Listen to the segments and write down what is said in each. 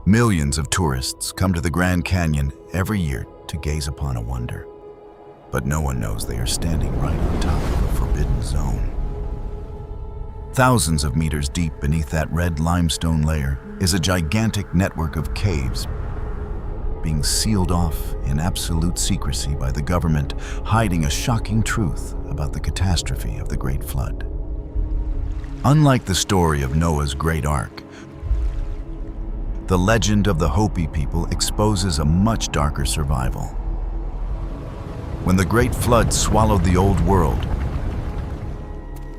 Millions of tourists come to the Grand Canyon every year to gaze upon a wonder. But no one knows they are standing right on top of a forbidden zone. Thousands of meters deep beneath that red limestone layer is a gigantic network of caves being sealed off in absolute secrecy by the government, hiding a shocking truth about the catastrophe of the Great Flood. Unlike the story of Noah's Great Ark, the legend of the Hopi people exposes a much darker survival. When the Great Flood swallowed the old world,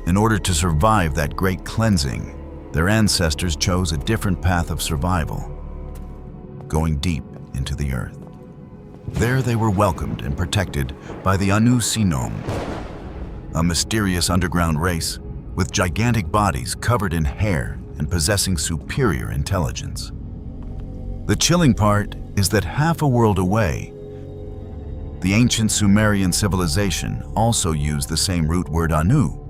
in order to survive that great cleansing, their ancestors chose a different path of survival, going deep into the earth. There they were welcomed and protected by the Sinom, a mysterious underground race with gigantic bodies covered in hair and possessing superior intelligence. The chilling part is that half a world away, the ancient Sumerian civilization also used the same root word Anu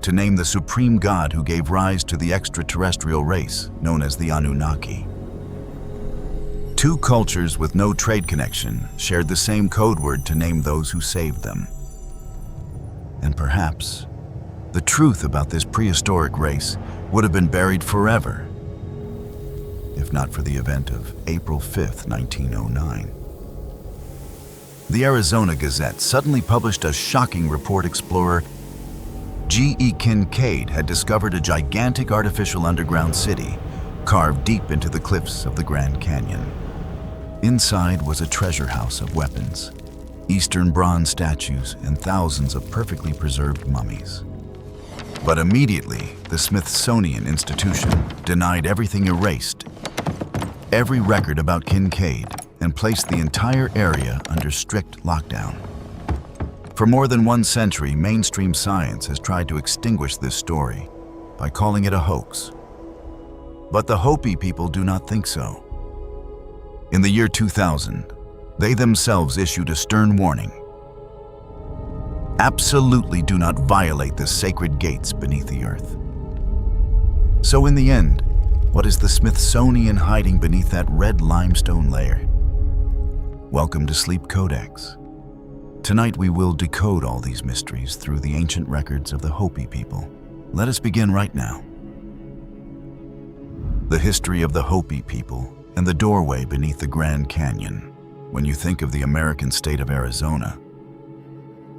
to name the supreme god who gave rise to the extraterrestrial race known as the Anunnaki. Two cultures with no trade connection shared the same code word to name those who saved them. And perhaps the truth about this prehistoric race would have been buried forever, if not for the event of April 5th, 1909. The Arizona Gazette suddenly published a shocking report. Explorer G.E. Kincaid had discovered a gigantic artificial underground city carved deep into the cliffs of the Grand Canyon. Inside was a treasure house of weapons, Eastern bronze statues, and thousands of perfectly preserved mummies. But immediately, the Smithsonian institution denied everything, erased every record about Kincaid, and placed the entire area under strict lockdown. For more than 1 century, mainstream science has tried to extinguish this story by calling it a hoax. But the Hopi people do not think so. In the year 2000, they themselves issued a stern warning. Absolutely do not violate the sacred gates beneath the earth. So in the end, what is the Smithsonian hiding beneath that red limestone layer? Welcome to SleepCodex. Tonight we will decode all these mysteries through the ancient records of the Hopi people. Let us begin right now. The history of the Hopi people and the doorway beneath the Grand Canyon. When you think of the American state of Arizona,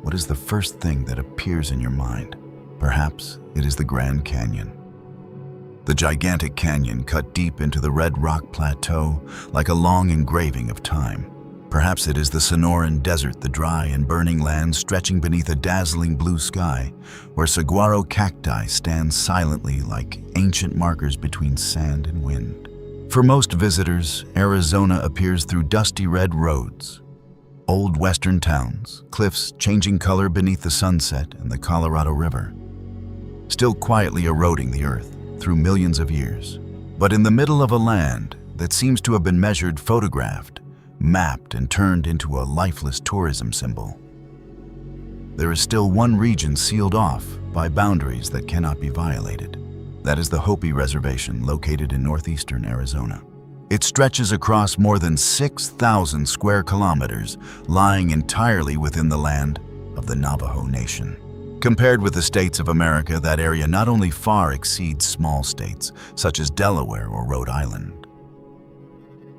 what is the first thing that appears in your mind? Perhaps it is the Grand Canyon. The gigantic canyon cut deep into the red rock plateau like a long engraving of time. Perhaps it is the Sonoran Desert, the dry and burning land stretching beneath a dazzling blue sky, where saguaro cacti stand silently like ancient markers between sand and wind. For most visitors, Arizona appears through dusty red roads, old western towns, cliffs changing color beneath the sunset and the Colorado River, still quietly eroding the earth through millions of years. But in the middle of a land that seems to have been measured, photographed, mapped, and turned into a lifeless tourism symbol, there is still one region sealed off by boundaries that cannot be violated. That is the Hopi Reservation, located in northeastern Arizona. It stretches across more than 6,000 square kilometers, lying entirely within the land of the Navajo Nation. Compared with the states of America, that area not only far exceeds small states, such as Delaware or Rhode Island,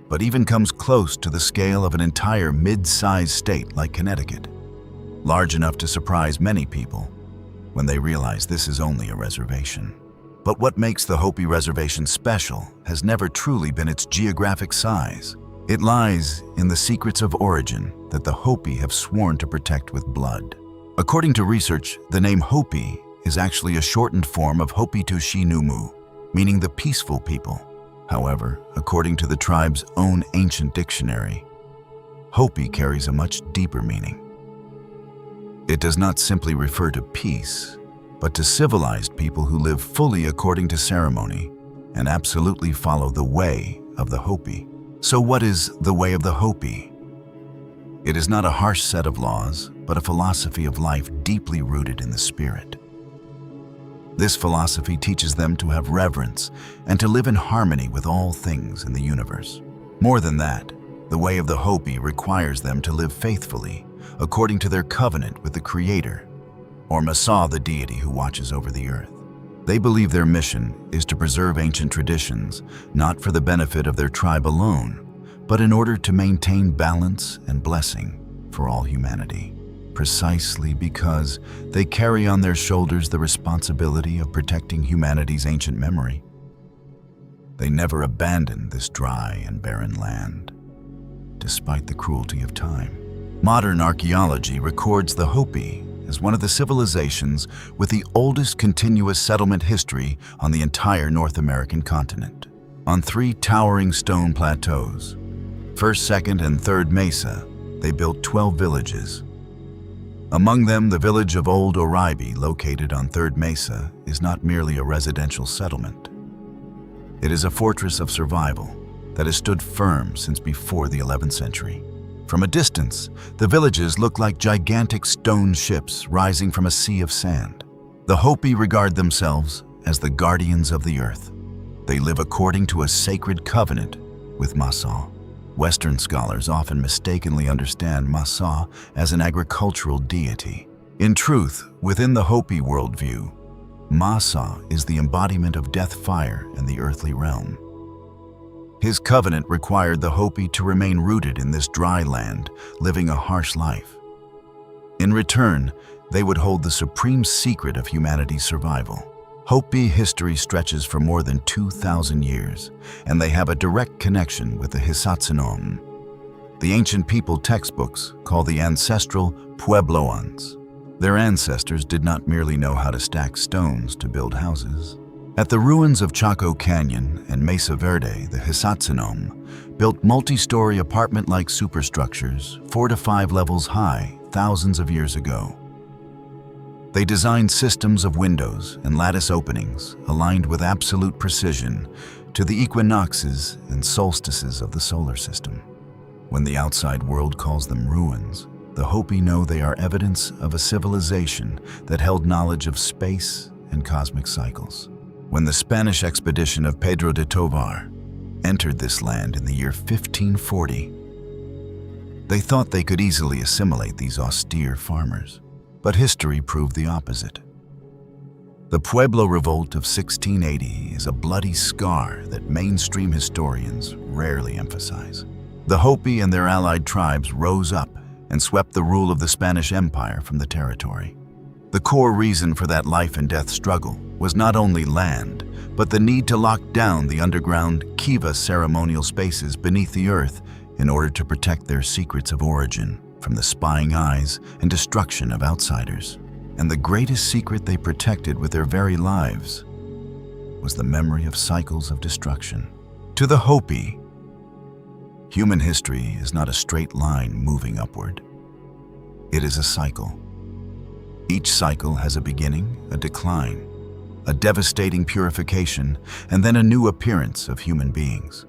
but even comes close to the scale of an entire mid-sized state like Connecticut, large enough to surprise many people when they realize this is only a reservation. But what makes the Hopi Reservation special has never truly been its geographic size. It lies in the secrets of origin that the Hopi have sworn to protect with blood. According to research, the name Hopi is actually a shortened form of Hopi-Tushinumu, meaning the peaceful people. However, according to the tribe's own ancient dictionary, Hopi carries a much deeper meaning. It does not simply refer to peace, but to civilized people who live fully according to ceremony and absolutely follow the way of the Hopi. So what is the way of the Hopi? It is not a harsh set of laws, but a philosophy of life deeply rooted in the spirit. This philosophy teaches them to have reverence and to live in harmony with all things in the universe. More than that, the way of the Hopi requires them to live faithfully, according to their covenant with the Creator, or Masa, the deity who watches over the earth. They believe their mission is to preserve ancient traditions, not for the benefit of their tribe alone, but in order to maintain balance and blessing for all humanity. Precisely because they carry on their shoulders the responsibility of protecting humanity's ancient memory. They never abandon this dry and barren land, despite the cruelty of time. Modern archaeology records the Hopi as one of the civilizations with the oldest continuous settlement history on the entire North American continent. On 3 towering stone plateaus, 1st, 2nd, and 3rd Mesa, they built 12 villages. Among them, the village of Old Oribe, located on 3rd Mesa, is not merely a residential settlement. It is a fortress of survival that has stood firm since before the 11th century. From a distance, the villages look like gigantic stone ships rising from a sea of sand. The Hopi regard themselves as the guardians of the earth. They live according to a sacred covenant with Masa. Western scholars often mistakenly understand Masa as an agricultural deity. In truth, within the Hopi worldview, Masa is the embodiment of death, fire, and the earthly realm. His covenant required the Hopi to remain rooted in this dry land, living a harsh life. In return, they would hold the supreme secret of humanity's survival. Hopi history stretches for more than 2,000 years, and they have a direct connection with the Sinom. The ancient people textbooks call the ancestral Puebloans. Their ancestors did not merely know how to stack stones to build houses. At the ruins of Chaco Canyon and Mesa Verde, the Sinom built multi-story apartment-like superstructures 4 to 5 levels high thousands of years ago. They designed systems of windows and lattice openings aligned with absolute precision to the equinoxes and solstices of the solar system. When the outside world calls them ruins, the Hopi know they are evidence of a civilization that held knowledge of space and cosmic cycles. When the Spanish expedition of Pedro de Tovar entered this land in the year 1540, they thought they could easily assimilate these austere farmers. But history proved the opposite. The Pueblo Revolt of 1680 is a bloody scar that mainstream historians rarely emphasize. The Hopi and their allied tribes rose up and swept the rule of the Spanish Empire from the territory. The core reason for that life and death struggle was not only land, but the need to lock down the underground Kiva ceremonial spaces beneath the earth in order to protect their secrets of origin from the spying eyes and destruction of outsiders. And the greatest secret they protected with their very lives was the memory of cycles of destruction. To the Hopi, human history is not a straight line moving upward. It is a cycle. Each cycle has a beginning, a decline, a devastating purification, and then a new appearance of human beings.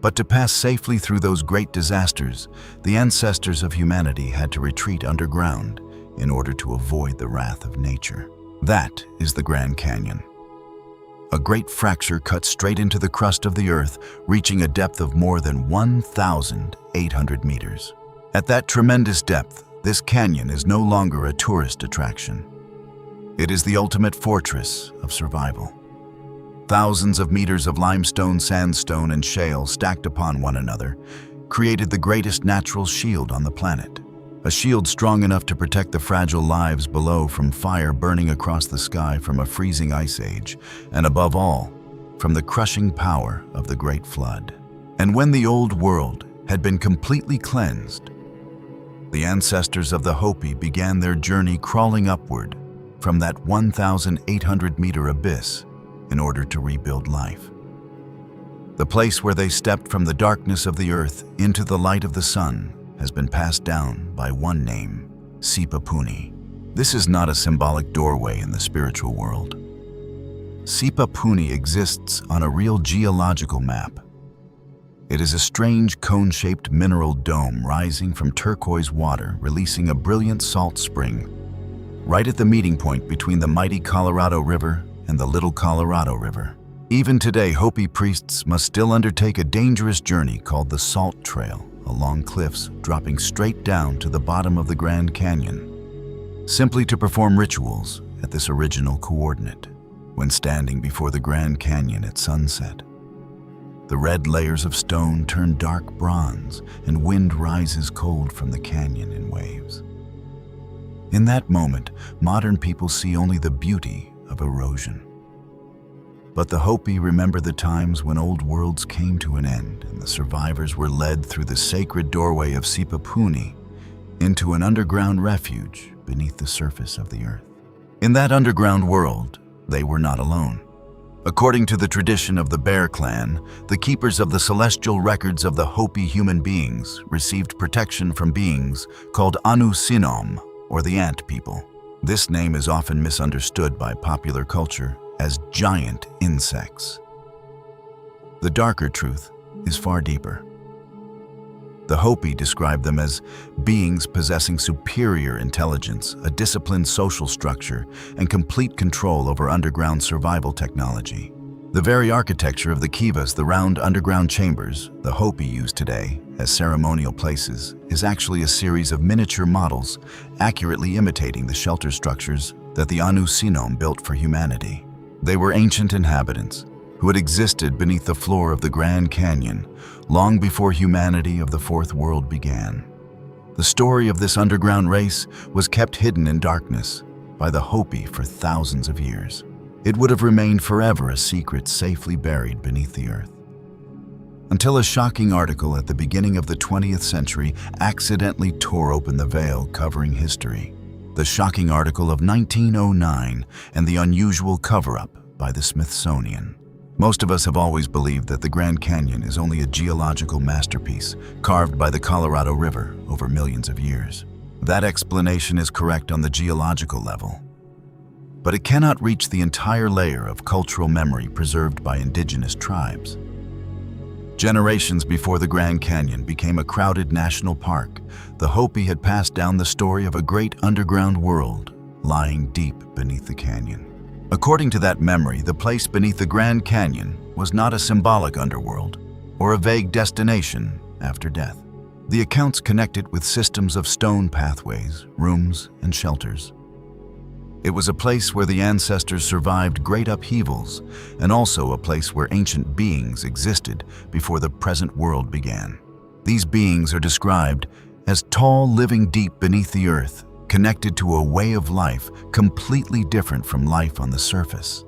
But to pass safely through those great disasters, the ancestors of humanity had to retreat underground in order to avoid the wrath of nature. That is the Grand Canyon. A great fracture cut straight into the crust of the earth, reaching a depth of more than 1,800 meters. At that tremendous depth, this canyon is no longer a tourist attraction. It is the ultimate fortress of survival. Thousands of meters of limestone, sandstone, and shale stacked upon one another created the greatest natural shield on the planet. A shield strong enough to protect the fragile lives below from fire burning across the sky from a freezing ice age, and above all, from the crushing power of the Great Flood. And when the old world had been completely cleansed, the ancestors of the Hopi began their journey crawling upward from that 1,800-meter abyss in order to rebuild life. The place where they stepped from the darkness of the earth into the light of the sun has been passed down by one name, Sipapu. This is not a symbolic doorway in the spiritual world. Sipapu exists on a real geological map. It is a strange cone-shaped mineral dome rising from turquoise water, releasing a brilliant salt spring. right at the meeting point between the mighty Colorado River and the Little Colorado River. Even today, Hopi priests must still undertake a dangerous journey called the Salt Trail along cliffs dropping straight down to the bottom of the Grand Canyon, simply to perform rituals at this original coordinate. When standing before the Grand Canyon at sunset, the red layers of stone turn dark bronze and wind rises cold from the canyon in waves. In that moment, modern people see only the beauty of erosion. But the Hopi remember the times when old worlds came to an end and the survivors were led through the sacred doorway of Sipapu into an underground refuge beneath the surface of the earth. In that underground world, they were not alone. According to the tradition of the Bear Clan, the keepers of the celestial records of the Hopi human beings received protection from beings called Sinom, or the Ant People. This name is often misunderstood by popular culture as giant insects. The darker truth is far deeper. The Hopi describe them as beings possessing superior intelligence, a disciplined social structure, and complete control over underground survival technology. The very architecture of the kivas, the round underground chambers the Hopi use today as ceremonial places, is actually a series of miniature models accurately imitating the shelter structures that the Sinom built for humanity. They were ancient inhabitants who had existed beneath the floor of the Grand Canyon long before humanity of the Fourth World began. The story of this underground race was kept hidden in darkness by the Hopi for thousands of years. It would have remained forever a secret safely buried beneath the earth. Until a shocking article at the beginning of the 20th century accidentally tore open the veil covering history. The shocking article of 1909 and the unusual cover-up by the Smithsonian. Most of us have always believed that the Grand Canyon is only a geological masterpiece carved by the Colorado River over millions of years. That explanation is correct on the geological level, but it cannot reach the entire layer of cultural memory preserved by indigenous tribes. Generations before the Grand Canyon became a crowded national park, the Hopi had passed down the story of a great underground world lying deep beneath the canyon. According to that memory, the place beneath the Grand Canyon was not a symbolic underworld or a vague destination after death. The accounts connect it with systems of stone pathways, rooms, and shelters. It was a place where the ancestors survived great upheavals, and also a place where ancient beings existed before the present world began. These beings are described as tall, living deep beneath the earth, connected to a way of life completely different from life on the surface,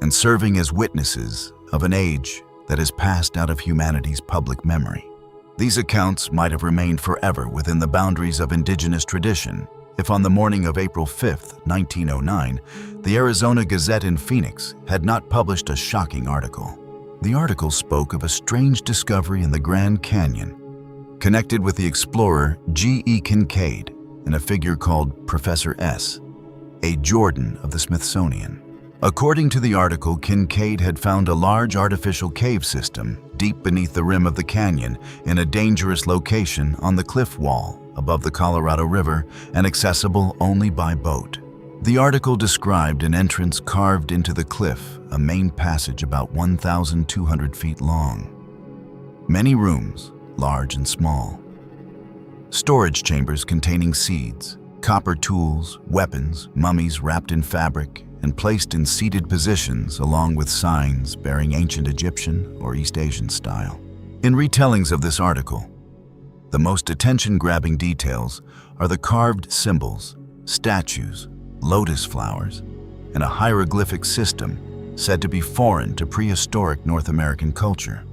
and serving as witnesses of an age that has passed out of humanity's public memory. These accounts might have remained forever within the boundaries of indigenous tradition if on the morning of April 5, 1909, the Arizona Gazette in Phoenix had not published a shocking article. The article spoke of a strange discovery in the Grand Canyon, connected with the explorer G.E. Kincaid and a figure called Professor S., a Jordan of the Smithsonian. According to the article, Kincaid had found a large artificial cave system deep beneath the rim of the canyon in a dangerous location on the cliff wall above the Colorado River and accessible only by boat. The article described an entrance carved into the cliff, a main passage about 1,200 feet long. Many rooms, large and small. Storage chambers containing seeds, copper tools, weapons, mummies wrapped in fabric, and placed in seated positions along with signs bearing ancient Egyptian or East Asian style. In retellings of this article, the most attention-grabbing details are the carved symbols, statues, lotus flowers, and a hieroglyphic system said to be foreign to prehistoric North American culture.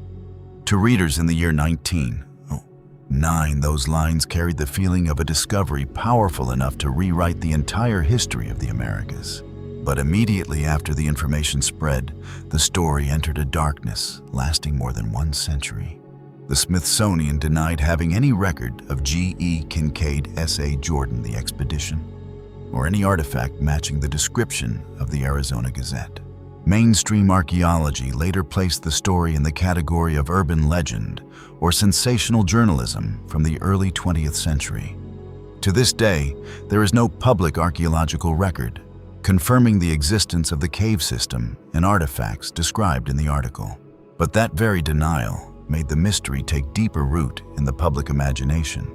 To readers in the year 1909, those lines carried the feeling of a discovery powerful enough to rewrite the entire history of the Americas. But immediately after the information spread, the story entered a darkness lasting more than 1 century. The Smithsonian denied having any record of G.E. Kincaid S.A. Jordan, the expedition, or any artifact matching the description of the Arizona Gazette. Mainstream archaeology later placed the story in the category of urban legend or sensational journalism from the early 20th century. To this day, there is no public archaeological record confirming the existence of the cave system and artifacts described in the article. But that very denial made the mystery take deeper root in the public imagination.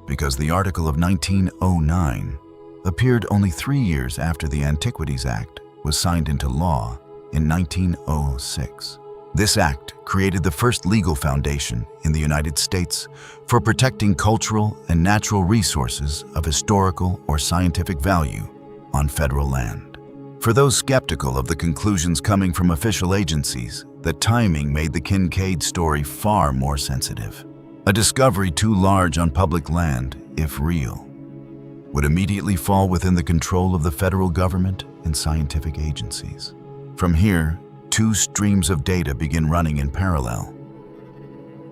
Because the article of 1909 appeared only 3 years after the Antiquities Act was signed into law in 1906. This act created the first legal foundation in the United States for protecting cultural and natural resources of historical or scientific value on federal land. For those skeptical of the conclusions coming from official agencies, the timing made the Kincaid story far more sensitive. A discovery too large on public land, if real, would immediately fall within the control of the federal government and scientific agencies. From here, two streams of data begin running in parallel.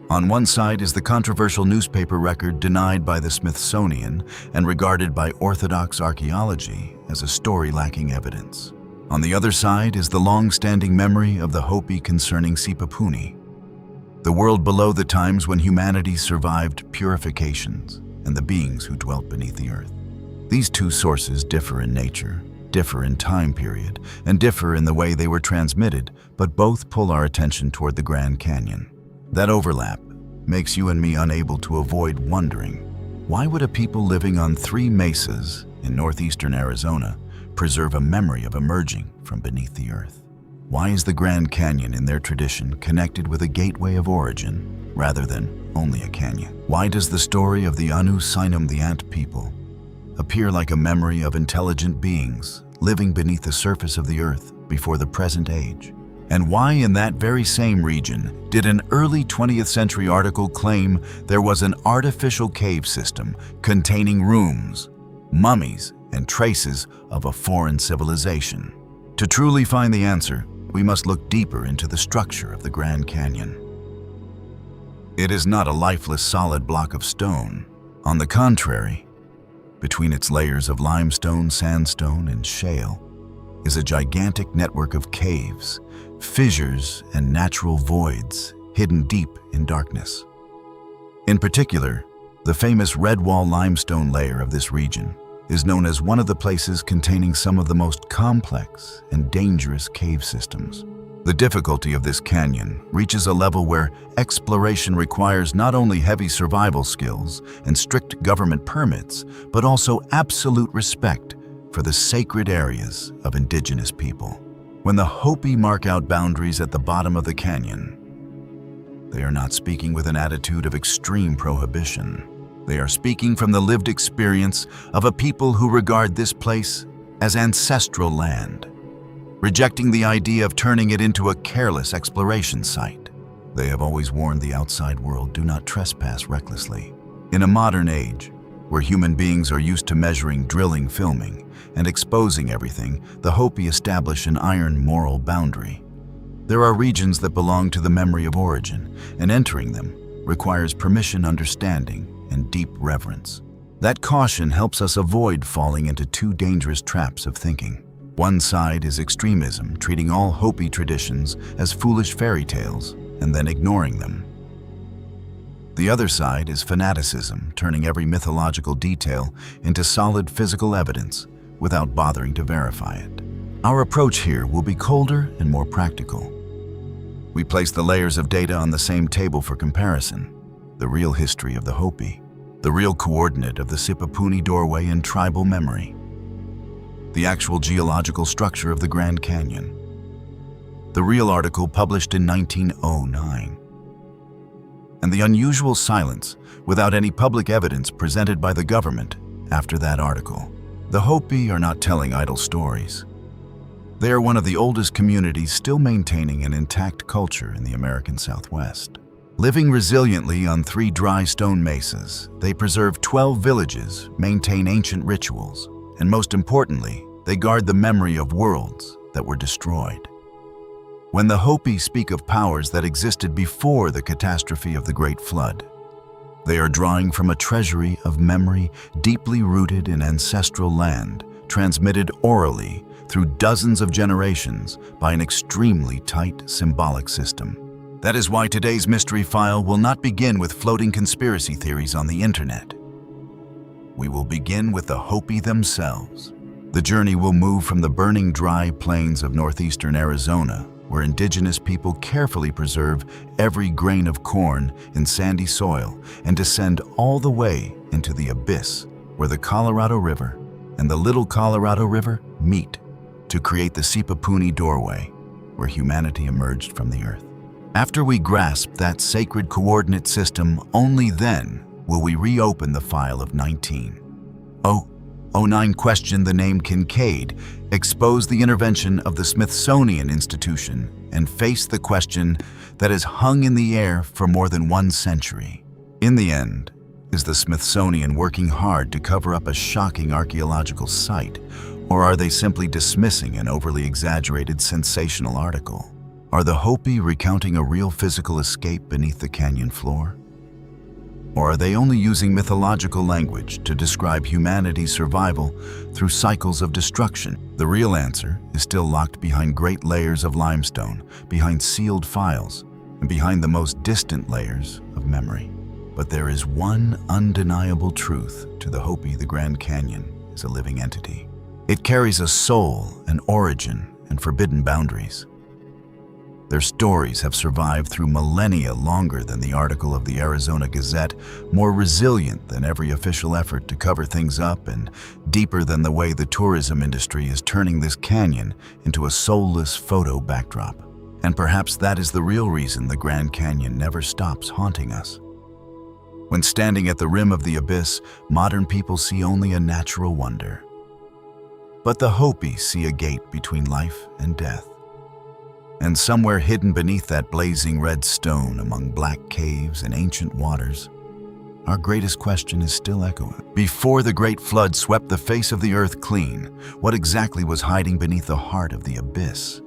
On one side is the controversial newspaper record denied by the Smithsonian and regarded by orthodox archaeology as a story lacking evidence. On the other side is the long-standing memory of the Hopi concerning Sipapu, the world below the times when humanity survived purifications and the beings who dwelt beneath the earth. These two sources differ in nature, differ in time period, and differ in the way they were transmitted, but both pull our attention toward the Grand Canyon. That overlap makes you and me unable to avoid wondering, why would a people living on 3 mesas in northeastern Arizona preserve a memory of emerging from beneath the earth? Why is the Grand Canyon in their tradition connected with a gateway of origin rather than only a canyon? Why does the story of the Sinom, the ant people, appear like a memory of intelligent beings living beneath the surface of the earth before the present age? And why in that very same region did an early 20th century article claim there was an artificial cave system containing rooms, mummies, and traces of a foreign civilization? To truly find the answer, we must look deeper into the structure of the Grand Canyon. It is not a lifeless solid block of stone. On the contrary, between its layers of limestone, sandstone, and shale is a gigantic network of caves, fissures, and natural voids hidden deep in darkness. In particular, the famous red wall limestone layer of this region is known as one of the places containing some of the most complex and dangerous cave systems. The difficulty of this canyon reaches a level where exploration requires not only heavy survival skills and strict government permits, but also absolute respect for the sacred areas of indigenous people. When the Hopi mark out boundaries at the bottom of the canyon, they are not speaking with an attitude of extreme prohibition. They are speaking from the lived experience of a people who regard this place as ancestral land, rejecting the idea of turning it into a careless exploration site. They have always warned the outside world, do not trespass recklessly. In a modern age, where human beings are used to measuring, drilling, filming, and exposing everything, the Hopi establish an iron moral boundary. There are regions that belong to the memory of origin, and entering them requires permission, understanding, and deep reverence. That caution helps us avoid falling into two dangerous traps of thinking. One side is extremism, treating all Hopi traditions as foolish fairy tales and then ignoring them. The other side is fanaticism, turning every mythological detail into solid physical evidence without bothering to verify it. Our approach here will be colder and more practical. We place the layers of data on the same table for comparison: the real history of the Hopi, the real coordinate of the Sipapu doorway in tribal memory, the actual geological structure of the Grand Canyon, the real article published in 1909, and the unusual silence without any public evidence presented by the government after that article. The Hopi are not telling idle stories. They are one of the oldest communities still maintaining an intact culture in the American Southwest. Living resiliently on 3 dry stone mesas, they preserve 12 villages, maintain ancient rituals, and most importantly, they guard the memory of worlds that were destroyed. When the Hopi speak of powers that existed before the catastrophe of the Great Flood, they are drawing from a treasury of memory deeply rooted in ancestral land, transmitted orally through dozens of generations by an extremely tight symbolic system. That is why today's mystery file will not begin with floating conspiracy theories on the internet. we will begin with the Hopi themselves. The journey will move from the burning dry plains of northeastern Arizona, where indigenous people carefully preserve every grain of corn in sandy soil, and descend all the way into the abyss, where the Colorado River and the Little Colorado River meet to create the Sipapu doorway, where humanity emerged from the earth. After we grasp that sacred coordinate system, only then will we reopen the file of 1909, question the name Kincaid, expose the intervention of the Smithsonian Institution, and face the question that has hung in the air for more than 1 century. In the end, is the Smithsonian working hard to cover up a shocking archaeological site, or are they simply dismissing an overly exaggerated sensational article? Are the Hopi recounting a real physical escape beneath the canyon floor? Or are they only using mythological language to describe humanity's survival through cycles of destruction? The real answer is still locked behind great layers of limestone, behind sealed files, and behind the most distant layers of memory. But there is one undeniable truth to the Hopi: the Grand Canyon is a living entity. It carries a soul, an origin, and forbidden boundaries. Their stories have survived through millennia, longer than the article of the Arizona Gazette, more resilient than every official effort to cover things up, and deeper than the way the tourism industry is turning this canyon into a soulless photo backdrop. And perhaps that is the real reason the Grand Canyon never stops haunting us. When standing at the rim of the abyss, modern people see only a natural wonder. But the Hopi see a gate between life and death. And somewhere hidden beneath that blazing red stone, among black caves and ancient waters, our greatest question is still echoing. Before the great flood swept the face of the earth clean, what exactly was hiding beneath the heart of the abyss?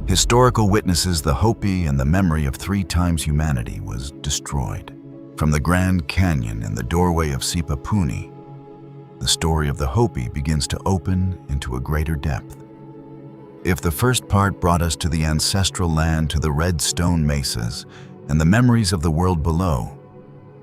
Historical witnesses the Hopi, and the memory of 3 times humanity was destroyed. From the Grand Canyon and the doorway of Sipapu, the story of the Hopi begins to open into a greater depth. If the first part brought us to the ancestral land, to the red stone mesas, and the memories of the world below,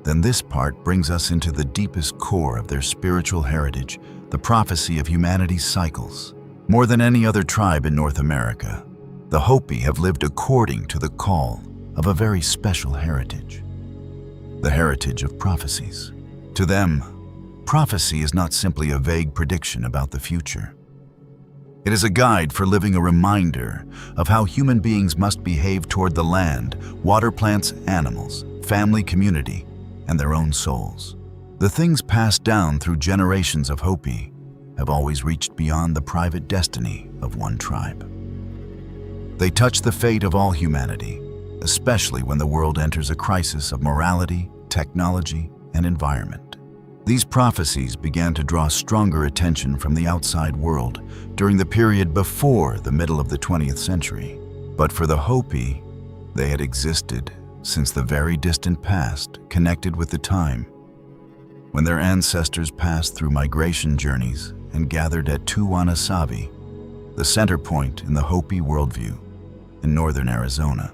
then this part brings us into the deepest core of their spiritual heritage, the prophecy of humanity's cycles. More than any other tribe in North America, the Hopi have lived according to the call of a very special heritage, the heritage of prophecies. To them, prophecy is not simply a vague prediction about the future. It is a guide for living, a reminder of how human beings must behave toward the land, water plants, animals, family, community, and their own souls. The things passed down through generations of Hopi have always reached beyond the private destiny of one tribe. They touch the fate of all humanity, especially when the world enters a crisis of morality, technology, and environment. These prophecies began to draw stronger attention from the outside world during the period before the middle of the 20th century. But for the Hopi, they had existed since the very distant past, connected with the time when their ancestors passed through migration journeys and gathered at Tuwanasavi, the center point in the Hopi worldview in northern Arizona.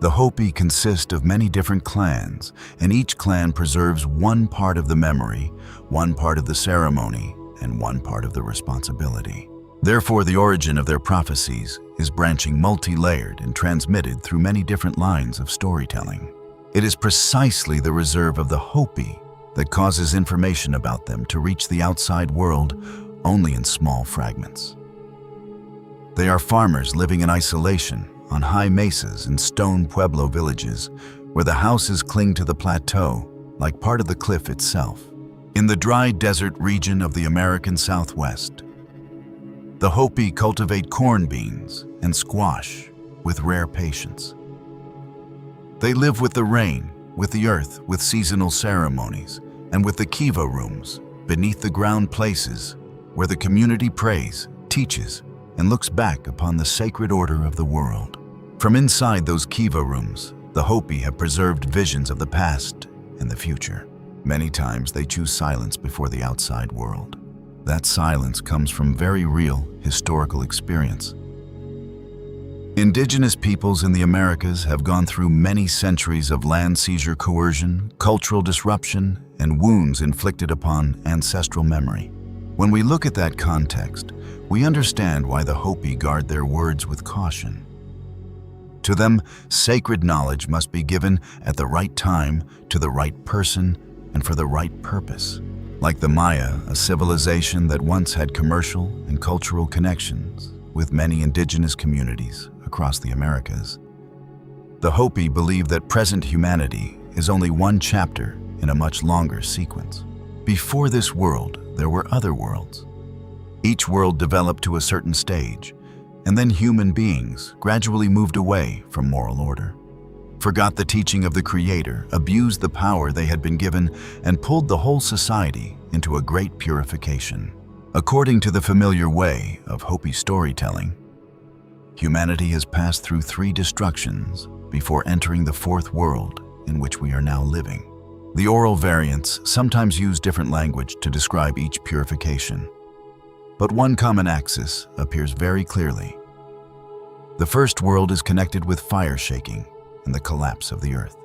The Hopi consist of many different clans, and each clan preserves one part of the memory, one part of the ceremony, and one part of the responsibility. Therefore, the origin of their prophecies is branching, multi-layered, and transmitted through many different lines of storytelling. It is precisely the reserve of the Hopi that causes information about them to reach the outside world only in small fragments. They are farmers living in isolation on high mesas and stone pueblo villages, where the houses cling to the plateau like part of the cliff itself. In the dry desert region of the American Southwest, the Hopi cultivate corn beans and squash with rare patience. They live with the rain, with the earth, with seasonal ceremonies, and with the kiva rooms, beneath the ground places where the community prays, teaches, and looks back upon the sacred order of the world. From inside those kiva rooms, the Hopi have preserved visions of the past and the future. Many times they choose silence before the outside world. That silence comes from very real historical experience. Indigenous peoples in the Americas have gone through many centuries of land seizure coercion, cultural disruption, and wounds inflicted upon ancestral memory. When we look at that context, we understand why the Hopi guard their words with caution. To them, sacred knowledge must be given at the right time, to the right person, and for the right purpose. Like the Maya, a civilization that once had commercial and cultural connections with many indigenous communities across the Americas, the Hopi believe that present humanity is only one chapter in a much longer sequence. Before this world, there were other worlds. Each world developed to a certain stage, and then human beings gradually moved away from moral order, forgot the teaching of the Creator, abused the power they had been given, and pulled the whole society into a great purification. According to the familiar way of Hopi storytelling, humanity has passed through 3 destructions before entering the 4th world in which we are now living. The oral variants sometimes use different language to describe each purification, but one common axis appears very clearly. The first world is connected with fire shaking and the collapse of the earth.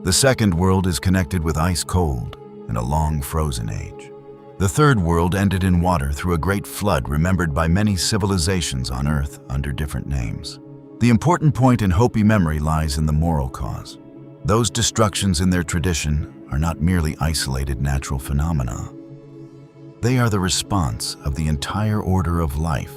The second world is connected with ice cold and a long frozen age. The third world ended in water through a great flood remembered by many civilizations on Earth under different names. The important point in Hopi memory lies in the moral cause. Those destructions in their tradition are not merely isolated natural phenomena. They are the response of the entire order of life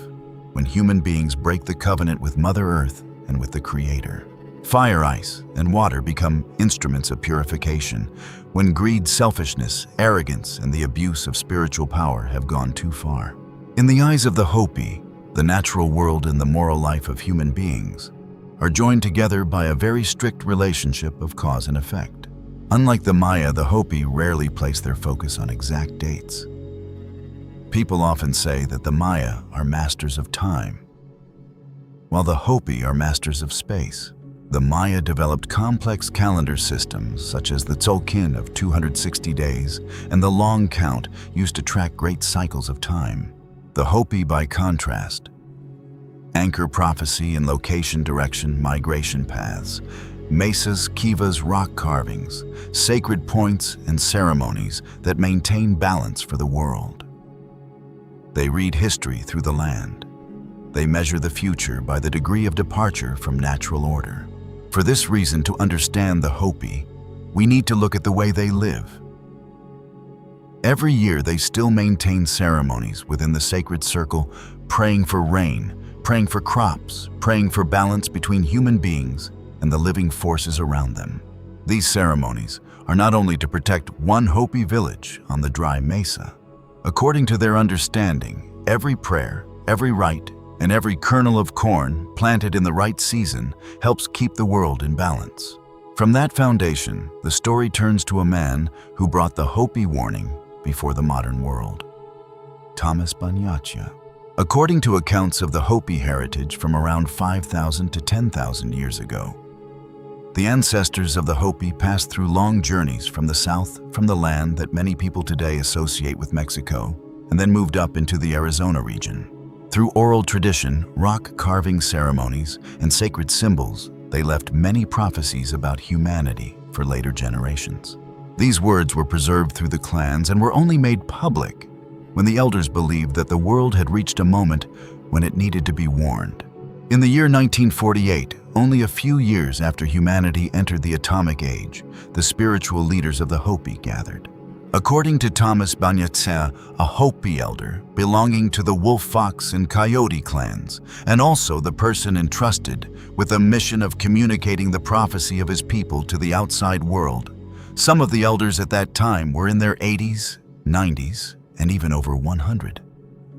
when human beings break the covenant with Mother Earth and with the Creator. Fire, ice, and water become instruments of purification when greed, selfishness, arrogance, and the abuse of spiritual power have gone too far. In the eyes of the Hopi, the natural world and the moral life of human beings are joined together by a very strict relationship of cause and effect. Unlike the Maya, the Hopi rarely place their focus on exact dates. People often say that the Maya are masters of time, while the Hopi are masters of space. The Maya developed complex calendar systems such as the Tzolk'in of 260 days and the long count used to track great cycles of time. The Hopi, by contrast, anchor prophecy in location, direction, migration paths, mesas, kivas, rock carvings, sacred points, and ceremonies that maintain balance for the world. They read history through the land. They measure the future by the degree of departure from natural order. For this reason, to understand the Hopi, we need to look at the way they live. Every year, they still maintain ceremonies within the sacred circle, praying for rain, praying for crops, praying for balance between human beings and the living forces around them. These ceremonies are not only to protect one Hopi village on the dry mesa. According to their understanding, every prayer, every rite, and every kernel of corn planted in the right season helps keep the world in balance. From that foundation, the story turns to a man who brought the Hopi warning before the modern world, Thomas Banyatsia. According to accounts of the Hopi heritage from around 5,000 to 10,000 years ago, the ancestors of the Hopi passed through long journeys from the south, from the land that many people today associate with Mexico, and then moved up into the Arizona region. Through oral tradition, rock carving ceremonies, and sacred symbols, they left many prophecies about humanity for later generations. These words were preserved through the clans and were only made public when the elders believed that the world had reached a moment when it needed to be warned. In the year 1948, only a few years after humanity entered the atomic age, the spiritual leaders of the Hopi gathered. According to Thomas Banyatsia, a Hopi elder belonging to the Wolf, Fox, and Coyote clans, and also the person entrusted with the mission of communicating the prophecy of his people to the outside world. Some of the elders at that time were in their 80s, 90s, and even over 100.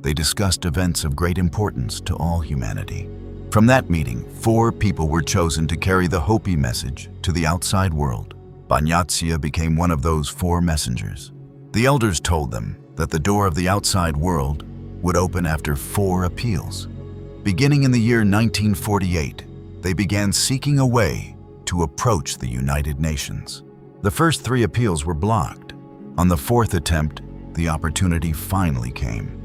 They discussed events of great importance to all humanity. From that meeting, 4 people were chosen to carry the Hopi message to the outside world. Banyatsia became one of those 4 messengers. The elders told them that the door of the outside world would open after 4 appeals. Beginning in the year 1948, they began seeking a way to approach the United Nations. The first 3 appeals were blocked. On the 4th attempt, the opportunity finally came.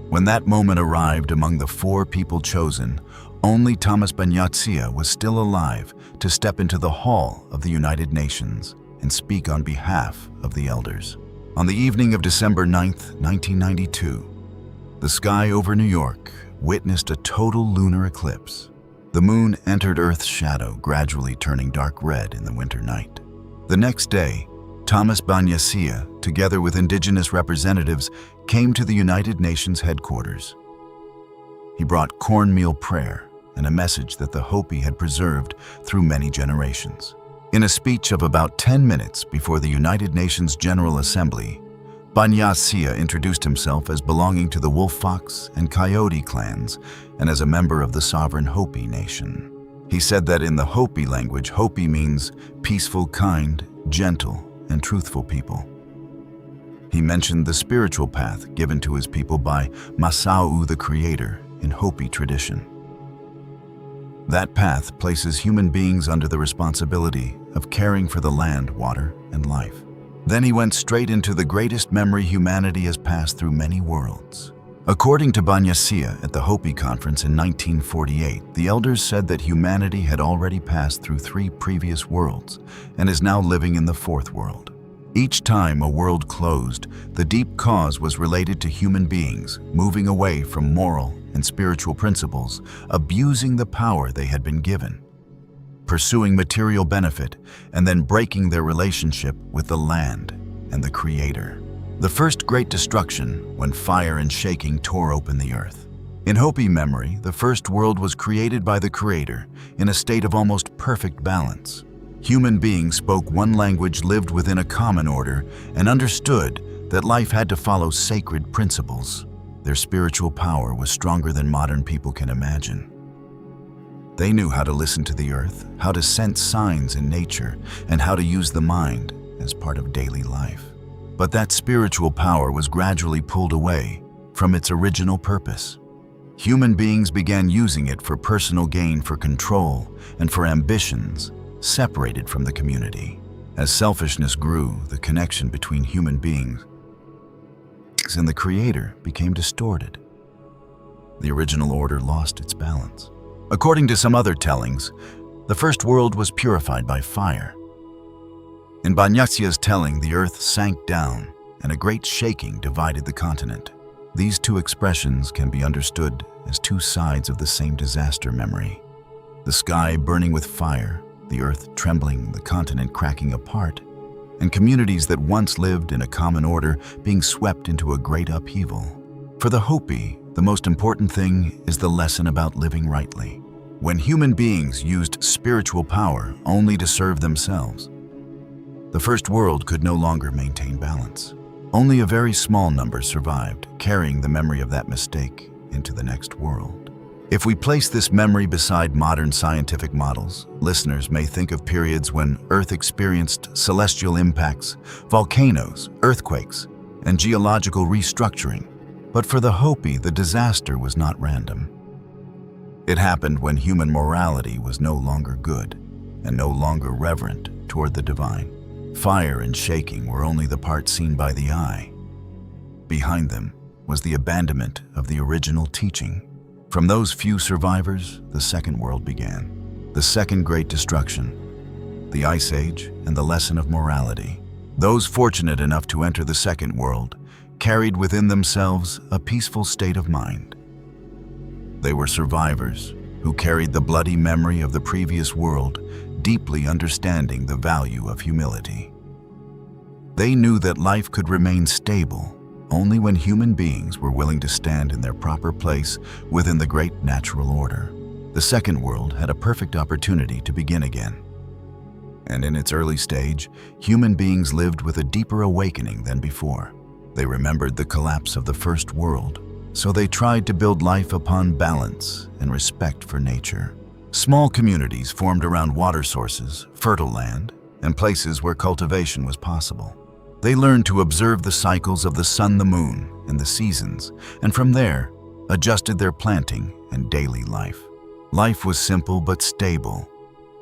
When that moment arrived among the 4 people chosen, only Thomas Banyatsia was still alive to step into the hall of the United Nations and speak on behalf of the elders. On the evening of December 9th, 1992, the sky over New York witnessed a total lunar eclipse. The moon entered Earth's shadow, gradually turning dark red in the winter night. The next day, Thomas Banyatsia, together with indigenous representatives, came to the United Nations headquarters. He brought cornmeal prayer and a message that the Hopi had preserved through many generations. In a speech of about 10 minutes before the United Nations General Assembly, Banyatsia introduced himself as belonging to the Wolf Fox and Coyote clans and as a member of the sovereign Hopi nation. He said that in the Hopi language, Hopi means peaceful, kind, gentle, and truthful people. He mentioned the spiritual path given to his people by Masau the Creator in Hopi tradition. That path places human beings under the responsibility of caring for the land, water, and life. Then he went straight into the greatest memory humanity has passed through many worlds. According to Banyatsia at the Hopi conference in 1948, the elders said that humanity had already passed through 3 previous worlds and is now living in the 4th world. Each time a world closed, the deep cause was related to human beings moving away from moral and spiritual principles, abusing the power they had been given, pursuing material benefit, and then breaking their relationship with the land and the Creator. The first great destruction, when fire and shaking tore open the earth. In Hopi memory, the first world was created by the Creator in a state of almost perfect balance. Human beings spoke one language, lived within a common order, and understood that life had to follow sacred principles. Their spiritual power was stronger than modern people can imagine. They knew how to listen to the earth, how to sense signs in nature, and how to use the mind as part of daily life. But that spiritual power was gradually pulled away from its original purpose. Human beings began using it for personal gain, for control, and for ambitions separated from the community. As selfishness grew, the connection between human beings and the Creator became distorted. The original order lost its balance. According to some other tellings, the first world was purified by fire. In Banyatsia's telling, the earth sank down and a great shaking divided the continent. These 2 expressions can be understood as 2 sides of the same disaster memory. The sky burning with fire, the earth trembling, the continent cracking apart, and communities that once lived in a common order being swept into a great upheaval. For the Hopi, the most important thing is the lesson about living rightly. When human beings used spiritual power only to serve themselves, the first world could no longer maintain balance. Only a very small number survived, carrying the memory of that mistake into the next world. If we place this memory beside modern scientific models, listeners may think of periods when Earth experienced celestial impacts, volcanoes, earthquakes, and geological restructuring. But for the Hopi, the disaster was not random. It happened when human morality was no longer good and no longer reverent toward the divine. Fire and shaking were only the part seen by the eye. Behind them was the abandonment of the original teaching. From those few survivors, the Second World began. The Second Great Destruction, the Ice Age, and the lesson of morality. Those fortunate enough to enter the Second World carried within themselves a peaceful state of mind. They were survivors who carried the bloody memory of the previous world, deeply understanding the value of humility. They knew that life could remain stable only when human beings were willing to stand in their proper place within the great natural order. The Second World had a perfect opportunity to begin again. And in its early stage, human beings lived with a deeper awakening than before. They remembered the collapse of the First World, so they tried to build life upon balance and respect for nature. Small communities formed around water sources, fertile land, and places where cultivation was possible. They learned to observe the cycles of the sun, the moon, and the seasons, and from there, adjusted their planting and daily life. Life was simple but stable,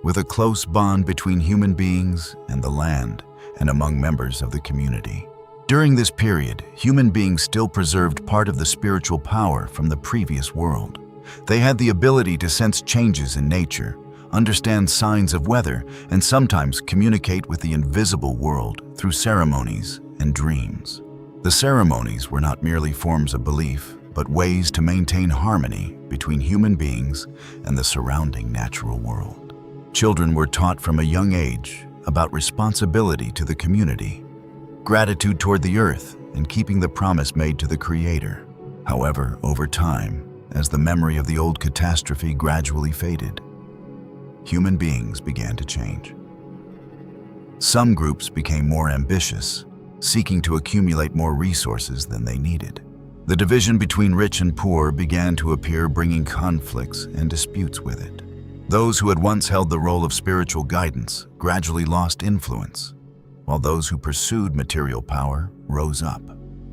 with a close bond between human beings and the land and among members of the community. During this period, human beings still preserved part of the spiritual power from the previous world. They had the ability to sense changes in nature, understand signs of weather, and sometimes communicate with the invisible world through ceremonies and dreams. The ceremonies were not merely forms of belief, but ways to maintain harmony between human beings and the surrounding natural world. Children were taught from a young age about responsibility to the community, gratitude toward the earth, and keeping the promise made to the Creator. However, over time, as the memory of the old catastrophe gradually faded, human beings began to change. Some groups became more ambitious, seeking to accumulate more resources than they needed. The division between rich and poor began to appear, bringing conflicts and disputes with it. Those who had once held the role of spiritual guidance gradually lost influence, while those who pursued material power rose up.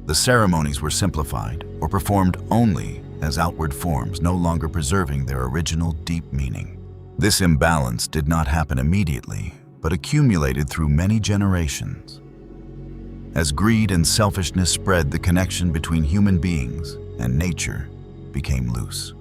The ceremonies were simplified or performed only as outward forms, no longer preserving their original deep meaning. This imbalance did not happen immediately, but accumulated through many generations. As greed and selfishness spread, the connection between human beings and nature became loose.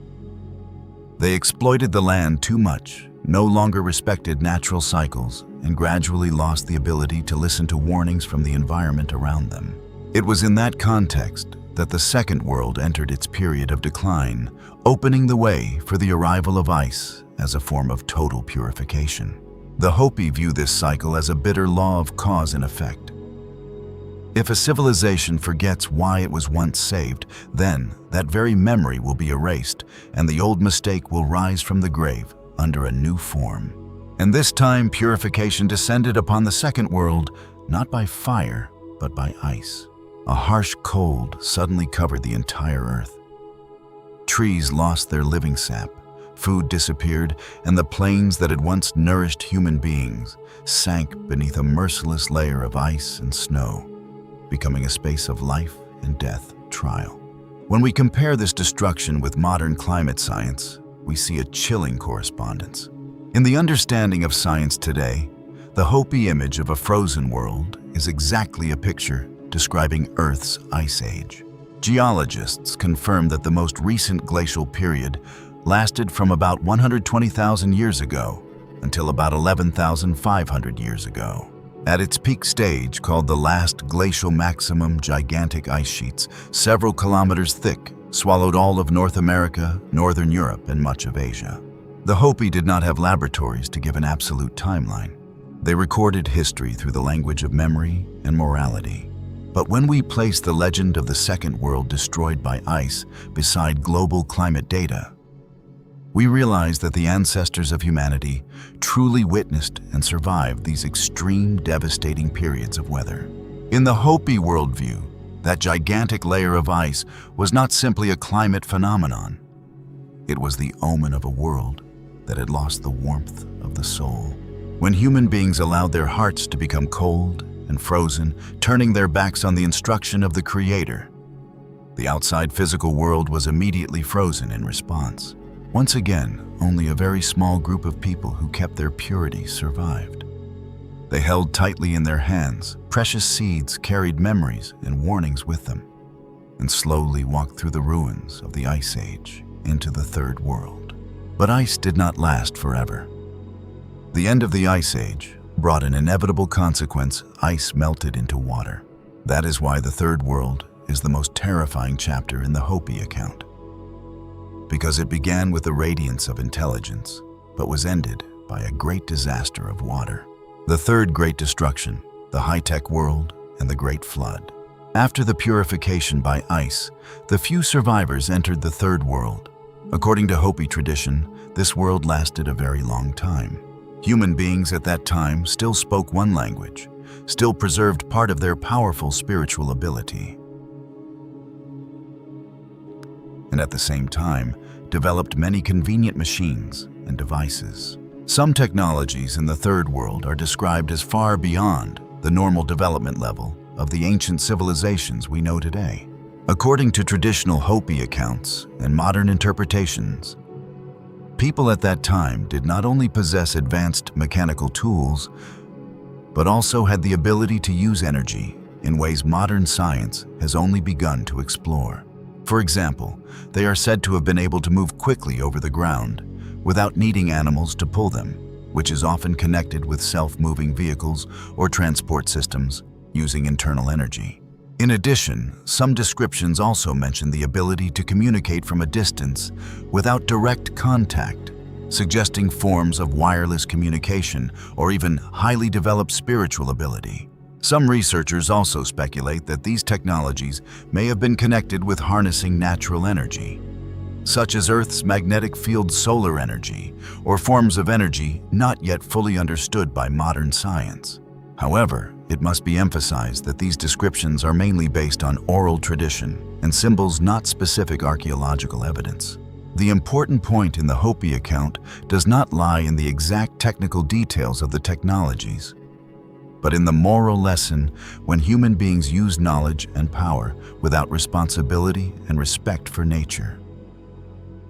They exploited the land too much, no longer respected natural cycles, and gradually lost the ability to listen to warnings from the environment around them. It was in that context that the Second World entered its period of decline, opening the way for the arrival of ice as a form of total purification. The Hopi view this cycle as a bitter law of cause and effect. If a civilization forgets why it was once saved, then that very memory will be erased, and the old mistake will rise from the grave under a new form. And this time, purification descended upon the Second World, not by fire, but by ice. A harsh cold suddenly covered the entire earth. Trees lost their living sap, food disappeared, and the plains that had once nourished human beings sank beneath a merciless layer of ice and snow, becoming a space of life and death trial. When we compare this destruction with modern climate science, we see a chilling correspondence. In the understanding of science today, the Hopi image of a frozen world is exactly a picture describing Earth's ice age. Geologists confirm that the most recent glacial period lasted from about 120,000 years ago until about 11,500 years ago. At its peak stage, called the last glacial maximum, gigantic ice sheets, several kilometers thick, swallowed all of North America, Northern Europe, and much of Asia. The Hopi did not have laboratories to give an absolute timeline. They recorded history through the language of memory and morality. But when we place the legend of the Second World destroyed by ice beside global climate data, we realize that the ancestors of humanity truly witnessed and survived these extreme, devastating periods of weather. In the Hopi worldview, that gigantic layer of ice was not simply a climate phenomenon. It was the omen of a world that had lost the warmth of the soul. When human beings allowed their hearts to become cold and frozen, turning their backs on the instruction of the Creator, the outside physical world was immediately frozen in response. Once again, only a very small group of people who kept their purity survived. They held tightly in their hands precious seeds, carried memories and warnings with them, and slowly walked through the ruins of the Ice Age into the Third World. But ice did not last forever. The end of the Ice Age brought an inevitable consequence: ice melted into water. That is why the Third World is the most terrifying chapter in the Hopi account. Because it began with the radiance of intelligence, but was ended by a great disaster of water. The third great destruction, the high-tech world, and the Great Flood. After the purification by ice, the few survivors entered the Third World. According to Hopi tradition, this world lasted a very long time. Human beings at that time still spoke one language, still preserved part of their powerful spiritual ability, and at the same time developed many convenient machines and devices. Some technologies in the Third World are described as far beyond the normal development level of the ancient civilizations we know today. According to traditional Hopi accounts and modern interpretations, people at that time did not only possess advanced mechanical tools, but also had the ability to use energy in ways modern science has only begun to explore. For example, they are said to have been able to move quickly over the ground without needing animals to pull them, which is often connected with self-moving vehicles or transport systems using internal energy. In addition, some descriptions also mention the ability to communicate from a distance without direct contact, suggesting forms of wireless communication or even highly developed spiritual ability. Some researchers also speculate that these technologies may have been connected with harnessing natural energy, such as Earth's magnetic field solar energy, or forms of energy not yet fully understood by modern science. However, it must be emphasized that these descriptions are mainly based on oral tradition and symbols, not specific archaeological evidence. The important point in the Hopi account does not lie in the exact technical details of the technologies, but in the moral lesson when human beings use knowledge and power without responsibility and respect for nature.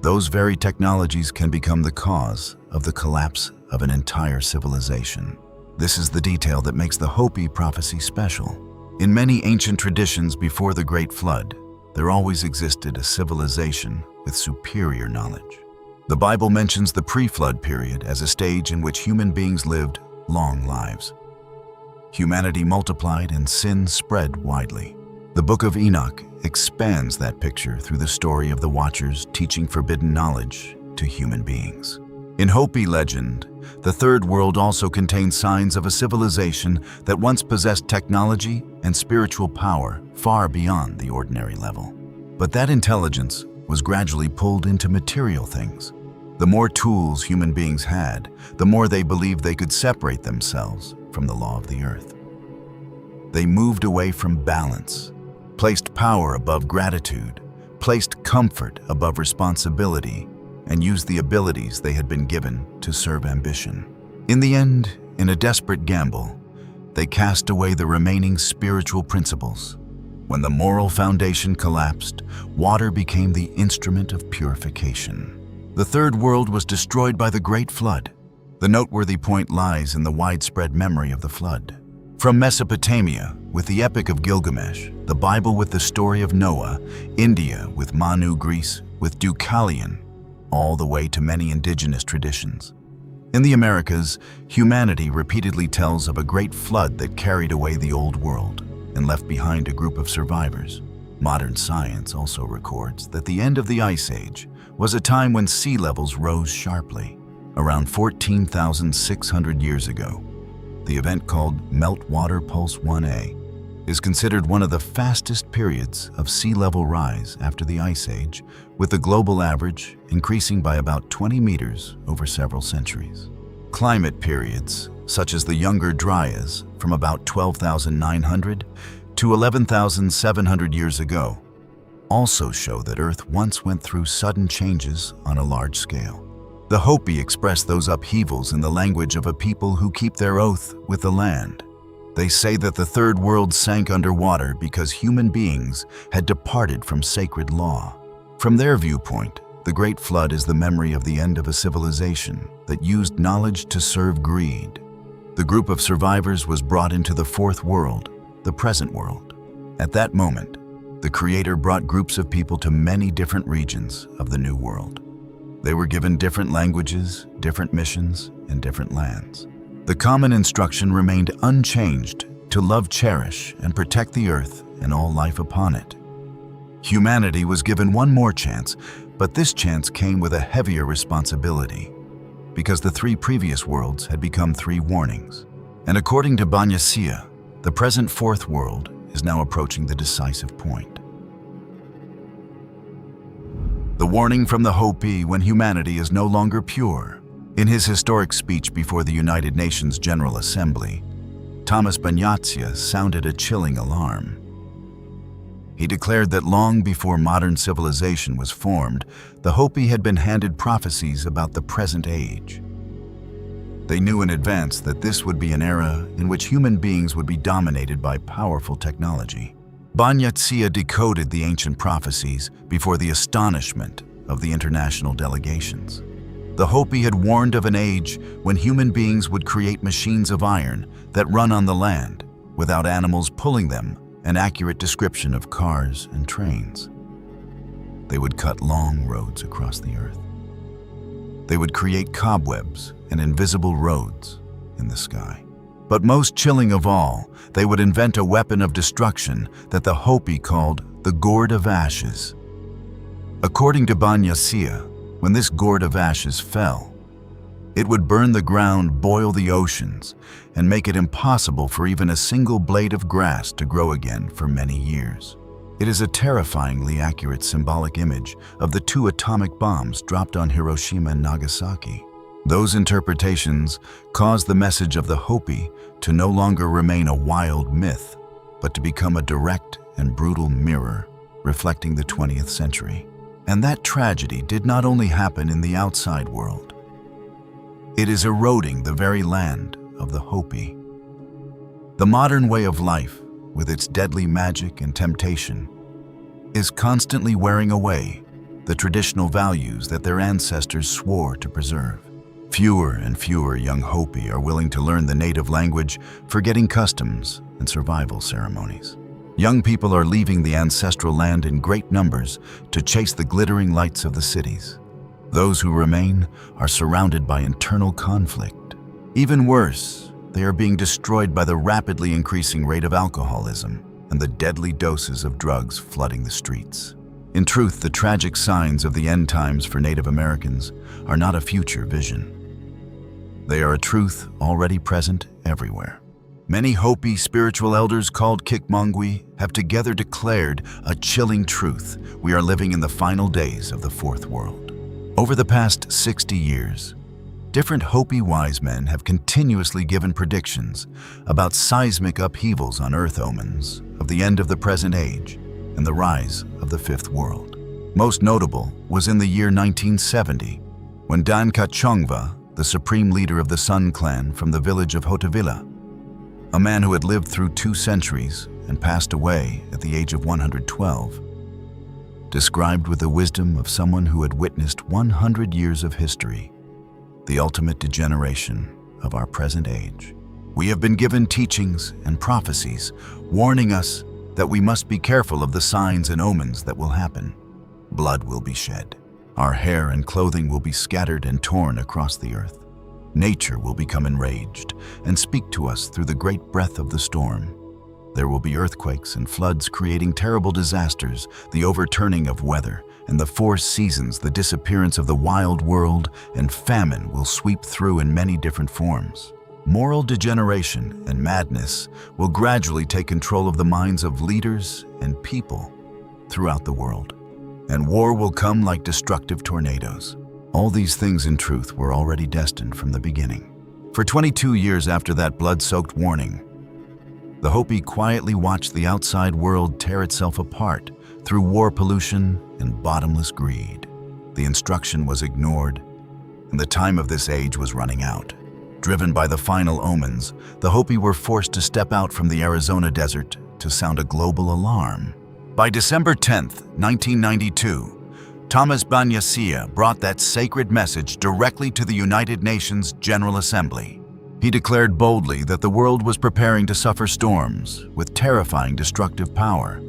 Those very technologies can become the cause of the collapse of an entire civilization. This is the detail that makes the Hopi prophecy special. In many ancient traditions before the Great Flood, there always existed a civilization with superior knowledge. The Bible mentions the pre-flood period as a stage in which human beings lived long lives. Humanity multiplied and sin spread widely. The Book of Enoch expands that picture through the story of the Watchers teaching forbidden knowledge to human beings. In Hopi legend, the Third World also contains signs of a civilization that once possessed technology and spiritual power far beyond the ordinary level. But that intelligence was gradually pulled into material things. The more tools human beings had, the more they believed they could separate themselves from the law of the earth. They moved away from balance, placed power above gratitude, placed comfort above responsibility, and used the abilities they had been given to serve ambition. In the end, in a desperate gamble, they cast away the remaining spiritual principles. When the moral foundation collapsed, water became the instrument of purification. The Third World was destroyed by the Great Flood. The noteworthy point lies in the widespread memory of the flood. From Mesopotamia, with the Epic of Gilgamesh, the Bible with the story of Noah, India with Manu, Greece with Deucalion, all the way to many indigenous traditions. In the Americas, humanity repeatedly tells of a great flood that carried away the old world and left behind a group of survivors. Modern science also records that the end of the Ice Age was a time when sea levels rose sharply. Around 14,600 years ago, the event called Meltwater Pulse 1A is considered one of the fastest periods of sea level rise after the Ice Age, with the global average increasing by about 20 meters over several centuries. Climate periods, such as the Younger Dryas from about 12,900 to 11,700 years ago, also show that Earth once went through sudden changes on a large scale. The Hopi express those upheavals in the language of a people who keep their oath with the land. They say that the Third World sank underwater because human beings had departed from sacred law. From their viewpoint, the Great Flood is the memory of the end of a civilization that used knowledge to serve greed. The group of survivors was brought into the Fourth World, the present world. At that moment, the Creator brought groups of people to many different regions of the New World. They were given different languages, different missions, and different lands. The common instruction remained unchanged to love, cherish, and protect the earth and all life upon it. Humanity was given one more chance, but this chance came with a heavier responsibility, because the three previous worlds had become three warnings. And according to Banyasya, the present Fourth World is now approaching the decisive point. The warning from the Hopi when humanity is no longer pure. In his historic speech before the United Nations General Assembly, Thomas Banyasya sounded a chilling alarm. He declared that long before modern civilization was formed, the Hopi had been handed prophecies about the present age. They knew in advance that this would be an era in which human beings would be dominated by powerful technology. Banyasya decoded the ancient prophecies before the astonishment of the international delegations. The Hopi had warned of an age when human beings would create machines of iron that run on the land without animals pulling them, an accurate description of cars and trains. They would cut long roads across the earth. They would create cobwebs and invisible roads in the sky. But most chilling of all, they would invent a weapon of destruction that the Hopi called the Gourd of Ashes. According to Banyasea, when this gourd of ashes fell, it would burn the ground, boil the oceans, and make it impossible for even a single blade of grass to grow again for many years. It is a terrifyingly accurate symbolic image of the 2 atomic bombs dropped on Hiroshima and Nagasaki. Those interpretations caused the message of the Hopi to no longer remain a wild myth, but to become a direct and brutal mirror reflecting the 20th century. And that tragedy did not only happen in the outside world. It is eroding the very land of the Hopi. The modern way of life, with its deadly magic and temptation, is constantly wearing away the traditional values that their ancestors swore to preserve. Fewer and fewer young Hopi are willing to learn the native language, forgetting customs and survival ceremonies. Young people are leaving the ancestral land in great numbers to chase the glittering lights of the cities. Those who remain are surrounded by internal conflict. Even worse, they are being destroyed by the rapidly increasing rate of alcoholism and the deadly doses of drugs flooding the streets. In truth, the tragic signs of the end times for Native Americans are not a future vision. They are a truth already present everywhere. Many Hopi spiritual elders called Kikmongwi have together declared a chilling truth: we are living in the final days of the Fourth World. Over the past 60 years, different Hopi wise men have continuously given predictions about seismic upheavals on Earth, omens of the end of the present age and the rise of the Fifth World. Most notable was in the year 1970, when Dan Kachongva, the supreme leader of the Sun clan from the village of Hotavila, a man who had lived through 2 centuries and passed away at the age of 112, described with the wisdom of someone who had witnessed 100 years of history, the ultimate degeneration of our present age. We have been given teachings and prophecies warning us that we must be careful of the signs and omens that will happen. Blood will be shed. Our hair and clothing will be scattered and torn across the earth. Nature will become enraged and speak to us through the great breath of the storm. There will be earthquakes and floods creating terrible disasters, the overturning of weather and the 4 seasons, the disappearance of the wild world, and famine will sweep through in many different forms. Moral degeneration and madness will gradually take control of the minds of leaders and people throughout the world, and war will come like destructive tornadoes. All these things, in truth, were already destined from the beginning. For 22 years after that blood-soaked warning, the Hopi quietly watched the outside world tear itself apart through war, pollution, and bottomless greed. The instruction was ignored, and the time of this age was running out. Driven by the final omens, the Hopi were forced to step out from the Arizona desert to sound a global alarm. By December 10th, 1992, Thomas Banyasea brought that sacred message directly to the United Nations General Assembly. He declared boldly that the world was preparing to suffer storms with terrifying destructive power.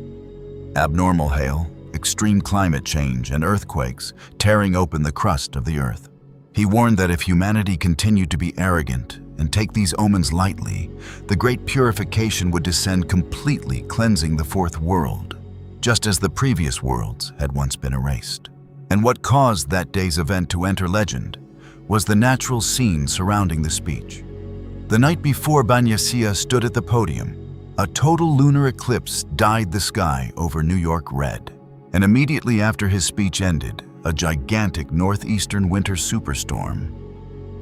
Abnormal hail, extreme climate change, and earthquakes tearing open the crust of the earth. He warned that if humanity continued to be arrogant and take these omens lightly, the great purification would descend completely, cleansing the Fourth World, just as the previous worlds had once been erased. And what caused that day's event to enter legend was the natural scene surrounding the speech. The night before Banyasea stood at the podium, a total lunar eclipse dyed the sky over New York red. And immediately after his speech ended, a gigantic northeastern winter superstorm,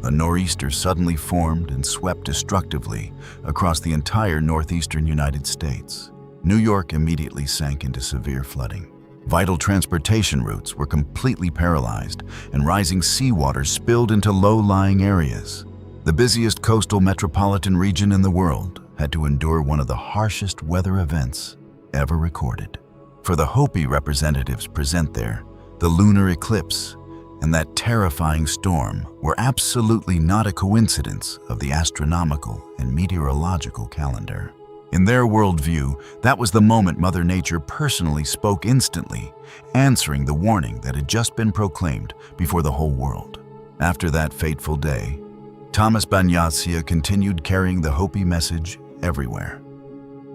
a nor'easter, suddenly formed and swept destructively across the entire northeastern United States. New York immediately sank into severe flooding. Vital transportation routes were completely paralyzed, and rising seawater spilled into low-lying areas. The busiest coastal metropolitan region in the world had to endure one of the harshest weather events ever recorded. For the Hopi representatives present there, the lunar eclipse and that terrifying storm were absolutely not a coincidence of the astronomical and meteorological calendar. In their worldview, that was the moment Mother Nature personally spoke instantly, answering the warning that had just been proclaimed before the whole world. After that fateful day, Thomas Banyasya continued carrying the Hopi message everywhere.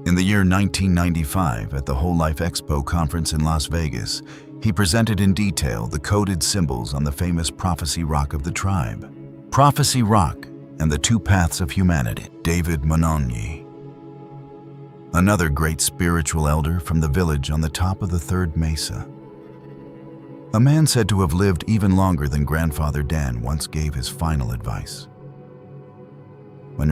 In the year 1995, at the Whole Life Expo conference in Las Vegas, he presented in detail the coded symbols on the famous Prophecy Rock of the tribe. Prophecy Rock and the Two Paths of Humanity. David Mononyi, another great spiritual elder from the village on the top of the third mesa. A man said to have lived even longer than Grandfather Dan once gave his final advice. When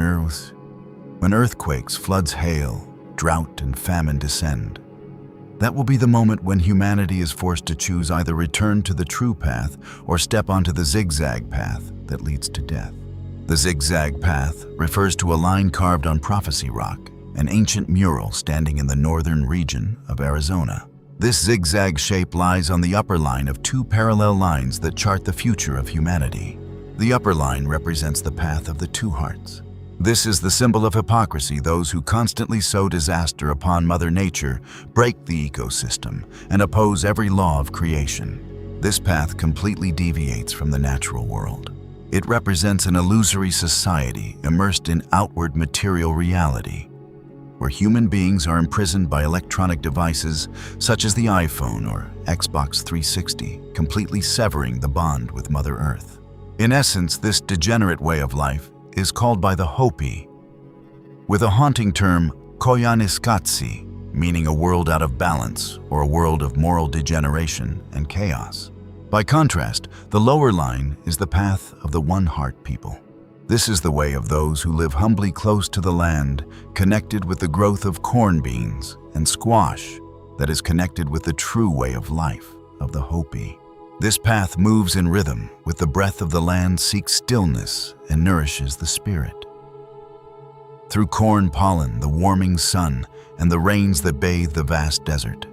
earthquakes, floods, hail, drought, and famine descend, that will be the moment when humanity is forced to choose either return to the true path or step onto the zigzag path that leads to death. The zigzag path refers to a line carved on Prophecy Rock, an ancient mural standing in the northern region of Arizona. This zigzag shape lies on the upper line of two parallel lines that chart the future of humanity. The upper line represents the path of the two hearts. This is the symbol of hypocrisy. Those who constantly sow disaster upon Mother Nature, break the ecosystem, and oppose every law of creation. This path completely deviates from the natural world. It represents an illusory society immersed in outward material reality, where human beings are imprisoned by electronic devices such as the iPhone or Xbox 360, completely severing the bond with Mother Earth. In essence, this degenerate way of life is called by the Hopi with a haunting term, koyaniskatsi, meaning a world out of balance or a world of moral degeneration and chaos. By contrast, the lower line is the path of the one-heart people. This is the way of those who live humbly close to the land, connected with the growth of corn beans and squash that is connected with the true way of life of the Hopi. This path moves in rhythm with the breath of the land, seeks stillness, and nourishes the spirit. Through corn pollen, the warming sun, and the rains that bathe the vast desert.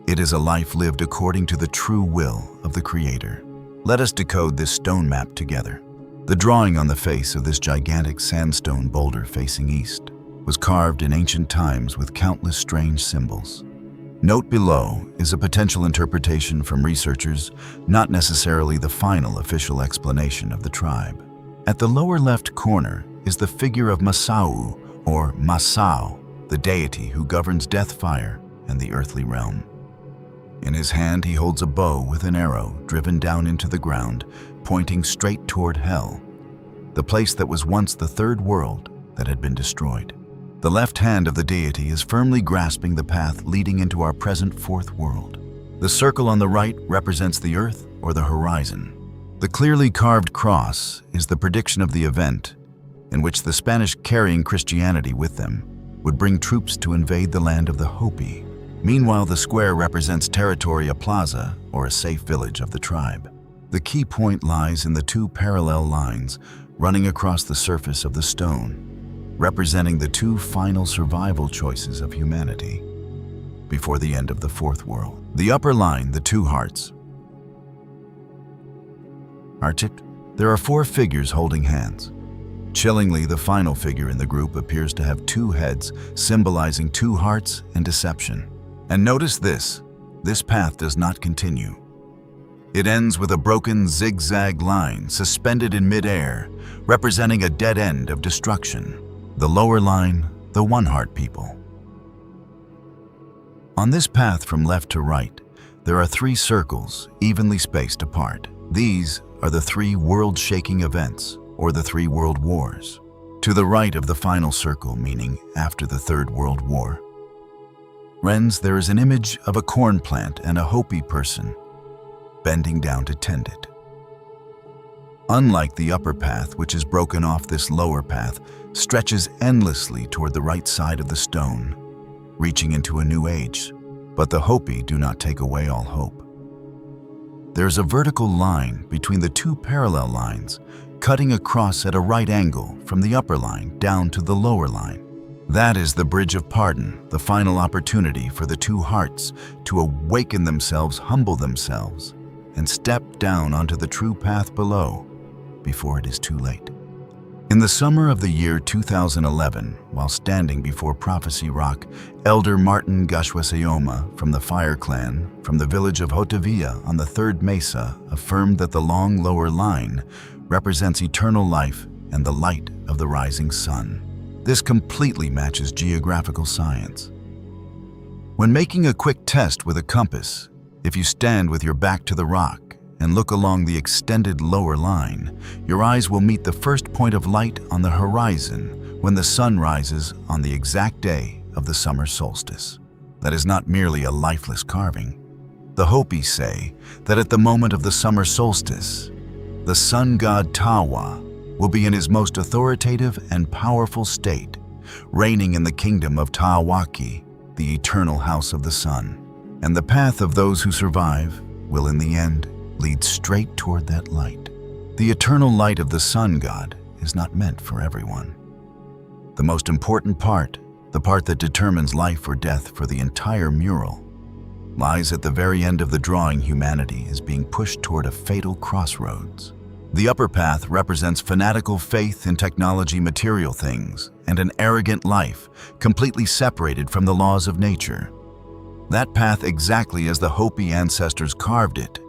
It is a life lived according to the true will of the Creator. Let us decode this stone map together. The drawing on the face of this gigantic sandstone boulder facing east was carved in ancient times with countless strange symbols. Note below is a potential interpretation from researchers, not necessarily the final official explanation of the tribe. At the lower left corner is the figure of Masau, or Masao, the deity who governs death, fire, and the earthly realm. In his hand he holds a bow with an arrow driven down into the ground, pointing straight toward hell, the place that was once the third world that had been destroyed. The left hand of the deity is firmly grasping the path leading into our present fourth world. The circle on the right represents the earth or the horizon. The clearly carved cross is the prediction of the event in which the Spanish, carrying Christianity with them, would bring troops to invade the land of the Hopi. Meanwhile, the square represents territory, a plaza, or a safe village of the tribe. The key point lies in the two parallel lines running across the surface of the stone, representing the two final survival choices of humanity before the end of the fourth world. The upper line, the two hearts, are tipped. There are four figures holding hands. Chillingly, the final figure in the group appears to have two heads, symbolizing two hearts and deception. And notice this path does not continue. It ends with a broken zigzag line suspended in midair, representing a dead end of destruction. The lower line, the one-heart people. On this path from left to right, there are three circles evenly spaced apart. These are the three world-shaking events, or the three world wars. To the right of the final circle, meaning after the Third World War, there is an image of a corn plant and a Hopi person bending down to tend it. Unlike the upper path, which is broken off, this lower path stretches endlessly toward the right side of the stone, reaching into a new age. But the Hopi do not take away all hope. There is a vertical line between the two parallel lines, cutting across at a right angle from the upper line down to the lower line. That is the bridge of pardon, the final opportunity for the two hearts to awaken themselves, humble themselves, and step down onto the true path below before it is too late. In the summer of the year 2011, while standing before Prophecy Rock, Elder Martin Gashwasayoma from the Fire Clan from the village of Hotavia on the third mesa affirmed that the long lower line represents eternal life and the light of the rising sun. This completely matches geographical science. When making a quick test with a compass, if you stand with your back to the rock and look along the extended lower line, your eyes will meet the first point of light on the horizon when the sun rises on the exact day of the summer solstice. That is not merely a lifeless carving. The Hopi say that at the moment of the summer solstice, the sun god Tawa will be in his most authoritative and powerful state, reigning in the kingdom of Tawaki, the eternal house of the sun. And the path of those who survive will in the end lead straight toward that light. The eternal light of the sun god is not meant for everyone. The most important part, the part that determines life or death for the entire mural, lies at the very end of the drawing. Humanity is being pushed toward a fatal crossroads. The upper path represents fanatical faith in technology, material things, and an arrogant life, completely separated from the laws of nature. That path, exactly as the Hopi ancestors carved it,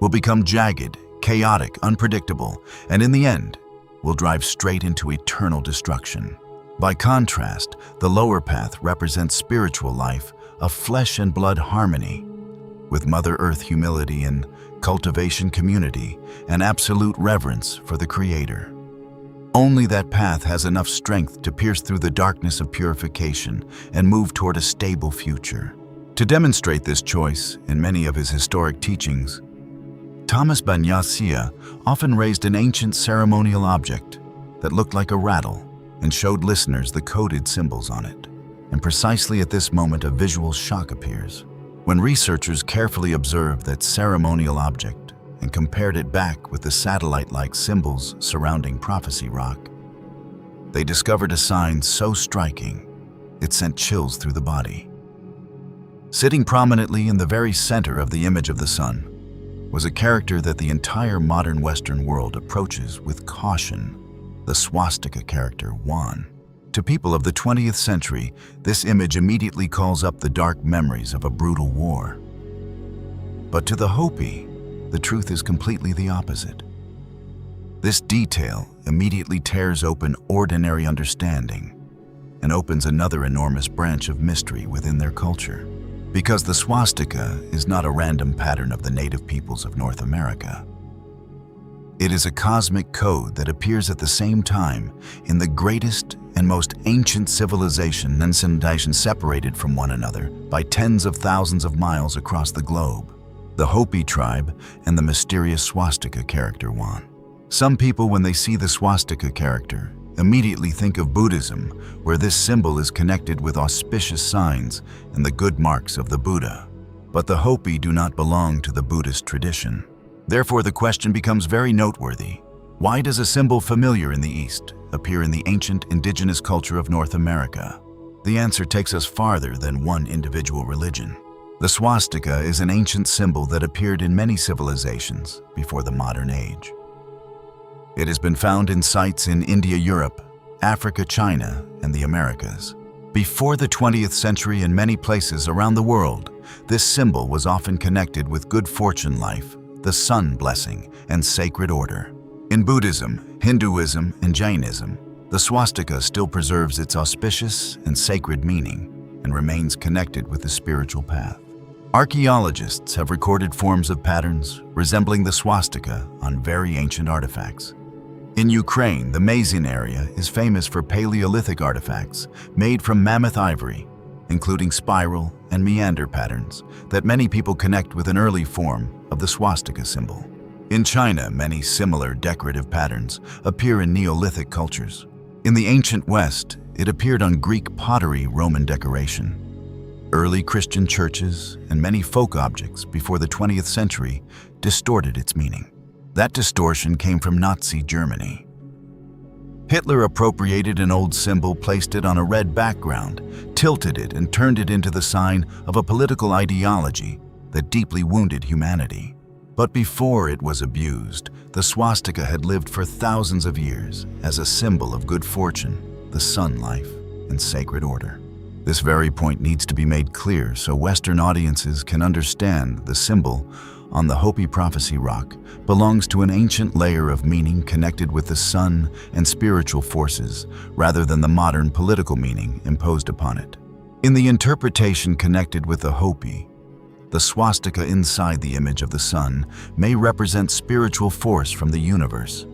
will become jagged, chaotic, unpredictable, and in the end, will drive straight into eternal destruction. By contrast, the lower path represents spiritual life, a flesh and blood harmony, with Mother Earth humility and cultivation community, and absolute reverence for the Creator. Only that path has enough strength to pierce through the darkness of purification and move toward a stable future. To demonstrate this choice, in many of his historic teachings, Thomas Banyasia often raised an ancient ceremonial object that looked like a rattle and showed listeners the coded symbols on it. And precisely at this moment, a visual shock appears. When researchers carefully observed that ceremonial object and compared it back with the satellite-like symbols surrounding Prophecy Rock, they discovered a sign so striking, it sent chills through the body. Sitting prominently in the very center of the image of the sun was a character that the entire modern Western world approaches with caution, the swastika character, Wan. To people of the 20th century, this image immediately calls up the dark memories of a brutal war. But to the Hopi, the truth is completely the opposite. This detail immediately tears open ordinary understanding and opens another enormous branch of mystery within their culture. Because the swastika is not a random pattern of the native peoples of North America. It is a cosmic code that appears at the same time in the greatest and most ancient civilization and civilizations separated from one another by tens of thousands of miles across the globe, the Hopi tribe and the mysterious swastika character Wan. Some people, when they see the swastika character, immediately think of Buddhism, where this symbol is connected with auspicious signs and the good marks of the Buddha. But the Hopi do not belong to the Buddhist tradition. Therefore, the question becomes very noteworthy. Why does a symbol familiar in the East appear in the ancient indigenous culture of North America? The answer takes us farther than one individual religion. The swastika is an ancient symbol that appeared in many civilizations before the modern age. It has been found in sites in India, Europe, Africa, China, and the Americas. Before the 20th century, in many places around the world, this symbol was often connected with good fortune, life, the sun blessing, and sacred order. In Buddhism, Hinduism, and Jainism, the swastika still preserves its auspicious and sacred meaning and remains connected with the spiritual path. Archaeologists have recorded forms of patterns resembling the swastika on very ancient artifacts. In Ukraine, the Mazin area is famous for Paleolithic artifacts made from mammoth ivory, including spiral and meander patterns that many people connect with an early form of the swastika symbol. In China, many similar decorative patterns appear in Neolithic cultures. In the ancient West, it appeared on Greek pottery, Roman decoration. Early Christian churches and many folk objects before the 20th century distorted its meaning. That distortion came from Nazi Germany. Hitler appropriated an old symbol, placed it on a red background, tilted it, and turned it into the sign of a political ideology that deeply wounded humanity. But before it was abused, the swastika had lived for thousands of years as a symbol of good fortune, the sun life, and sacred order. This very point needs to be made clear so Western audiences can understand the symbol on the Hopi prophecy rock belongs to an ancient layer of meaning connected with the sun and spiritual forces rather than the modern political meaning imposed upon it. In the interpretation connected with the Hopi, the swastika inside the image of the sun may represent spiritual force from the universe,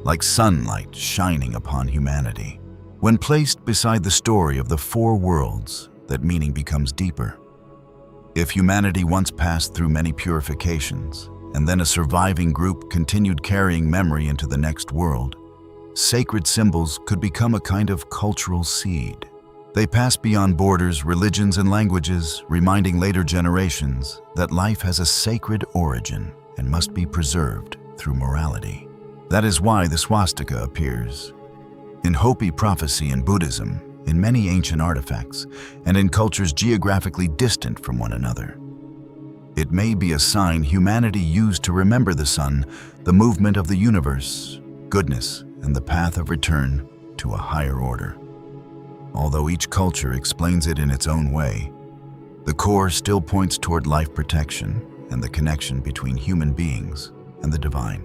like sunlight shining upon humanity. When placed beside the story of the four worlds, that meaning becomes deeper. If humanity once passed through many purifications, and then a surviving group continued carrying memory into the next world, sacred symbols could become a kind of cultural seed. They pass beyond borders, religions, and languages, reminding later generations that life has a sacred origin and must be preserved through morality. That is why the swastika appears in Hopi prophecy and Buddhism, in many ancient artifacts, and in cultures geographically distant from one another. It may be a sign humanity used to remember the sun, the movement of the universe, goodness, and the path of return to a higher order. Although each culture explains it in its own way, the core still points toward life protection and the connection between human beings and the divine.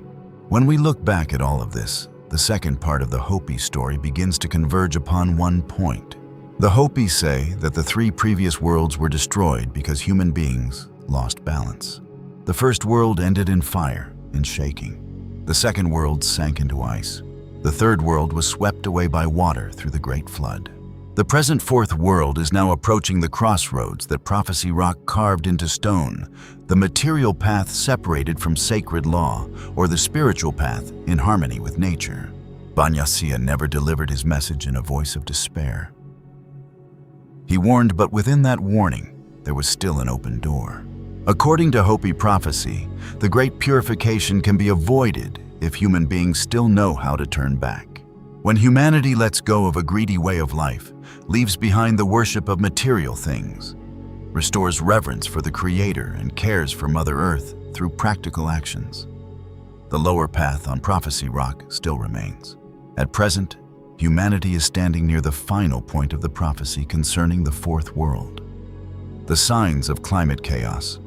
When we look back at all of this, the second part of the Hopi story begins to converge upon one point. The Hopi say that the three previous worlds were destroyed because human beings lost balance. The first world ended in fire and shaking. The second world sank into ice. The third world was swept away by water through the Great Flood. The present fourth world is now approaching the crossroads that prophecy rock carved into stone, the material path separated from sacred law, or the spiritual path in harmony with nature. Banyasya never delivered his message in a voice of despair. He warned, but within that warning, there was still an open door. According to Hopi prophecy, the great purification can be avoided if human beings still know how to turn back. When humanity lets go of a greedy way of life, leaves behind the worship of material things, restores reverence for the Creator, and cares for Mother Earth through practical actions, the lower path on Prophecy Rock still remains. At present, humanity is standing near the final point of the prophecy concerning the fourth world. The signs of climate chaos,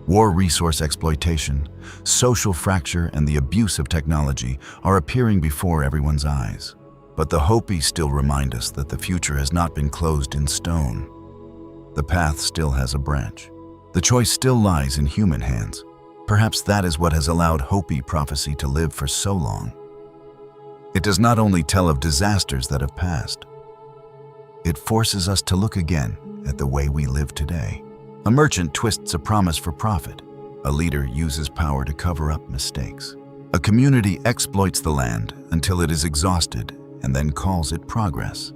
war resource exploitation, social fracture, and the abuse of technology are appearing before everyone's eyes. But the Hopi still remind us that the future has not been closed in stone. The path still has a branch. The choice still lies in human hands. Perhaps that is what has allowed Hopi prophecy to live for so long. It does not only tell of disasters that have passed. It forces us to look again at the way we live today. A merchant twists a promise for profit. A leader uses power to cover up mistakes. A community exploits the land until it is exhausted and then calls it progress.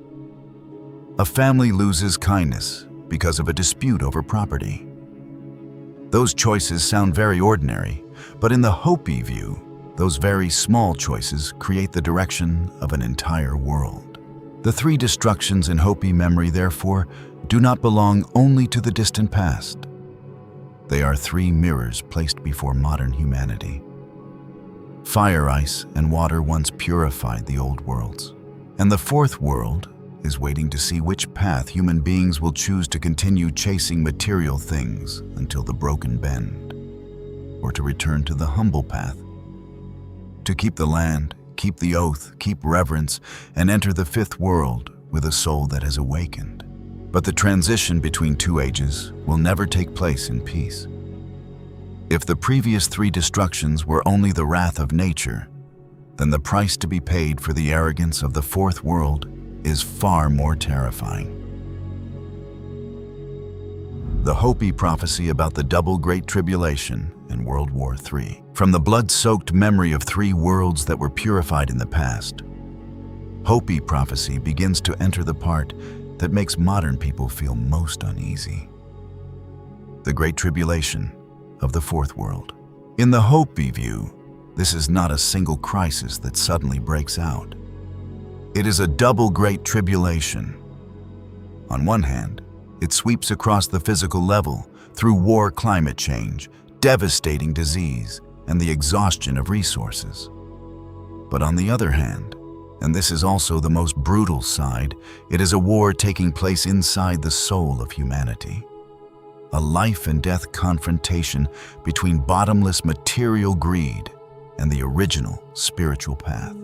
A family loses kindness because of a dispute over property. Those choices sound very ordinary, but in the Hopi view, those very small choices create the direction of an entire world. The three destructions in Hopi memory, therefore, do not belong only to the distant past. They are three mirrors placed before modern humanity. Fire, ice, and water once purified the old worlds. And the fourth world is waiting to see which path human beings will choose to continue chasing material things until the broken bend, or to return to the humble path, to keep the land, keep the oath, keep reverence, and enter the fifth world with a soul that has awakened. But the transition between two ages will never take place in peace. If the previous three destructions were only the wrath of nature, then the price to be paid for the arrogance of the fourth world is far more terrifying. The Hopi prophecy about the double Great Tribulation and World War III. From the blood-soaked memory of three worlds that were purified in the past, Hopi prophecy begins to enter the part that makes modern people feel most uneasy. The Great Tribulation of the fourth world. In the Hopi view, this is not a single crisis that suddenly breaks out. It is a double Great Tribulation. On one hand, it sweeps across the physical level through war, climate change, devastating disease, and the exhaustion of resources. But on the other hand, and this is also the most brutal side, it is a war taking place inside the soul of humanity. A life and death confrontation between bottomless material greed and the original spiritual path.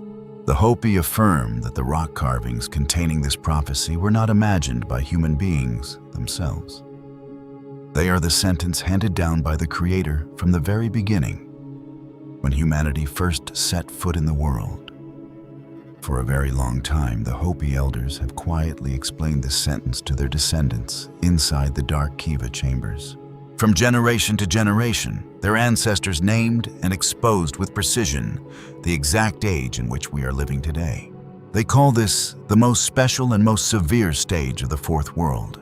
The Hopi affirm that the rock carvings containing this prophecy were not imagined by human beings themselves. They are the sentence handed down by the Creator from the very beginning, when humanity first set foot in the world. For a very long time, the Hopi elders have quietly explained this sentence to their descendants inside the dark Kiva chambers. From generation to generation, their ancestors named and exposed with precision the exact age in which we are living today. They call this the most special and most severe stage of the fourth world.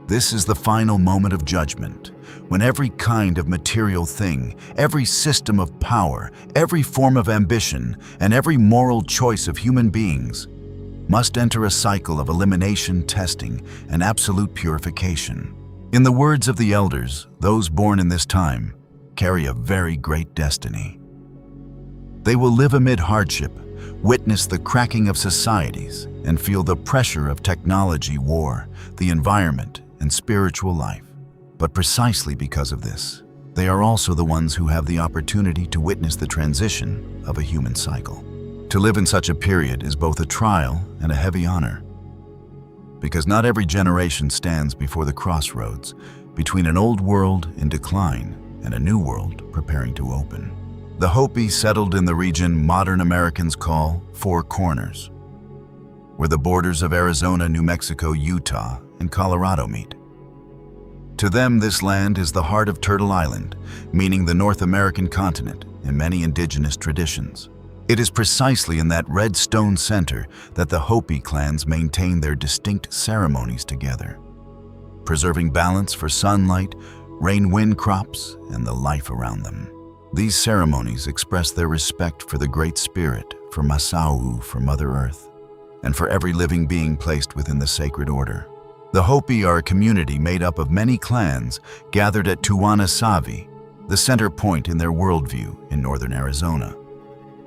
This is the final moment of judgment, when every kind of material thing, every system of power, every form of ambition, and every moral choice of human beings must enter a cycle of elimination, testing, and absolute purification. In the words of the elders, those born in this time carry a very great destiny. They will live amid hardship, witness the cracking of societies, and feel the pressure of technology, war, the environment, and spiritual life. But precisely because of this, they are also the ones who have the opportunity to witness the transition of a human cycle. To live in such a period is both a trial and a heavy honor, because not every generation stands before the crossroads between an old world in decline and a new world preparing to open. The Hopi settled in the region modern Americans call Four Corners, where the borders of Arizona, New Mexico, Utah, and Colorado meet. To them, this land is the heart of Turtle Island, meaning the North American continent in many indigenous traditions. It is precisely in that red stone center that the Hopi clans maintain their distinct ceremonies together, preserving balance for sunlight, rain-wind crops, and the life around them. These ceremonies express their respect for the Great Spirit, for Masau, for Mother Earth, and for every living being placed within the sacred order. The Hopi are a community made up of many clans gathered at Tuwanasavi, the center point in their worldview in northern Arizona.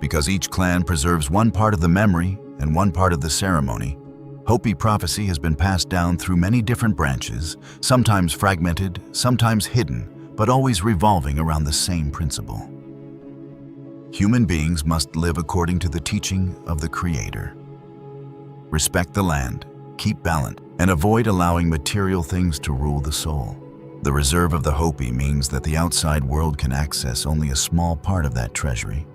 Because each clan preserves one part of the memory and one part of the ceremony, Hopi prophecy has been passed down through many different branches, sometimes fragmented, sometimes hidden, but always revolving around the same principle. Human beings must live according to the teaching of the Creator. Respect the land, keep balance, and avoid allowing material things to rule the soul. The reserve of the Hopi means that the outside world can access only a small part of that treasury.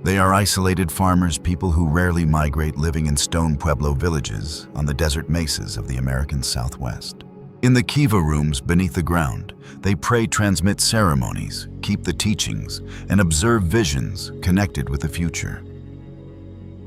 They are isolated farmers, people who rarely migrate, living in stone pueblo villages on the desert mesas of the American Southwest. In the Kiva rooms beneath the ground, they pray, transmit ceremonies, keep the teachings, and observe visions connected with the future.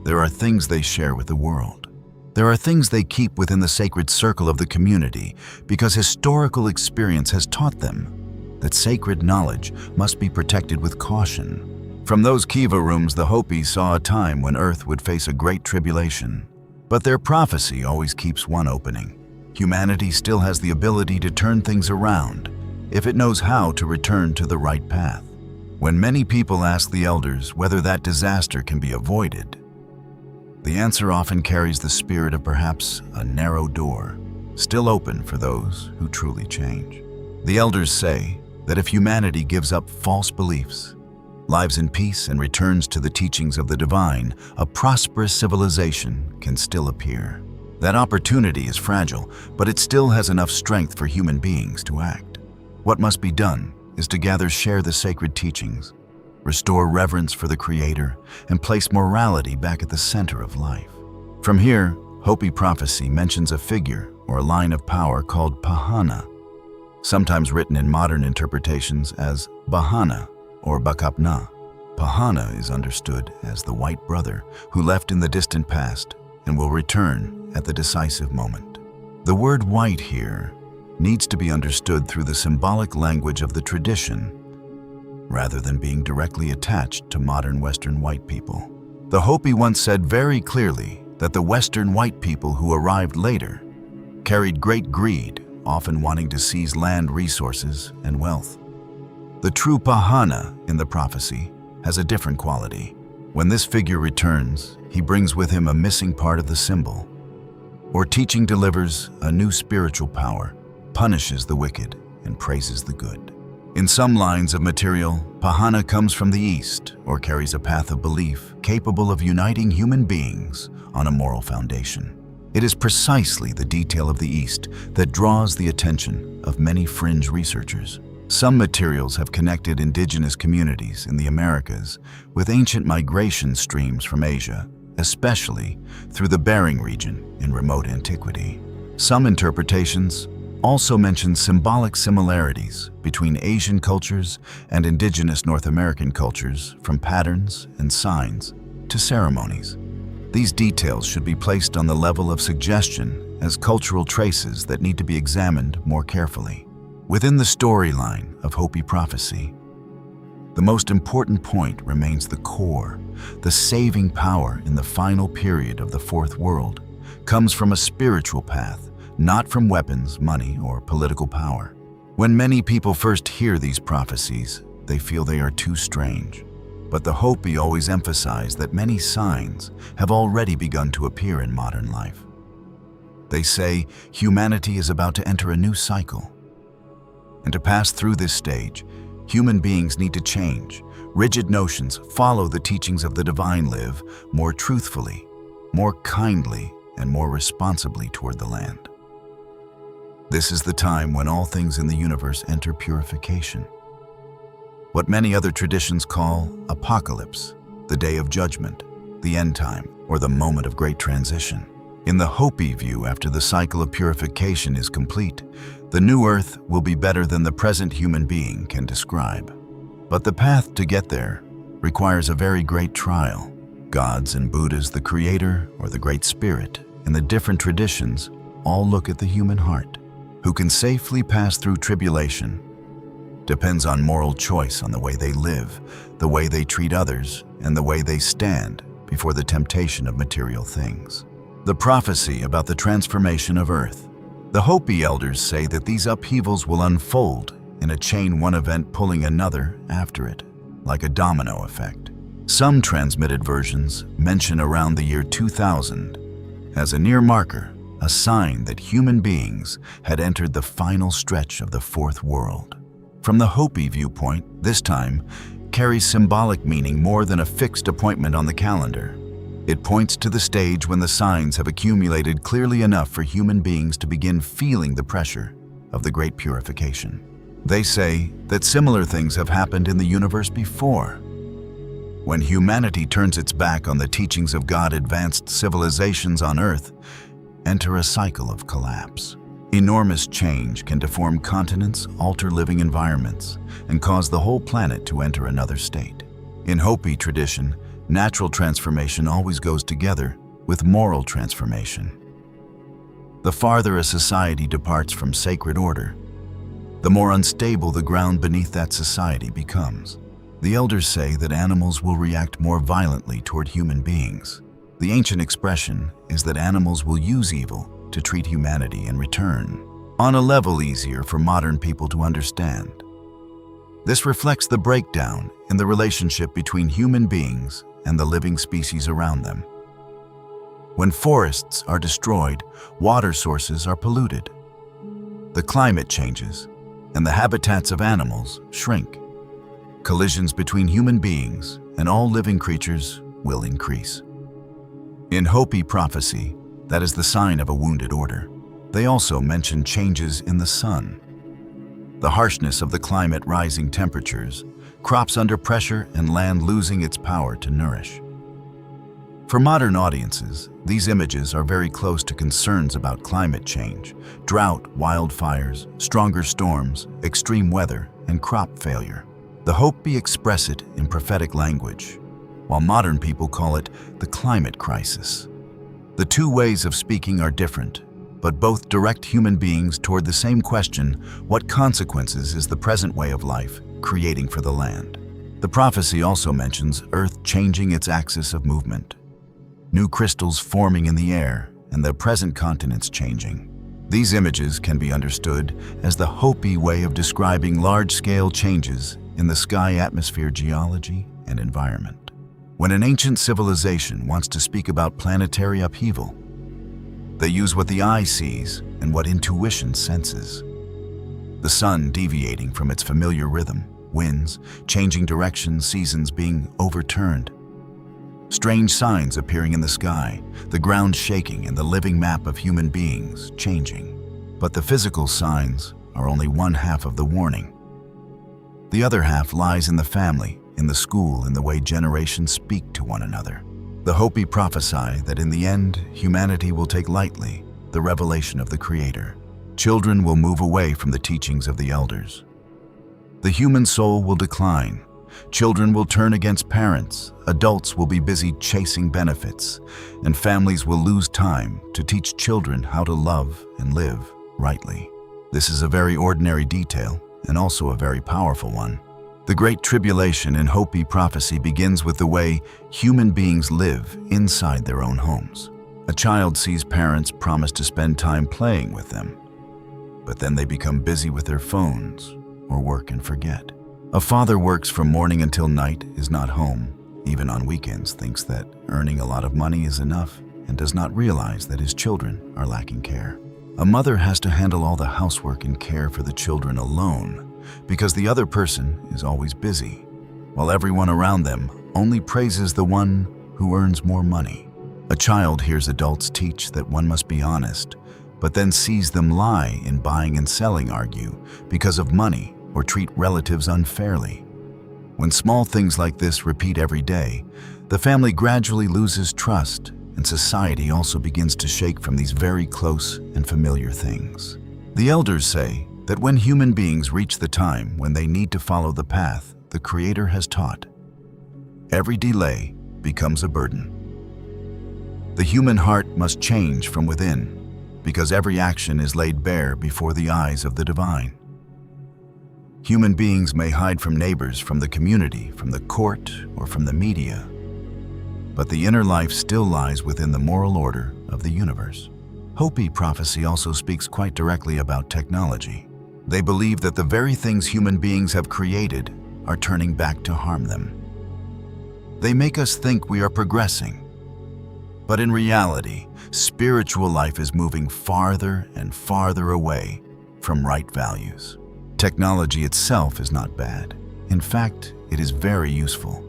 There are things they share with the world. There are things they keep within the sacred circle of the community because historical experience has taught them that sacred knowledge must be protected with caution. From those Kiva rooms, the Hopi saw a time when Earth would face a great tribulation. But their prophecy always keeps one opening. Humanity still has the ability to turn things around if it knows how to return to the right path. When many people ask the elders whether that disaster can be avoided, the answer often carries the spirit of perhaps a narrow door, still open for those who truly change. The elders say that if humanity gives up false beliefs, lives in peace, and returns to the teachings of the divine, a prosperous civilization can still appear. That opportunity is fragile, but it still has enough strength for human beings to act. What must be done is to share the sacred teachings, restore reverence for the Creator, and place morality back at the center of life. From here, Hopi prophecy mentions a figure or a line of power called Pahana, sometimes written in modern interpretations as Bahana or Bakapna. Pahana is understood as the white brother who left in the distant past and will return at the decisive moment. The word white here needs to be understood through the symbolic language of the tradition, rather than being directly attached to modern Western white people. The Hopi once said very clearly that the Western white people who arrived later carried great greed, often wanting to seize land, resources, and wealth. The true Pahana in the prophecy has a different quality. When this figure returns, he brings with him a missing part of the symbol. Or teaching delivers a new spiritual power, punishes the wicked, and praises the good. In some lines of material, Pahana comes from the East or carries a path of belief capable of uniting human beings on a moral foundation. It is precisely the detail of the East that draws the attention of many fringe researchers. Some materials have connected indigenous communities in the Americas with ancient migration streams from Asia, especially through the Bering region in remote antiquity. Some interpretations also mention symbolic similarities between Asian cultures and indigenous North American cultures, from patterns and signs to ceremonies. These details should be placed on the level of suggestion as cultural traces that need to be examined more carefully. Within the storyline of Hopi prophecy, the most important point remains the core. The saving power in the final period of the Fourth World comes from a spiritual path, not from weapons, money, or political power. When many people first hear these prophecies, they feel they are too strange. But the Hopi always emphasize that many signs have already begun to appear in modern life. They say humanity is about to enter a new cycle. And to pass through this stage, human beings need to change. Rigid notions follow the teachings of the divine, live more truthfully, more kindly, and more responsibly toward the land. This is the time when all things in the universe enter purification. What many other traditions call apocalypse, the day of judgment, the end time, or the moment of great transition. In the Hopi view, after the cycle of purification is complete, the new earth will be better than the present human being can describe. But the path to get there requires a very great trial. Gods and Buddhas, the creator or the great spirit, in the different traditions, all look at the human heart. Who can safely pass through tribulation depends on moral choice, on the way they live, the way they treat others, and the way they stand before the temptation of material things. The prophecy about the transformation of earth. The Hopi elders say that these upheavals will unfold in a chain, one event pulling another after it, like a domino effect. Some transmitted versions mention around the year 2000 as a near marker, a sign that human beings had entered the final stretch of the Fourth World. From the Hopi viewpoint, this time carries symbolic meaning more than a fixed appointment on the calendar. It points to the stage when the signs have accumulated clearly enough for human beings to begin feeling the pressure of the great purification. They say that similar things have happened in the universe before. When humanity turns its back on the teachings of God, advanced civilizations on Earth enter a cycle of collapse. Enormous change can deform continents, alter living environments, and cause the whole planet to enter another state. In Hopi tradition, natural transformation always goes together with moral transformation. The farther a society departs from sacred order, the more unstable the ground beneath that society becomes. The elders say that animals will react more violently toward human beings. The ancient expression is that animals will use evil to treat humanity in return, on a level easier for modern people to understand. This reflects the breakdown in the relationship between human beings and the living species around them. When forests are destroyed, water sources are polluted. The climate changes, and the habitats of animals shrink. Collisions between human beings and all living creatures will increase. In Hopi prophecy, that is the sign of a wounded order. They also mention changes in the sun. The harshness of the climate, rising temperatures, crops under pressure, and land losing its power to nourish. For modern audiences, these images are very close to concerns about climate change, drought, wildfires, stronger storms, extreme weather, and crop failure. The Hopi express it in prophetic language, while modern people call it the climate crisis. The two ways of speaking are different, but both direct human beings toward the same question: what consequences is the present way of life creating for the land? The prophecy also mentions Earth changing its axis of movement, new crystals forming in the air, and the present continents changing. These images can be understood as the Hopi way of describing large-scale changes in the sky atmosphere geology and environment. When an ancient civilization wants to speak about planetary upheaval, they use what the eye sees and what intuition senses. The sun deviating from its familiar rhythm, winds, changing directions, seasons being overturned. Strange signs appearing in the sky, the ground shaking and the living map of human beings changing. But the physical signs are only one half of the warning. The other half lies in the family, in the school, in the way generations speak to one another. The Hopi prophesy that in the end, humanity will take lightly the revelation of the Creator. Children will move away from the teachings of the elders. The human soul will decline. Children will turn against parents. Adults will be busy chasing benefits, and families will lose time to teach children how to love and live rightly. This is a very ordinary detail, and also a very powerful one. The Great Tribulation in Hopi prophecy begins with the way human beings live inside their own homes. A child sees parents promise to spend time playing with them, but then they become busy with their phones or work and forget. A father works from morning until night, is not home, even on weekends, thinks that earning a lot of money is enough, and does not realize that his children are lacking care. A mother has to handle all the housework and care for the children alone because the other person is always busy, while everyone around them only praises the one who earns more money. A child hears adults teach that one must be honest, but then sees them lie in buying and selling, argue because of money, or treat relatives unfairly. When small things like this repeat every day, the family gradually loses trust, and society also begins to shake from these very close and familiar things. The elders say that when human beings reach the time when they need to follow the path the Creator has taught, every delay becomes a burden. The human heart must change from within, because every action is laid bare before the eyes of the divine. Human beings may hide from neighbors, from the community, from the court, or from the media, but the inner life still lies within the moral order of the universe. Hopi prophecy also speaks quite directly about technology. They believe that the very things human beings have created are turning back to harm them. They make us think we are progressing, but in reality, spiritual life is moving farther and farther away from right values. Technology itself is not bad. In fact, it is very useful.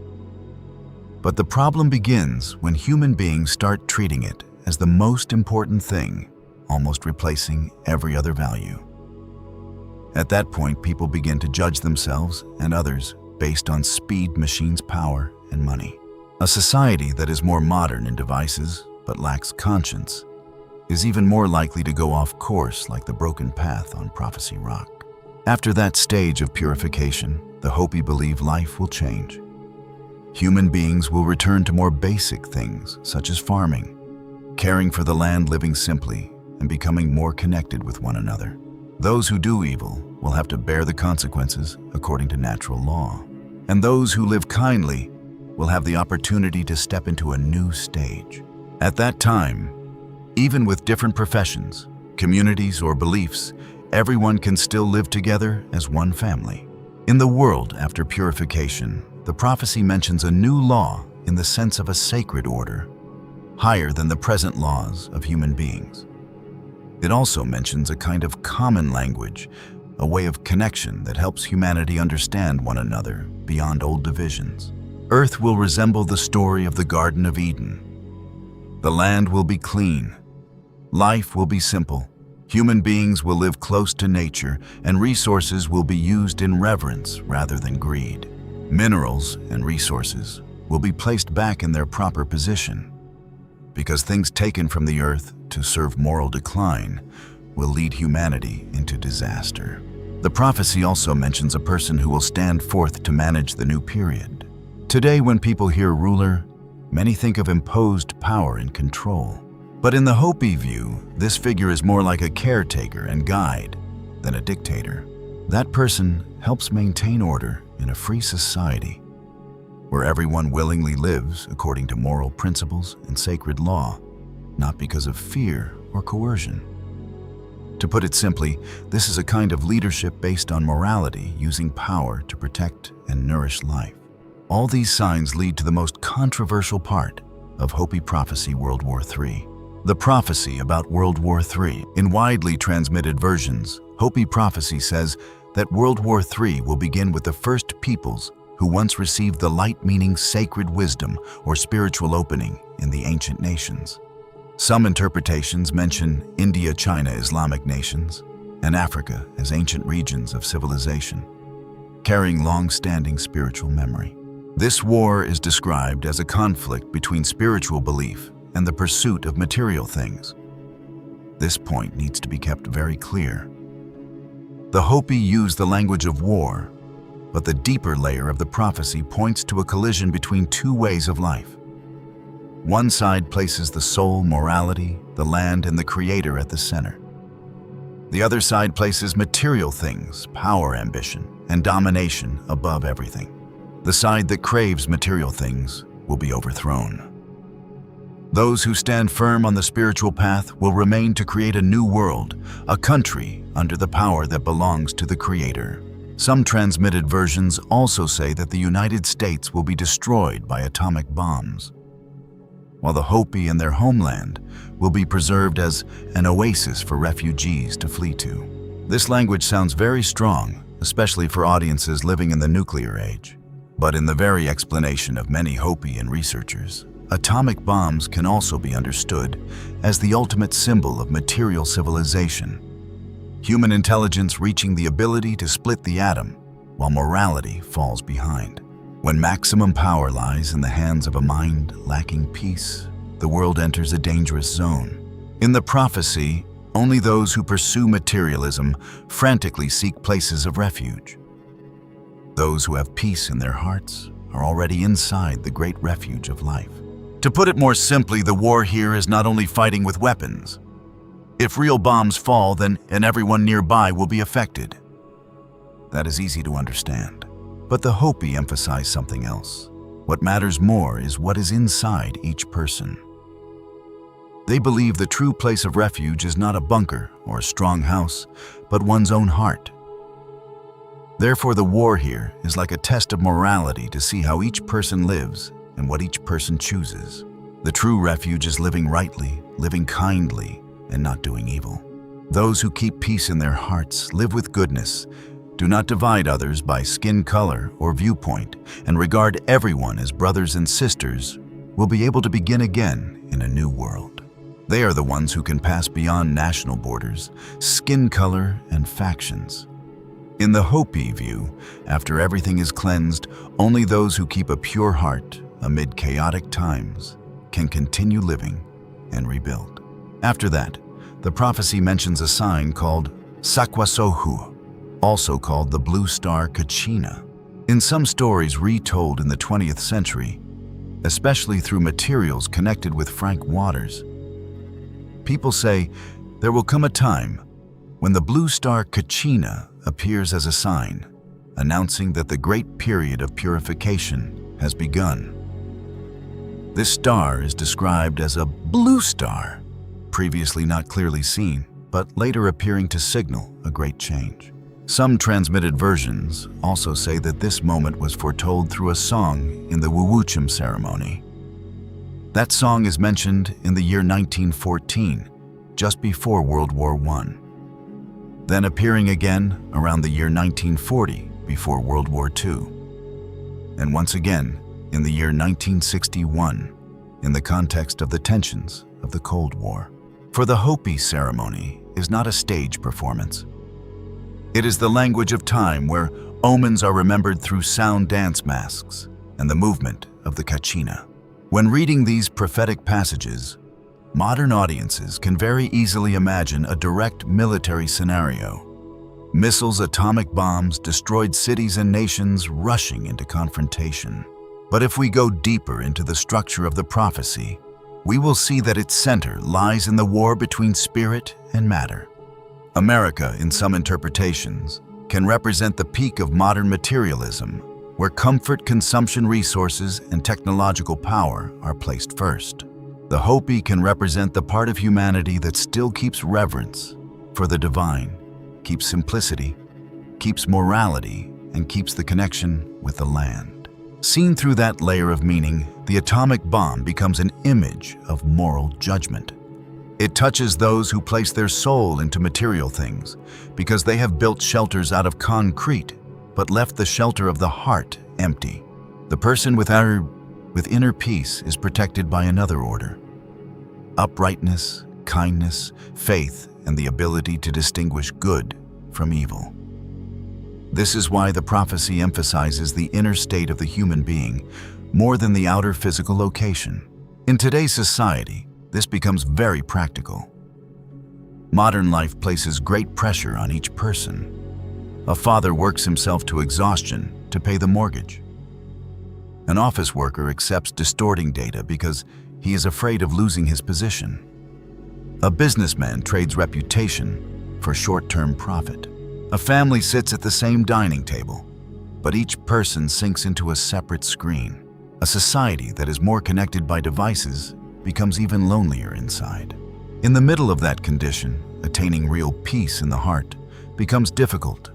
But the problem begins when human beings start treating it as the most important thing, almost replacing every other value. At that point, people begin to judge themselves and others based on speed, machines, power, and money. A society that is more modern in devices but lacks conscience is even more likely to go off course like the broken path on Prophecy Rock. After that stage of purification, the Hopi believe life will change. Human beings will return to more basic things such as farming, caring for the land, living simply, and becoming more connected with one another. Those who do evil will have to bear the consequences according to natural law, and those who live kindly will have the opportunity to step into a new stage. At that time, even with different professions, communities, or beliefs, everyone can still live together as one family. In the world after purification, the prophecy mentions a new law in the sense of a sacred order, higher than the present laws of human beings. It also mentions a kind of common language, a way of connection that helps humanity understand one another beyond old divisions. Earth will resemble the story of the Garden of Eden. The land will be clean. Life will be simple. Human beings will live close to nature, and resources will be used in reverence rather than greed. Minerals and resources will be placed back in their proper position, because things taken from the earth to serve moral decline will lead humanity into disaster. The prophecy also mentions a person who will stand forth to manage the new period. Today, when people hear ruler, many think of imposed power and control. But in the Hopi view, this figure is more like a caretaker and guide than a dictator. That person helps maintain order in a free society where everyone willingly lives according to moral principles and sacred law, not because of fear or coercion. To put it simply, this is a kind of leadership based on morality, using power to protect and nourish life. All these signs lead to the most controversial part of Hopi prophecy World War III. The prophecy about World War III. In widely transmitted versions, Hopi prophecy says that World War III will begin with the first peoples who once received the light, meaning sacred wisdom or spiritual opening in the ancient nations. Some interpretations mention India, China, Islamic nations, and Africa as ancient regions of civilization, carrying long-standing spiritual memory. This war is described as a conflict between spiritual belief and the pursuit of material things. This point needs to be kept very clear. The Hopi use the language of war, but the deeper layer of the prophecy points to a collision between two ways of life. One side places the soul, morality, the land, and the Creator at the center. The other side places material things, power, ambition, and domination above everything. The side that craves material things will be overthrown. Those who stand firm on the spiritual path will remain to create a new world, a country under the power that belongs to the Creator. Some transmitted versions also say that the United States will be destroyed by atomic bombs, while the Hopi and their homeland will be preserved as an oasis for refugees to flee to. This language sounds very strong, especially for audiences living in the nuclear age. But in the very explanation of many Hopi and researchers, atomic bombs can also be understood as the ultimate symbol of material civilization. Human intelligence reaching the ability to split the atom, while morality falls behind. When maximum power lies in the hands of a mind lacking peace, the world enters a dangerous zone. In the prophecy, only those who pursue materialism frantically seek places of refuge. Those who have peace in their hearts are already inside the great refuge of life. To put it more simply, the war here is not only fighting with weapons. If real bombs fall, then everyone nearby will be affected. That is easy to understand. But the Hopi emphasize something else. What matters more is what is inside each person. They believe the true place of refuge is not a bunker or a strong house, but one's own heart. Therefore, the war here is like a test of morality to see how each person lives and what each person chooses. The true refuge is living rightly, living kindly, and not doing evil. Those who keep peace in their hearts live with goodness, do not divide others by skin color or viewpoint, and regard everyone as brothers and sisters, will be able to begin again in a new world. They are the ones who can pass beyond national borders, skin color, and factions. In the Hopi view, after everything is cleansed, only those who keep a pure heart amid chaotic times can continue living and rebuild. After that, the prophecy mentions a sign called Sakwasohu, also called the blue star Kachina. In some stories retold in the 20th century, especially through materials connected with frank waters, people say there will come a time when the blue star Kachina appears as a sign, announcing that the great period of purification has begun. This star is described as a blue star, previously not clearly seen, but later appearing to signal a great change. Some transmitted versions also say that this moment was foretold through a song in the Wuwuchim ceremony. That song is mentioned in the year 1914, just before World War I. Then appearing again around the year 1940, before World War II. And once again in the year 1961, in the context of the tensions of the Cold War. For the Hopi ceremony is not a stage performance. It is the language of time where omens are remembered through sound dance masks and the movement of the Kachina. When reading these prophetic passages, modern audiences can very easily imagine a direct military scenario. Missiles, atomic bombs, destroyed cities and nations rushing into confrontation. But if we go deeper into the structure of the prophecy, we will see that its center lies in the war between spirit and matter. America, in some interpretations, can represent the peak of modern materialism, where comfort, consumption resources, and technological power are placed first. The Hopi can represent the part of humanity that still keeps reverence, for the divine, keeps simplicity, keeps morality, and keeps the connection with the land. Seen through that layer of meaning, the atomic bomb becomes an image of moral judgment. It touches those who place their soul into material things because they have built shelters out of concrete but left the shelter of the heart empty. The person with inner peace is protected by another order: uprightness, kindness, faith, and the ability to distinguish good from evil. This is why the prophecy emphasizes the inner state of the human being more than the outer physical location. In today's society, this becomes very practical. Modern life places great pressure on each person. A father works himself to exhaustion to pay the mortgage. An office worker accepts distorting data because he is afraid of losing his position. A businessman trades reputation for short-term profit. A family sits at the same dining table, but each person sinks into a separate screen. A society that is more connected by devices becomes even lonelier inside. In the middle of that condition, attaining real peace in the heart becomes difficult,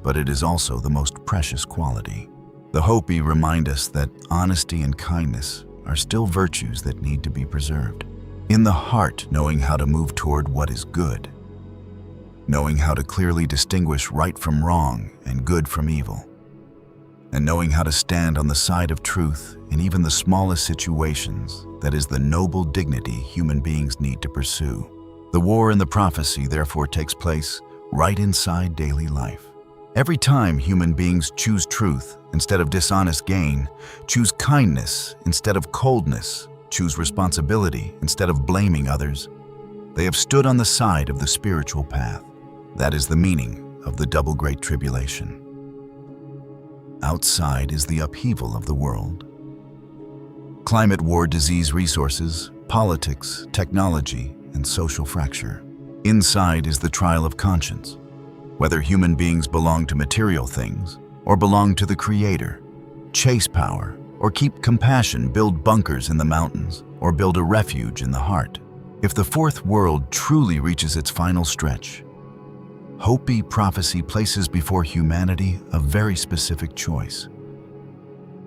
but it is also the most precious quality. The Hopi remind us that honesty and kindness are still virtues that need to be preserved. In the heart, knowing how to move toward what is good, knowing how to clearly distinguish right from wrong and good from evil, and knowing how to stand on the side of truth in even the smallest situations, that is the noble dignity human beings need to pursue. The war in the prophecy therefore takes place right inside daily life. Every time human beings choose truth instead of dishonest gain, choose kindness instead of coldness, choose responsibility instead of blaming others, they have stood on the side of the spiritual path. That is the meaning of the double great tribulation. Outside is the upheaval of the world. Climate war, disease, resources, politics, technology, and social fracture. Inside is the trial of conscience, whether human beings belong to material things or belong to the Creator, chase power or keep compassion, build bunkers in the mountains or build a refuge in the heart. If the fourth world truly reaches its final stretch, Hopi prophecy places before humanity a very specific choice.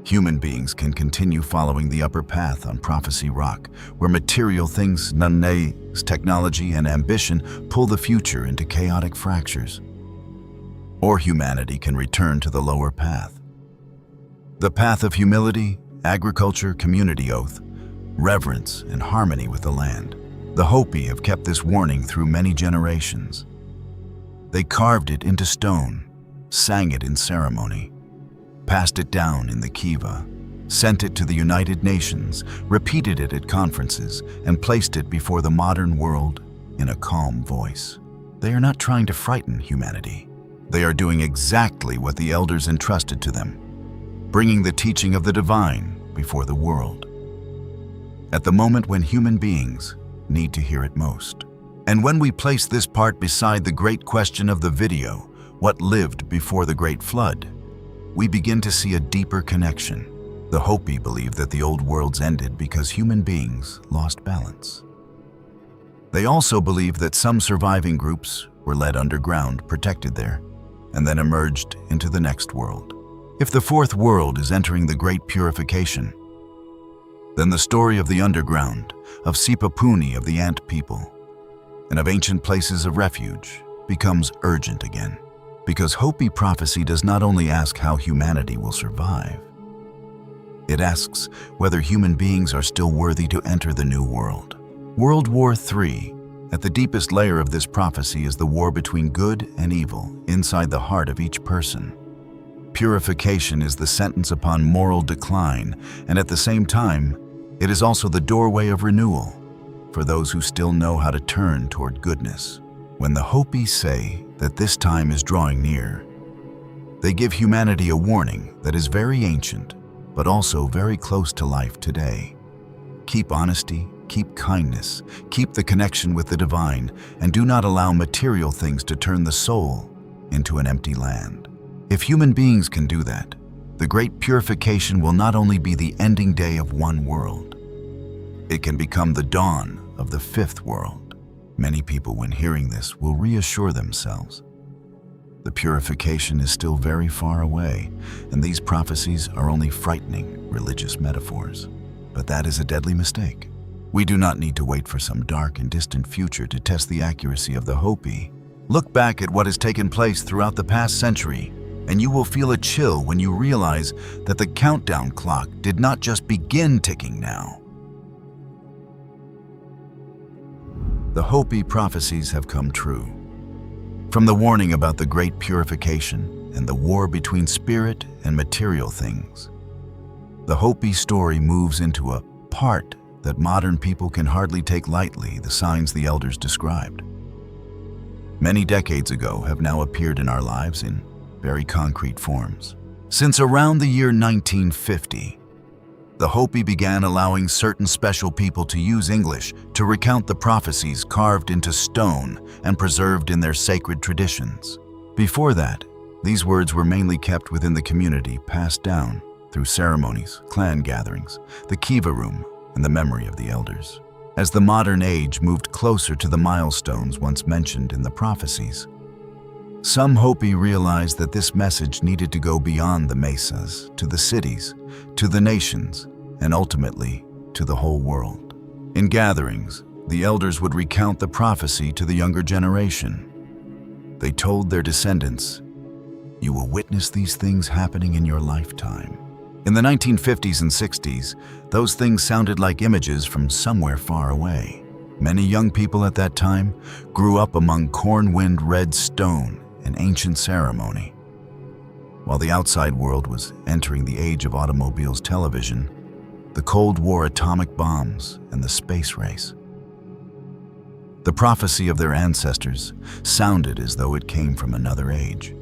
Human beings can continue following the upper path on Prophecy Rock, where material things, nuns, technology, and ambition pull the future into chaotic fractures. Or humanity can return to the lower path. The path of humility, agriculture, community oath, reverence, and harmony with the land. The Hopi have kept this warning through many generations. They carved it into stone, sang it in ceremony, passed it down in the kiva, sent it to the United Nations, repeated it at conferences, and placed it before the modern world in a calm voice. They are not trying to frighten humanity. They are doing exactly what the elders entrusted to them, bringing the teaching of the divine before the world, at the moment when human beings need to hear it most. And when we place this part beside the great question of the video, what lived before the great flood, we begin to see a deeper connection. The Hopi believe that the old worlds ended because human beings lost balance. They also believe that some surviving groups were led underground, protected there, and then emerged into the next world. If the fourth world is entering the great purification, then the story of the underground, of Sipapu, of the ant people, and of ancient places of refuge becomes urgent again. Because Hopi prophecy does not only ask how humanity will survive, it asks whether human beings are still worthy to enter the new world. World War III, at the deepest layer of this prophecy, is the war between good and evil inside the heart of each person. Purification is the sentence upon moral decline, and at the same time, it is also the doorway of renewal for those who still know how to turn toward goodness. When the Hopi say that this time is drawing near, they give humanity a warning that is very ancient, but also very close to life today. Keep honesty, keep kindness, keep the connection with the divine, and do not allow material things to turn the soul into an empty land. If human beings can do that, the great purification will not only be the ending day of one world, it can become the dawn of the fifth world, Many people, when hearing this, will reassure themselves. The purification is still very far away, and these prophecies are only frightening religious metaphors. But that is a deadly mistake. We do not need to wait for some dark and distant future to test the accuracy of the Hopi. Look back at what has taken place throughout the past century, and you will feel a chill when you realize that the countdown clock did not just begin ticking now. The Hopi prophecies have come true. From the warning about the Great Purification and the war between spirit and material things, the Hopi story moves into a part that modern people can hardly take lightly, the signs the elders described. Many decades ago have now appeared in our lives in very concrete forms. Since around the year 1950, the Hopi began allowing certain special people to use English to recount the prophecies carved into stone and preserved in their sacred traditions. Before that, these words were mainly kept within the community, passed down through ceremonies, clan gatherings, the kiva room, and the memory of the elders. As the modern age moved closer to the milestones once mentioned in the prophecies, some Hopi realized that this message needed to go beyond the mesas, to the cities, to the nations, and ultimately to the whole world. In gatherings, the elders would recount the prophecy to the younger generation. They told their descendants, "You will witness these things happening in your lifetime." In the 1950s and 60s, those things sounded like images from somewhere far away. Many young people at that time grew up among corn-wind red stone and ancient ceremony. While the outside world was entering the age of automobiles, television, the Cold War, atomic bombs, and the space race. The prophecy of their ancestors sounded as though it came from another age.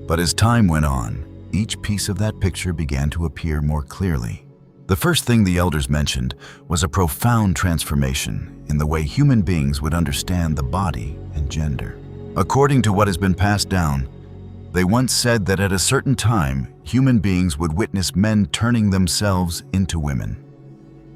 But as time went on, each piece of that picture began to appear more clearly. The first thing the elders mentioned was a profound transformation in the way human beings would understand the body and gender. According to what has been passed down, they once said that at a certain time, human beings would witness men turning themselves into women,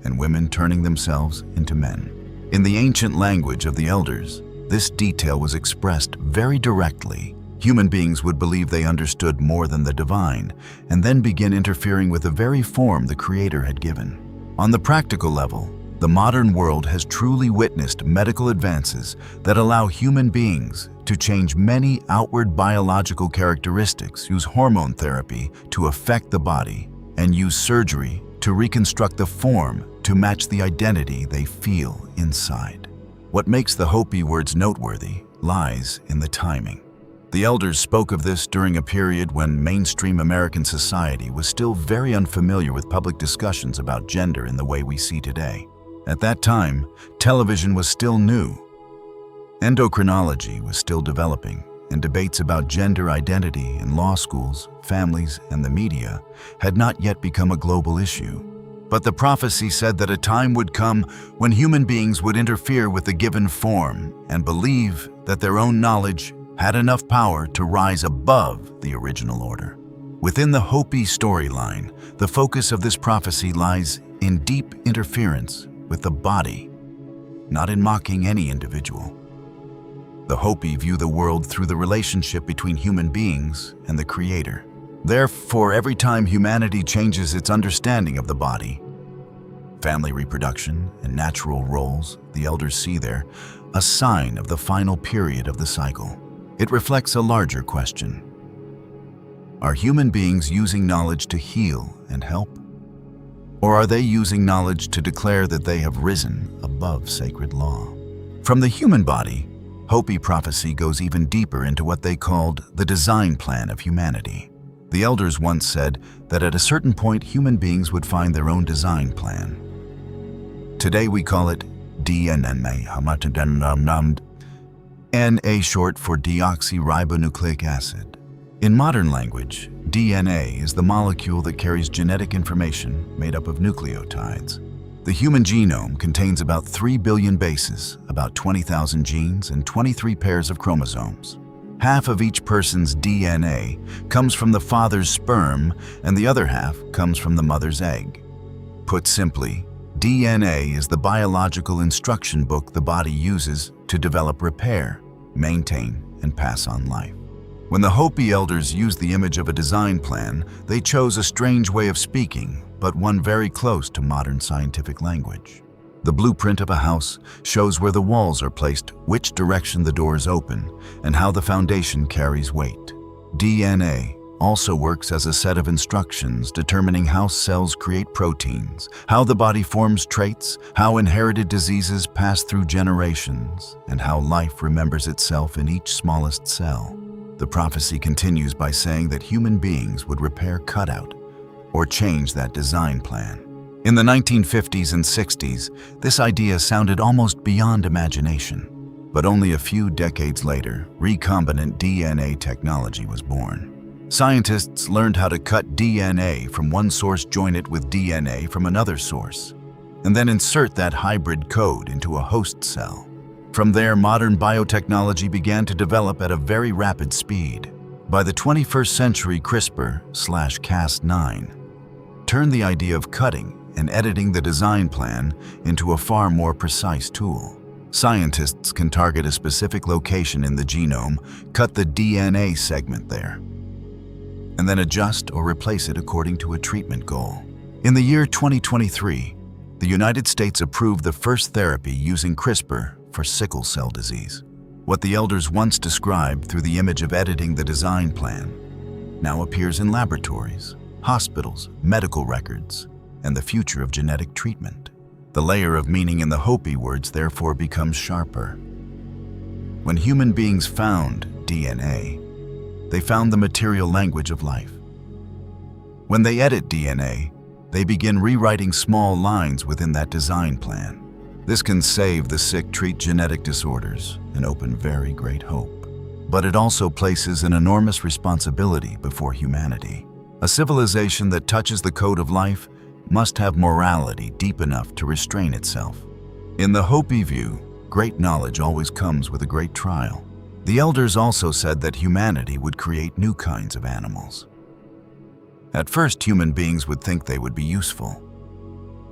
and women turning themselves into men. In the ancient language of the elders, this detail was expressed very directly. Human beings would believe they understood more than the divine, and then begin interfering with the very form the Creator had given. On the practical level, the modern world has truly witnessed medical advances that allow human beings to change many outward biological characteristics, use hormone therapy to affect the body, and use surgery to reconstruct the form to match the identity they feel inside. What makes the Hopi words noteworthy lies in the timing. The elders spoke of this during a period when mainstream American society was still very unfamiliar with public discussions about gender in the way we see today. At that time, television was still new. Endocrinology was still developing, and debates about gender identity in law schools, families, and the media had not yet become a global issue. But the prophecy said that a time would come when human beings would interfere with the given form and believe that their own knowledge had enough power to rise above the original order. Within the Hopi storyline, the focus of this prophecy lies in deep interference with the body, not in mocking any individual. The Hopi view the world through the relationship between human beings and the Creator. Therefore, every time humanity changes its understanding of the body, family reproduction, and natural roles, the elders see there a sign of the final period of the cycle. It reflects a larger question. Are human beings using knowledge to heal and help? Or are they using knowledge to declare that they have risen above sacred law? From the human body, Hopi prophecy goes even deeper into what they called the design plan of humanity. The elders once said that at a certain point human beings would find their own design plan. Today we call it DNA, Na short for deoxyribonucleic acid. In modern language, DNA is the molecule that carries genetic information made up of nucleotides. The human genome contains about 3 billion bases, about 20,000 genes, and 23 pairs of chromosomes. Half of each person's DNA comes from the father's sperm, and the other half comes from the mother's egg. Put simply, DNA is the biological instruction book the body uses to develop, repair, maintain, and pass on life. When the Hopi elders used the image of a design plan, they chose a strange way of speaking, but one very close to modern scientific language. The blueprint of a house shows where the walls are placed, which direction the doors open, and how the foundation carries weight. DNA also works as a set of instructions determining how cells create proteins, how the body forms traits, how inherited diseases pass through generations, and how life remembers itself in each smallest cell. The prophecy continues by saying that human beings would repair cutout or change that design plan. In the 1950s and 60s, this idea sounded almost beyond imagination. But only a few decades later, recombinant DNA technology was born. Scientists learned how to cut DNA from one source, join it with DNA from another source, and then insert that hybrid code into a host cell. From there, modern biotechnology began to develop at a very rapid speed. By the 21st century, CRISPR/Cas9 turned the idea of cutting and editing the design plan into a far more precise tool. Scientists can target a specific location in the genome, cut the DNA segment there, and then adjust or replace it according to a treatment goal. In the year 2023, the United States approved the first therapy using CRISPR for sickle cell disease. What the elders once described through the image of editing the design plan now appears in laboratories, hospitals, medical records, and the future of genetic treatment. The layer of meaning in the Hopi words therefore becomes sharper. When human beings found DNA, they found the material language of life. When they edit DNA, they begin rewriting small lines within that design plan. This can save the sick, treat genetic disorders, and open very great hope. But it also places an enormous responsibility before humanity. A civilization that touches the code of life must have morality deep enough to restrain itself. In the Hopi view, great knowledge always comes with a great trial. The elders also said that humanity would create new kinds of animals. At first, human beings would think they would be useful.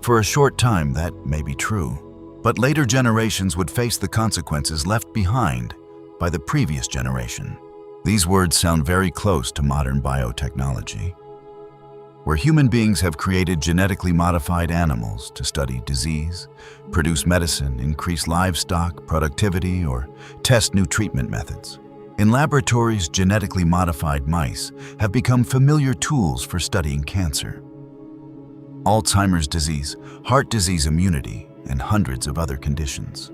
For a short time, that may be true, but later generations would face the consequences left behind by the previous generation. These words sound very close to modern biotechnology, where human beings have created genetically modified animals to study disease, produce medicine, increase livestock productivity, or test new treatment methods. In laboratories, genetically modified mice have become familiar tools for studying cancer, Alzheimer's disease, heart disease, immunity, and hundreds of other conditions.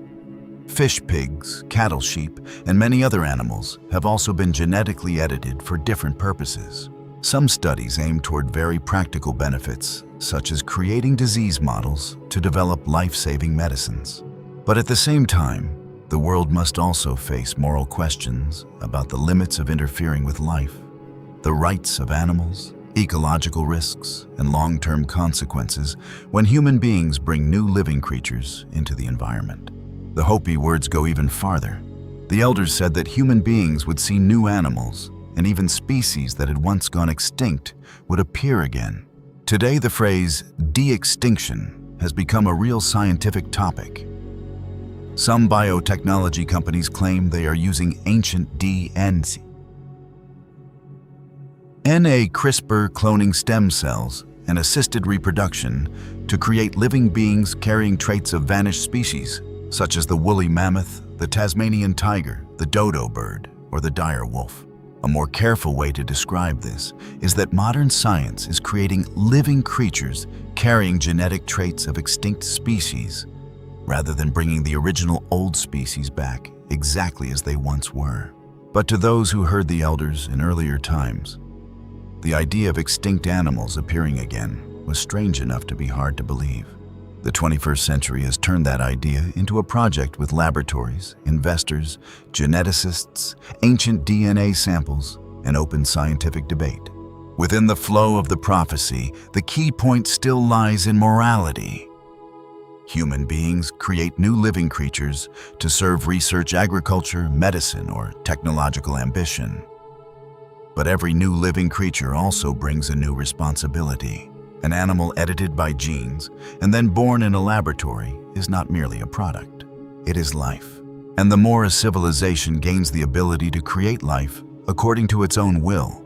Fish, pigs, cattle, sheep, and many other animals have also been genetically edited for different purposes. Some studies aim toward very practical benefits, such as creating disease models to develop life-saving medicines. But at the same time, the world must also face moral questions about the limits of interfering with life, the rights of animals, ecological risks, and long-term consequences when human beings bring new living creatures into the environment. The Hopi words go even farther. The elders said that human beings would see new animals, and even species that had once gone extinct would appear again. Today, the phrase de-extinction has become a real scientific topic. Some biotechnology companies claim they are using ancient DNA CRISPR cloning stem cells and assisted reproduction to create living beings carrying traits of vanished species, such as the woolly mammoth, the Tasmanian tiger, the dodo bird, or the dire wolf. A more careful way to describe this is that modern science is creating living creatures carrying genetic traits of extinct species, rather than bringing the original old species back exactly as they once were. But to those who heard the elders in earlier times, the idea of extinct animals appearing again was strange enough to be hard to believe. The 21st century has turned that idea into a project with laboratories, investors, geneticists, ancient DNA samples, and open scientific debate. Within the flow of the prophecy, the key point still lies in morality. Human beings create new living creatures to serve research, agriculture, medicine, or technological ambition. But every new living creature also brings a new responsibility. An animal edited by genes and then born in a laboratory is not merely a product. It is life. And the more a civilization gains the ability to create life according to its own will,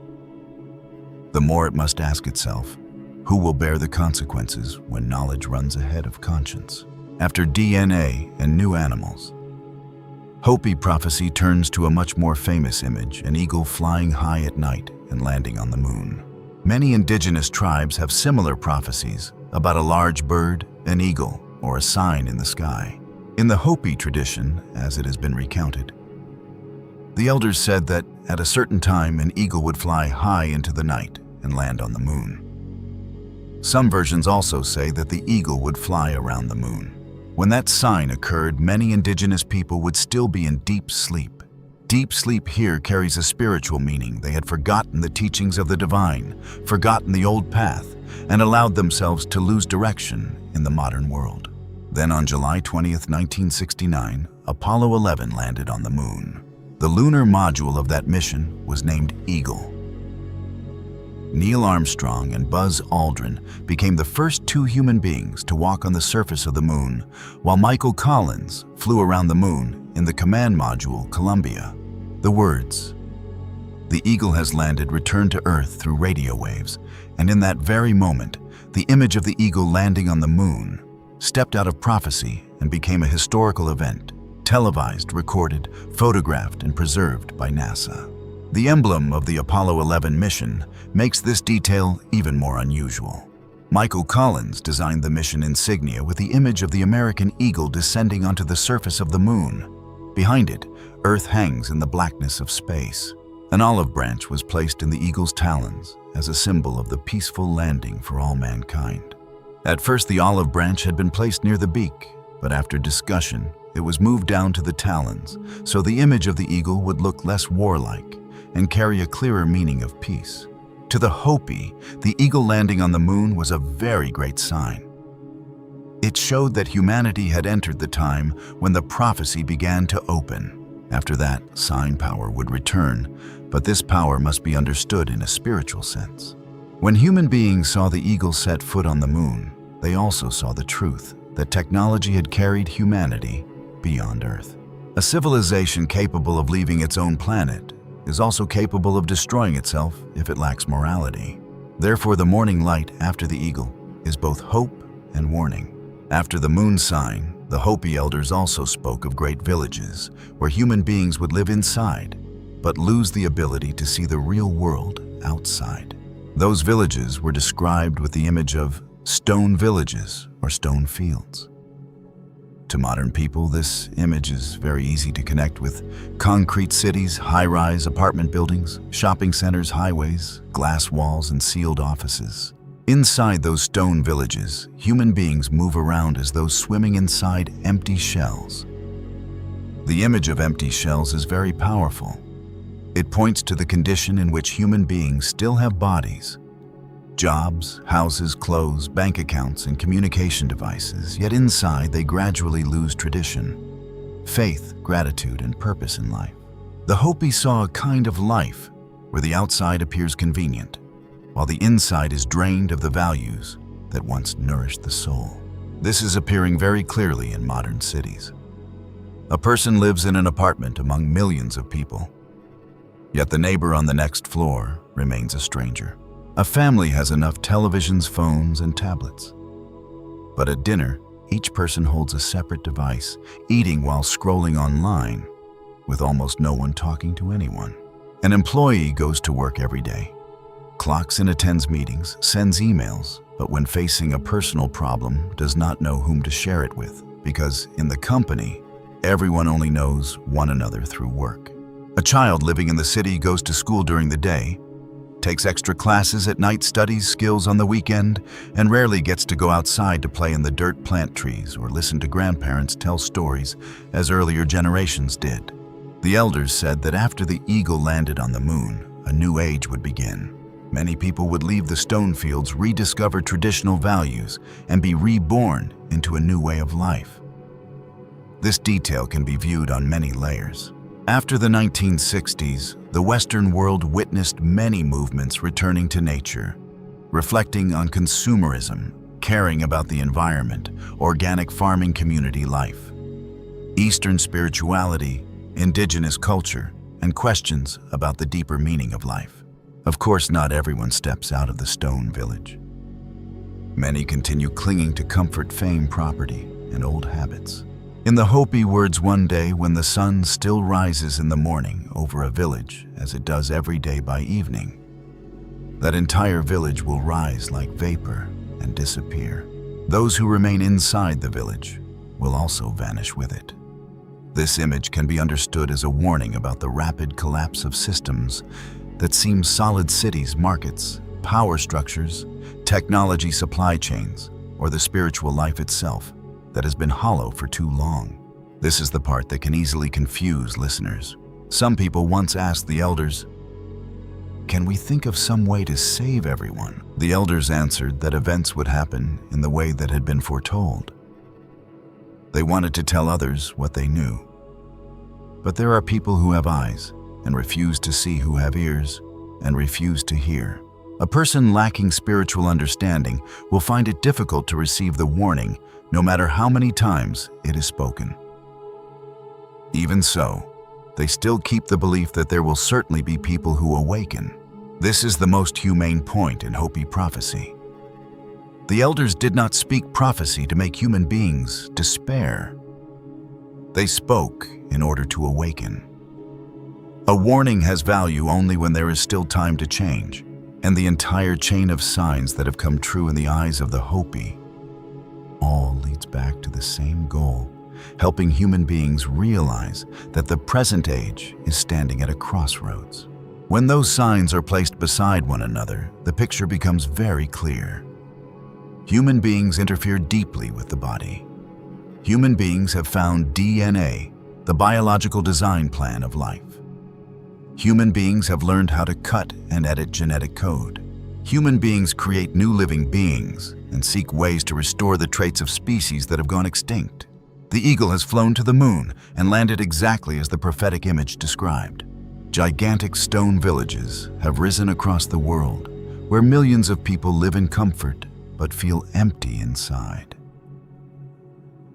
the more it must ask itself, who will bear the consequences when knowledge runs ahead of conscience? After DNA and new animals, Hopi prophecy turns to a much more famous image, an eagle flying high at night and landing on the moon. Many indigenous tribes have similar prophecies about a large bird, an eagle, or a sign in the sky. In the Hopi tradition, as it has been recounted, the elders said that at a certain time an eagle would fly high into the night and land on the moon. Some versions also say that the eagle would fly around the moon. When that sign occurred, many indigenous people would still be in deep sleep. Deep sleep here carries a spiritual meaning. They had forgotten the teachings of the divine, forgotten the old path, and allowed themselves to lose direction in the modern world. Then on July 20th, 1969, Apollo 11 landed on the moon. The lunar module of that mission was named Eagle. Neil Armstrong and Buzz Aldrin became the first two human beings to walk on the surface of the moon, while Michael Collins flew around the moon in the command module Columbia. The words, "The Eagle has landed," returned to Earth through radio waves, and in that very moment, the image of the eagle landing on the moon stepped out of prophecy and became a historical event, televised, recorded, photographed, and preserved by NASA. The emblem of the Apollo 11 mission makes this detail even more unusual. Michael Collins designed the mission insignia with the image of the American eagle descending onto the surface of the moon. Behind it, Earth hangs in the blackness of space. An olive branch was placed in the eagle's talons as a symbol of the peaceful landing for all mankind. At first, the olive branch had been placed near the beak, but after discussion, it was moved down to the talons, so the image of the eagle would look less warlike and carry a clearer meaning of peace. To the Hopi, the eagle landing on the moon was a very great sign. It showed that humanity had entered the time when the prophecy began to open. After that, sign power would return, but this power must be understood in a spiritual sense. When human beings saw the eagle set foot on the moon, they also saw the truth that technology had carried humanity beyond Earth. A civilization capable of leaving its own planet is also capable of destroying itself if it lacks morality. Therefore, the morning light after the eagle is both hope and warning. After the moon sign, the Hopi elders also spoke of great villages where human beings would live inside, but lose the ability to see the real world outside. Those villages were described with the image of stone villages or stone fields. To modern people, this image is very easy to connect with concrete cities, high-rise apartment buildings, shopping centers, highways, glass walls, and sealed offices. Inside those stone villages, human beings move around as though swimming inside empty shells. The image of empty shells is very powerful. It points to the condition in which human beings still have bodies, jobs, houses, clothes, bank accounts, and communication devices, yet inside they gradually lose tradition, faith, gratitude, and purpose in life. The Hopi saw a kind of life where the outside appears convenient, while the inside is drained of the values that once nourished the soul. This is appearing very clearly in modern cities. A person lives in an apartment among millions of people, yet the neighbor on the next floor remains a stranger. A family has enough televisions, phones, and tablets. But at dinner, each person holds a separate device, eating while scrolling online, with almost no one talking to anyone. An employee goes to work every day, clocks and attends meetings, sends emails, but when facing a personal problem, does not know whom to share it with, because in the company, everyone only knows one another through work. A child living in the city goes to school during the day, takes extra classes at night, studies skills on the weekend, and rarely gets to go outside to play in the dirt, plant trees, or listen to grandparents tell stories as earlier generations did. The elders said that after the eagle landed on the moon, a new age would begin. Many people would leave the stone fields, rediscover traditional values, and be reborn into a new way of life. This detail can be viewed on many layers. After the 1960s, the Western world witnessed many movements returning to nature. reflecting on consumerism, caring about the environment, organic farming, community life, Eastern spirituality, indigenous culture, and questions about the deeper meaning of life. Of course, not everyone steps out of the stone village. Many continue clinging to comfort, fame, property, and old habits. In the Hopi words, one day when the sun still rises in the morning over a village, as it does every day by evening, that entire village will rise like vapor and disappear. Those who remain inside the village will also vanish with it. This image can be understood as a warning about the rapid collapse of systems that seem solid: cities, markets, power structures, technology supply chains, or the spiritual life itself that has been hollow for too long. This is the part that can easily confuse listeners. Some people once asked the elders, "Can we think of some way to save everyone?" The elders answered that events would happen in the way that had been foretold. They wanted to tell others what they knew. But there are people who have eyes and refuse to see, who have ears and refuse to hear. A person lacking spiritual understanding will find it difficult to receive the warning, no matter how many times it is spoken. Even so, they still keep the belief that there will certainly be people who awaken. This is the most humane point in Hopi prophecy. The elders did not speak prophecy to make human beings despair. They spoke in order to awaken. A warning has value only when there is still time to change, and the entire chain of signs that have come true in the eyes of the Hopi all leads back to the same goal: helping human beings realize that the present age is standing at a crossroads. When those signs are placed beside one another, the picture becomes very clear. Human beings interfere deeply with the body. Human beings have found DNA, the biological design plan of life. Human beings have learned how to cut and edit genetic code. Human beings create new living beings and seek ways to restore the traits of species that have gone extinct. The eagle has flown to the moon and landed exactly as the prophetic image described. Gigantic stone villages have risen across the world, where millions of people live in comfort but feel empty inside.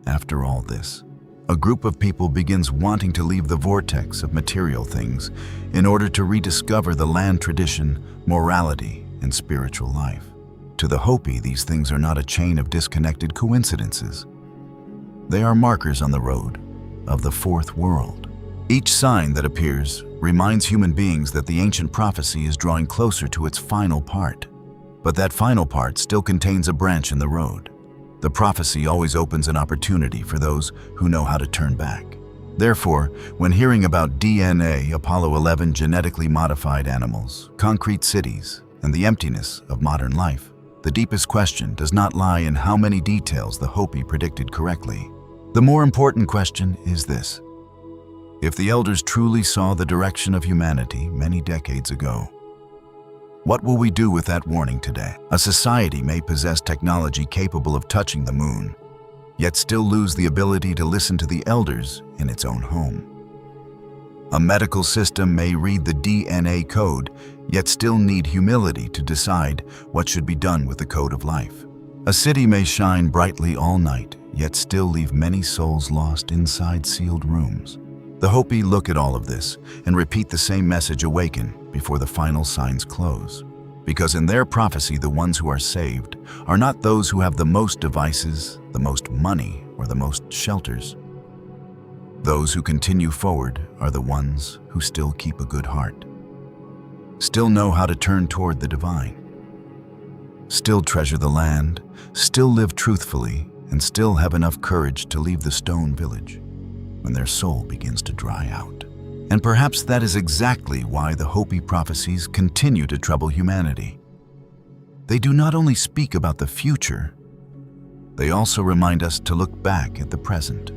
After all this, a group of people begins wanting to leave the vortex of material things in order to rediscover the land tradition, morality, and spiritual life. To the Hopi, these things are not a chain of disconnected coincidences. They are markers on the road of the fourth world. Each sign that appears reminds human beings that the ancient prophecy is drawing closer to its final part. But that final part still contains a branch in the road. The prophecy always opens an opportunity for those who know how to turn back. Therefore, when hearing about DNA, Apollo 11, genetically modified animals, concrete cities, and the emptiness of modern life, the deepest question does not lie in how many details the Hopi predicted correctly. The more important question is this: if the elders truly saw the direction of humanity many decades ago, what will we do with that warning today? A society may possess technology capable of touching the moon, yet still lose the ability to listen to the elders in its own home. A medical system may read the DNA code, yet still need humility to decide what should be done with the code of life. A city may shine brightly all night, yet still leave many souls lost inside sealed rooms. The Hopi look at all of this and repeat the same message: awaken before the final signs close. Because in their prophecy, the ones who are saved are not those who have the most devices, the most money, or the most shelters. Those who continue forward are the ones who still keep a good heart, still know how to turn toward the divine, still treasure the land, still live truthfully, and still have enough courage to leave the stone village when their soul begins to dry out. And perhaps that is exactly why the Hopi prophecies continue to trouble humanity. They do not only speak about the future, they also remind us to look back at the present.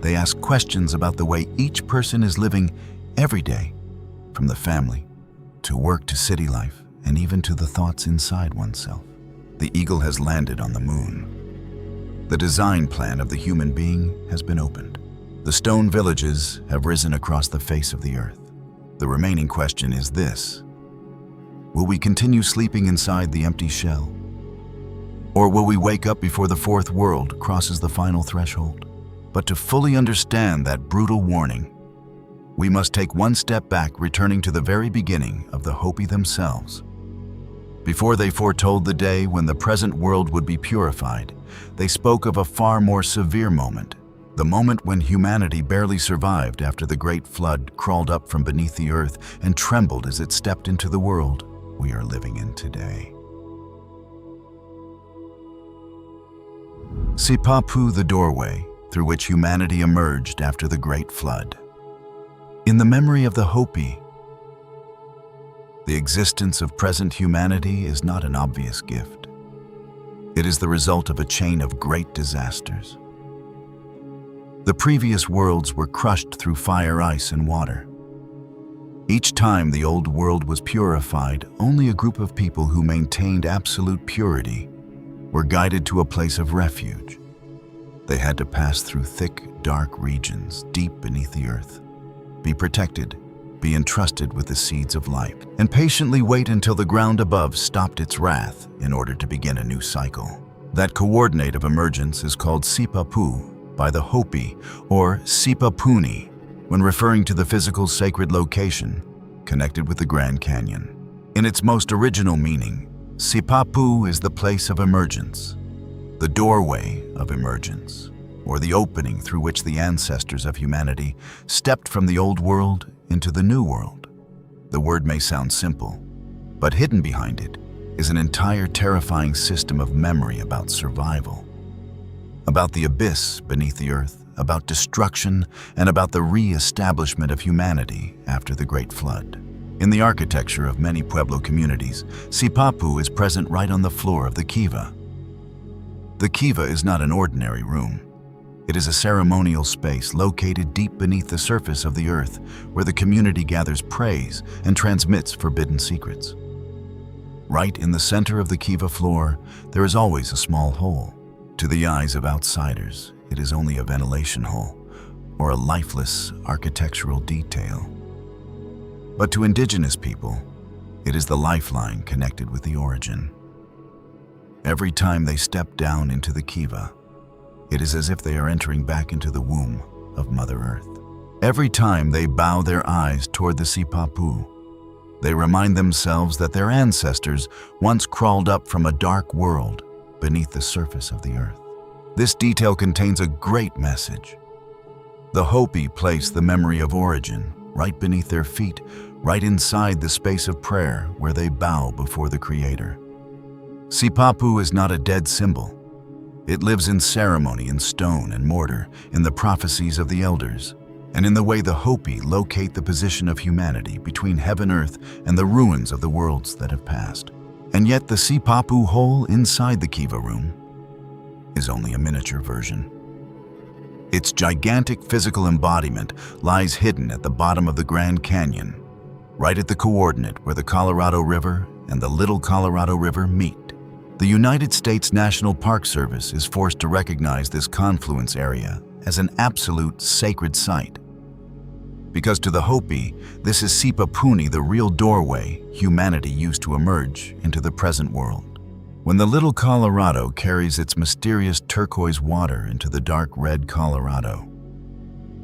They ask questions about the way each person is living every day, from the family to work to city life, and even to the thoughts inside oneself. The eagle has landed on the moon. The design plan of the human being has been opened. The stone villages have risen across the face of the earth. The remaining question is this: Will we continue sleeping inside the empty shell? Or will we wake up before the fourth world crosses the final threshold? But to fully understand that brutal warning, we must take one step back, returning to the very beginning of the Hopi themselves. Before they foretold the day when the present world would be purified, they spoke of a far more severe moment, the moment when humanity barely survived after the great flood crawled up from beneath the earth and trembled as it stepped into the world we are living in today. Sipapu, the doorway through which humanity emerged after the great flood. In the memory of the Hopi, the existence of present humanity is not an obvious gift. It is the result of a chain of great disasters. The previous worlds were crushed through fire, ice, and water. Each time the old world was purified, only a group of people who maintained absolute purity were guided to a place of refuge. They had to pass through thick, dark regions deep beneath the earth, be protected, be entrusted with the seeds of life, and patiently wait until the ground above stopped its wrath in order to begin a new cycle. That coordinate of emergence is called Sipapu by the Hopi, or Sipapuni, when referring to the physical sacred location connected with the Grand Canyon. In its most original meaning, Sipapu is the place of emergence, the doorway of emergence, or the opening through which the ancestors of humanity stepped from the old world into the new world. The word may sound simple, but hidden behind it is an entire terrifying system of memory about survival, about the abyss beneath the earth, about destruction, and about the re-establishment of humanity after the Great Flood. In the architecture of many Pueblo communities, Sipapu is present right on the floor of the kiva. The kiva is not an ordinary room. It is a ceremonial space located deep beneath the surface of the earth, where the community gathers praise and transmits forbidden secrets. Right in the center of the kiva floor, there is always a small hole. To the eyes of outsiders, it is only a ventilation hole or a lifeless architectural detail. But to indigenous people, it is the lifeline connected with the origin. Every time they step down into the kiva, it is as if they are entering back into the womb of Mother Earth. Every time they bow their eyes toward the Sipapu, they remind themselves that their ancestors once crawled up from a dark world beneath the surface of the earth. This detail contains a great message. The Hopi place the memory of origin right beneath their feet, right inside the space of prayer where they bow before the Creator. Sipapu is not a dead symbol. It lives in ceremony, in stone and mortar, in the prophecies of the elders, and in the way the Hopi locate the position of humanity between heaven, earth, and the ruins of the worlds that have passed. And yet the Sipapu hole inside the kiva room is only a miniature version. Its gigantic physical embodiment lies hidden at the bottom of the Grand Canyon, right at the coordinate where the Colorado River and the Little Colorado River meet. The United States National Park Service is forced to recognize this confluence area as an absolute sacred site. Because to the Hopi, this is Sipapuni, the real doorway humanity used to emerge into the present world. When the Little Colorado carries its mysterious turquoise water into the dark red Colorado,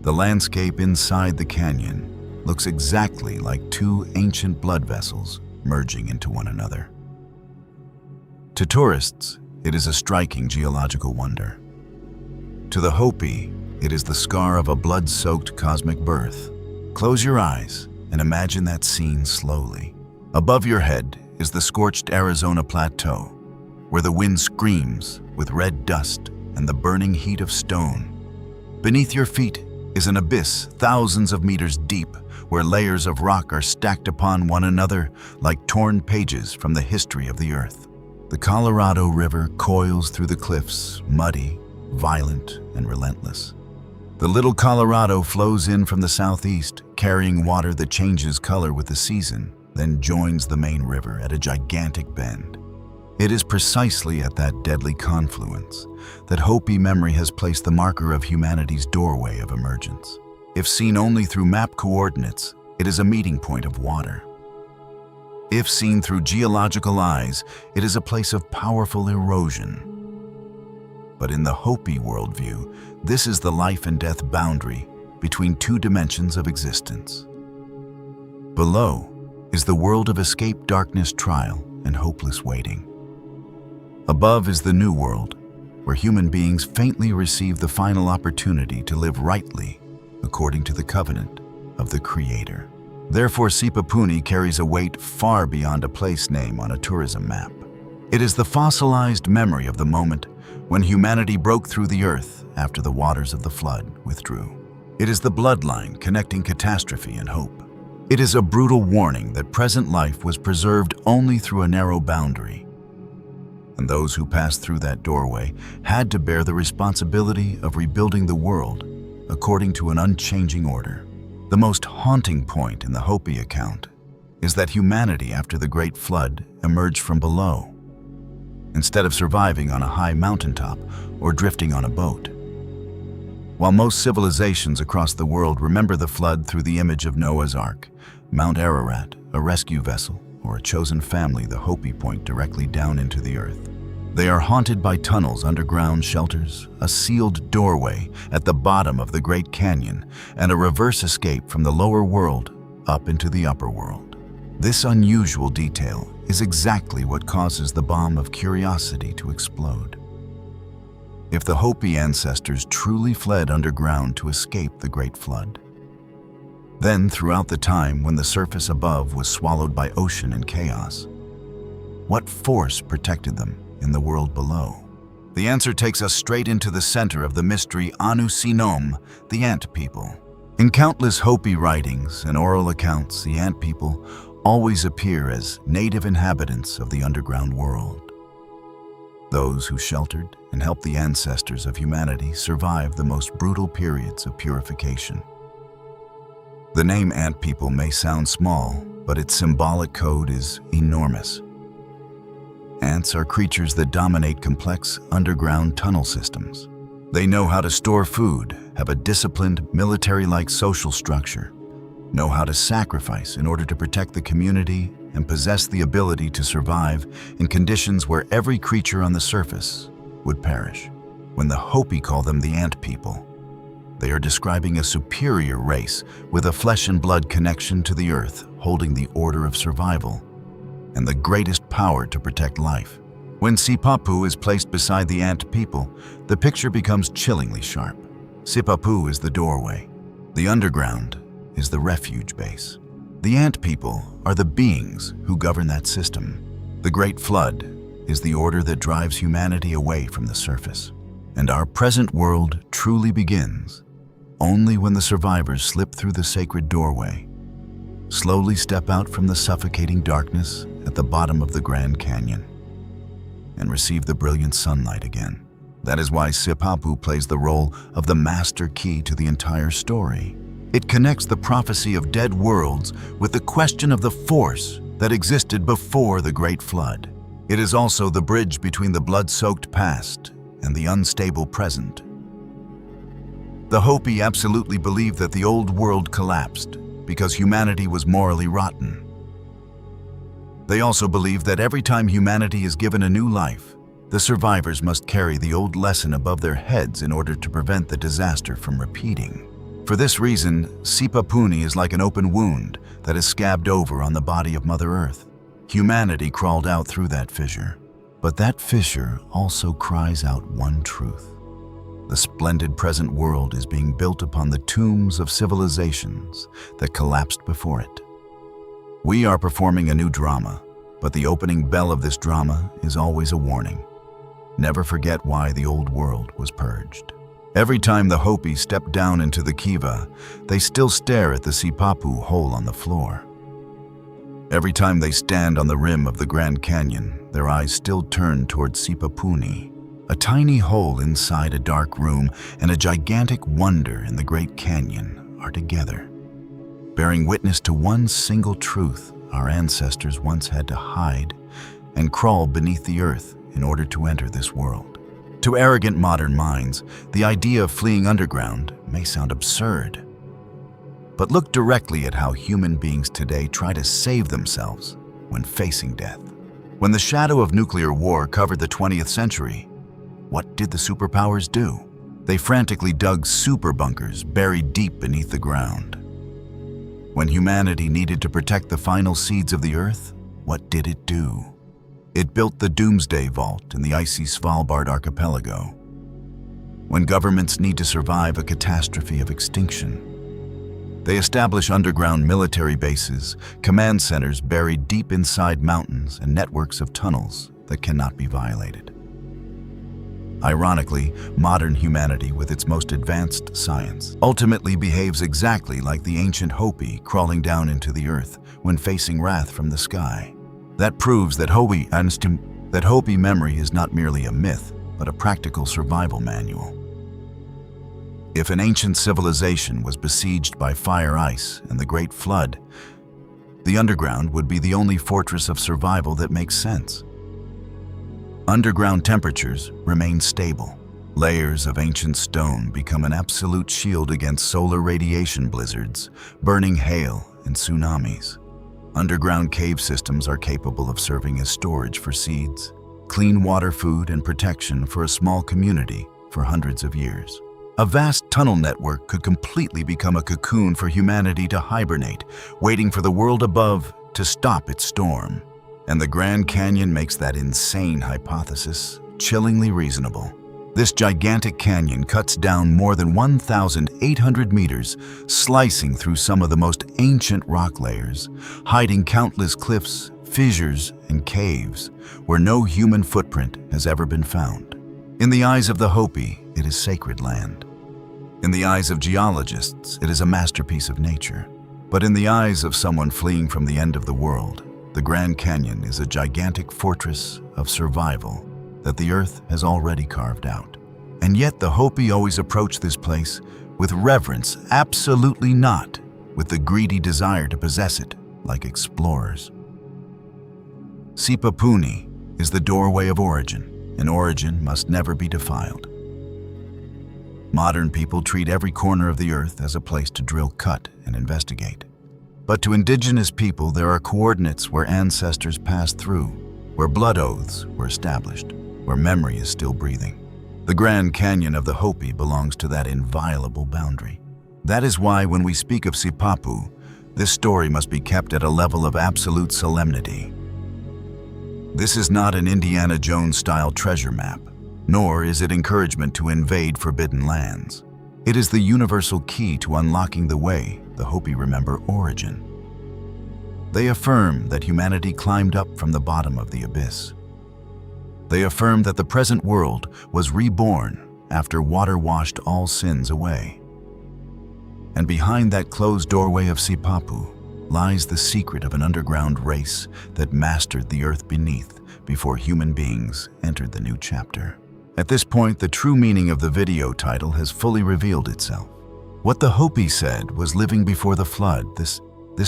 the landscape inside the canyon looks exactly like two ancient blood vessels merging into one another. To tourists, it is a striking geological wonder. To the Hopi, it is the scar of a blood-soaked cosmic birth. Close your eyes and imagine that scene slowly. Above your head is the scorched Arizona plateau, where the wind screams with red dust and the burning heat of stone. Beneath your feet is an abyss thousands of meters deep, where layers of rock are stacked upon one another like torn pages from the history of the earth. The Colorado River coils through the cliffs, muddy, violent, and relentless. The Little Colorado flows in from the southeast, carrying water that changes color with the season, then joins the main river at a gigantic bend. It is precisely at that deadly confluence that Hopi memory has placed the marker of humanity's doorway of emergence. If seen only through map coordinates, it is a meeting point of water. If seen through geological eyes, it is a place of powerful erosion. But in the Hopi worldview, this is the life and death boundary between two dimensions of existence. Below is the world of escape, darkness, trial, and hopeless waiting. Above is the new world, where human beings faintly receive the final opportunity to live rightly according to the covenant of the Creator. Therefore, Sipapu carries a weight far beyond a place name on a tourism map. It is the fossilized memory of the moment when humanity broke through the earth after the waters of the flood withdrew. It is the bloodline connecting catastrophe and hope. It is a brutal warning that present life was preserved only through a narrow boundary, and those who passed through that doorway had to bear the responsibility of rebuilding the world according to an unchanging order. The most haunting point in the Hopi account is that humanity after the Great Flood emerged from below, instead of surviving on a high mountaintop or drifting on a boat. While most civilizations across the world remember the flood through the image of Noah's Ark, Mount Ararat, a rescue vessel, or a chosen family, the Hopi point directly down into the earth. They are haunted by tunnels, underground shelters, a sealed doorway at the bottom of the Great Canyon, and a reverse escape from the lower world up into the upper world. This unusual detail is exactly what causes the bomb of curiosity to explode. If the Hopi ancestors truly fled underground to escape the Great Flood, then throughout the time when the surface above was swallowed by ocean and chaos, what force protected them in the world below? The answer takes us straight into the center of the mystery: Sinom, the ant people. In countless Hopi writings and oral accounts, the ant people always appear as native inhabitants of the underground world. Those who sheltered and helped the ancestors of humanity survive the most brutal periods of purification. The name ant people may sound small, but its symbolic code is enormous. Ants are creatures that dominate complex underground tunnel systems. They know how to store food, have a disciplined, military-like social structure, know how to sacrifice in order to protect the community, and possess the ability to survive in conditions where every creature on the surface would perish. When the Hopi call them the ant people, they are describing a superior race with a flesh and blood connection to the earth, holding the order of survival and the greatest power to protect life. When Sipapu is placed beside the ant people, the picture becomes chillingly sharp. Sipapu is the doorway. The underground is the refuge base. The ant people are the beings who govern that system. The Great Flood is the order that drives humanity away from the surface. And our present world truly begins only when the survivors slip through the sacred doorway, slowly step out from the suffocating darkness at the bottom of the Grand Canyon, and receive the brilliant sunlight again. That is why Sipapu plays the role of the master key to the entire story. It connects the prophecy of dead worlds with the question of the force that existed before the Great Flood. It is also the bridge between the blood-soaked past and the unstable present. The Hopi absolutely believed that the old world collapsed because humanity was morally rotten. They also believed that every time humanity is given a new life, the survivors must carry the old lesson above their heads in order to prevent the disaster from repeating. For this reason, Sipapu is like an open wound that is scabbed over on the body of Mother Earth. Humanity crawled out through that fissure, but that fissure also cries out one truth. The splendid present world is being built upon the tombs of civilizations that collapsed before it. We are performing a new drama, but the opening bell of this drama is always a warning. Never forget why the old world was purged. Every time the Hopi step down into the kiva, they still stare at the Sipapu hole on the floor. Every time they stand on the rim of the Grand Canyon, their eyes still turn toward Sipapu. A tiny hole inside a dark room and a gigantic wonder in the Great Canyon are together, bearing witness to one single truth: our ancestors once had to hide and crawl beneath the earth in order to enter this world. To arrogant modern minds, the idea of fleeing underground may sound absurd. But look directly at how human beings today try to save themselves when facing death. When the shadow of nuclear war covered the 20th century, what did the superpowers do? They frantically dug super bunkers buried deep beneath the ground. When humanity needed to protect the final seeds of the Earth, what did it do? It built the Doomsday Vault in the icy Svalbard archipelago. When governments need to survive a catastrophe of extinction, they establish underground military bases, command centers buried deep inside mountains, and networks of tunnels that cannot be violated. Ironically, modern humanity, with its most advanced science, ultimately behaves exactly like the ancient Hopi crawling down into the earth when facing wrath from the sky. That proves that Hopi memory is not merely a myth, but a practical survival manual. If an ancient civilization was besieged by fire ice and the Great Flood, the underground would be the only fortress of survival that makes sense. Underground temperatures remain stable. Layers of ancient stone become an absolute shield against solar radiation blizzards, burning hail, and tsunamis. Underground cave systems are capable of serving as storage for seeds, clean water, food, and protection for a small community for hundreds of years. A vast tunnel network could completely become a cocoon for humanity to hibernate, waiting for the world above to stop its storm. And the Grand Canyon makes that insane hypothesis chillingly reasonable. This gigantic canyon cuts down more than 1,800 meters, slicing through some of the most ancient rock layers, hiding countless cliffs, fissures, and caves where no human footprint has ever been found. In the eyes of the Hopi, it is sacred land. In the eyes of geologists, it is a masterpiece of nature. But in the eyes of someone fleeing from the end of the world, the Grand Canyon is a gigantic fortress of survival that the Earth has already carved out. And yet the Hopi always approach this place with reverence, absolutely not with the greedy desire to possess it like explorers. Sipapu is the doorway of origin, and origin must never be defiled. Modern people treat every corner of the Earth as a place to drill, cut, and investigate. But to indigenous people, there are coordinates where ancestors passed through, where blood oaths were established, where memory is still breathing. The Grand Canyon of the Hopi belongs to that inviolable boundary. That is why when we speak of Sipapu, this story must be kept at a level of absolute solemnity. This is not an Indiana Jones-style treasure map, nor is it encouragement to invade forbidden lands. It is the universal key to unlocking the way the Hopi remember origin. They affirm that humanity climbed up from the bottom of the abyss. They affirm that the present world was reborn after water washed all sins away. And behind that closed doorway of Sipapu lies the secret of an underground race that mastered the earth beneath before human beings entered the new chapter. At this point, the true meaning of the video title has fully revealed itself. What the Hopi said was living before the flood. This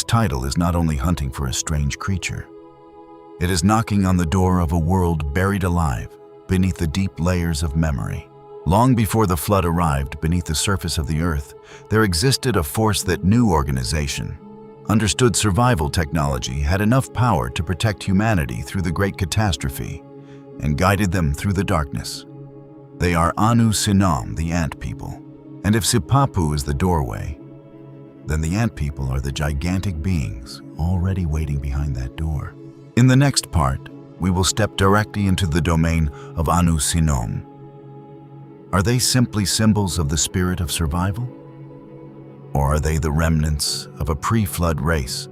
title is not only hunting for a strange creature. It is knocking on the door of a world buried alive beneath the deep layers of memory. Long before the flood arrived beneath the surface of the earth, there existed a force that knew organization, understood survival technology, had enough power to protect humanity through the great catastrophe, and guided them through the darkness. They are Sinom, the ant people. And if Sipapu is the doorway, then the ant people are the gigantic beings already waiting behind that door. In the next part, we will step directly into the domain of Sinom. Are they simply symbols of the spirit of survival? Or are they the remnants of a pre-flood race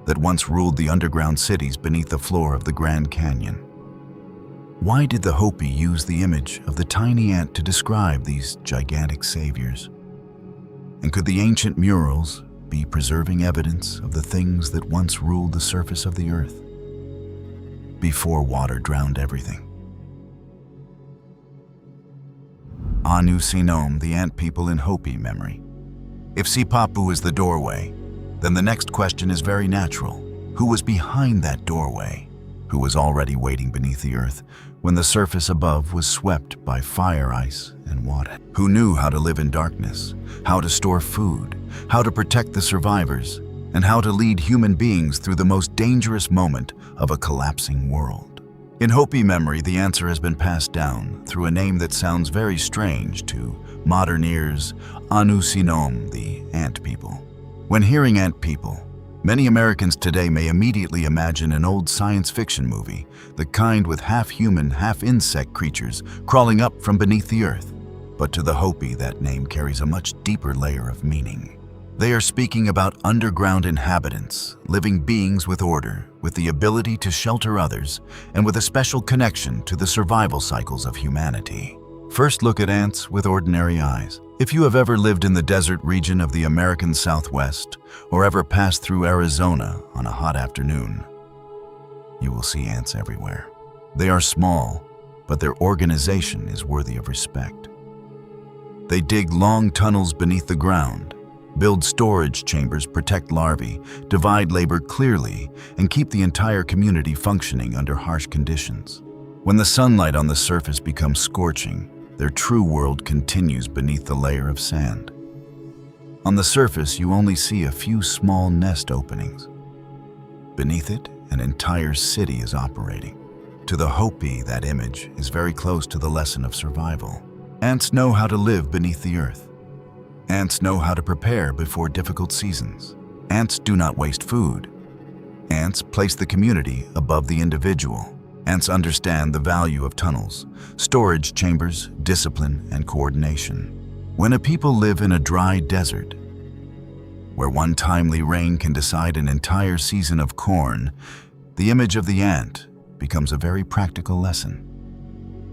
that once ruled the underground cities beneath the floor of the Grand Canyon? Why did the Hopi use the image of the tiny ant to describe these gigantic saviors? And could the ancient murals be preserving evidence of the things that once ruled the surface of the earth before water drowned everything? Sinom, the ant people in Hopi memory. If Sipapu is the doorway, then the next question is very natural. Who was behind that doorway? Who was already waiting beneath the earth when the surface above was swept by fire, ice, and water? Who knew how to live in darkness, how to store food, how to protect the survivors, and how to lead human beings through the most dangerous moment of a collapsing world. In Hopi memory, the answer has been passed down through a name that sounds very strange to modern ears: Sinom, the ant people. When hearing ant people, many Americans today may immediately imagine an old science fiction movie, the kind with half-human, half-insect creatures crawling up from beneath the earth. But to the Hopi, that name carries a much deeper layer of meaning. They are speaking about underground inhabitants, living beings with order, with the ability to shelter others, and with a special connection to the survival cycles of humanity. First, look at ants with ordinary eyes. If you have ever lived in the desert region of the American Southwest, or ever passed through Arizona on a hot afternoon, you will see ants everywhere. They are small, but their organization is worthy of respect. They dig long tunnels beneath the ground, build storage chambers, protect larvae, divide labor clearly, and keep the entire community functioning under harsh conditions. When the sunlight on the surface becomes scorching, their true world continues beneath the layer of sand. On the surface, you only see a few small nest openings. Beneath it, an entire city is operating. To the Hopi, that image is very close to the lesson of survival. Ants know how to live beneath the earth. Ants know how to prepare before difficult seasons. Ants do not waste food. Ants place the community above the individual. Ants understand the value of tunnels, storage chambers, discipline, and coordination. When a people live in a dry desert, where one timely rain can decide an entire season of corn, the image of the ant becomes a very practical lesson.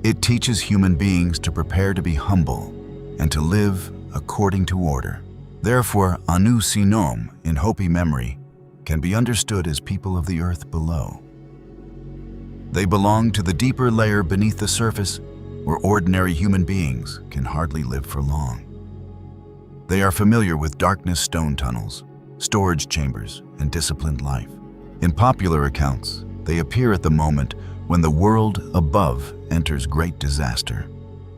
It teaches human beings to prepare to be humble and to live according to order. Therefore, Sinom in Hopi memory can be understood as people of the earth below. They belong to the deeper layer beneath the surface, where ordinary human beings can hardly live for long. They are familiar with darkness, stone tunnels, storage chambers, and disciplined life. In popular accounts, they appear at the moment when the world above enters great disaster.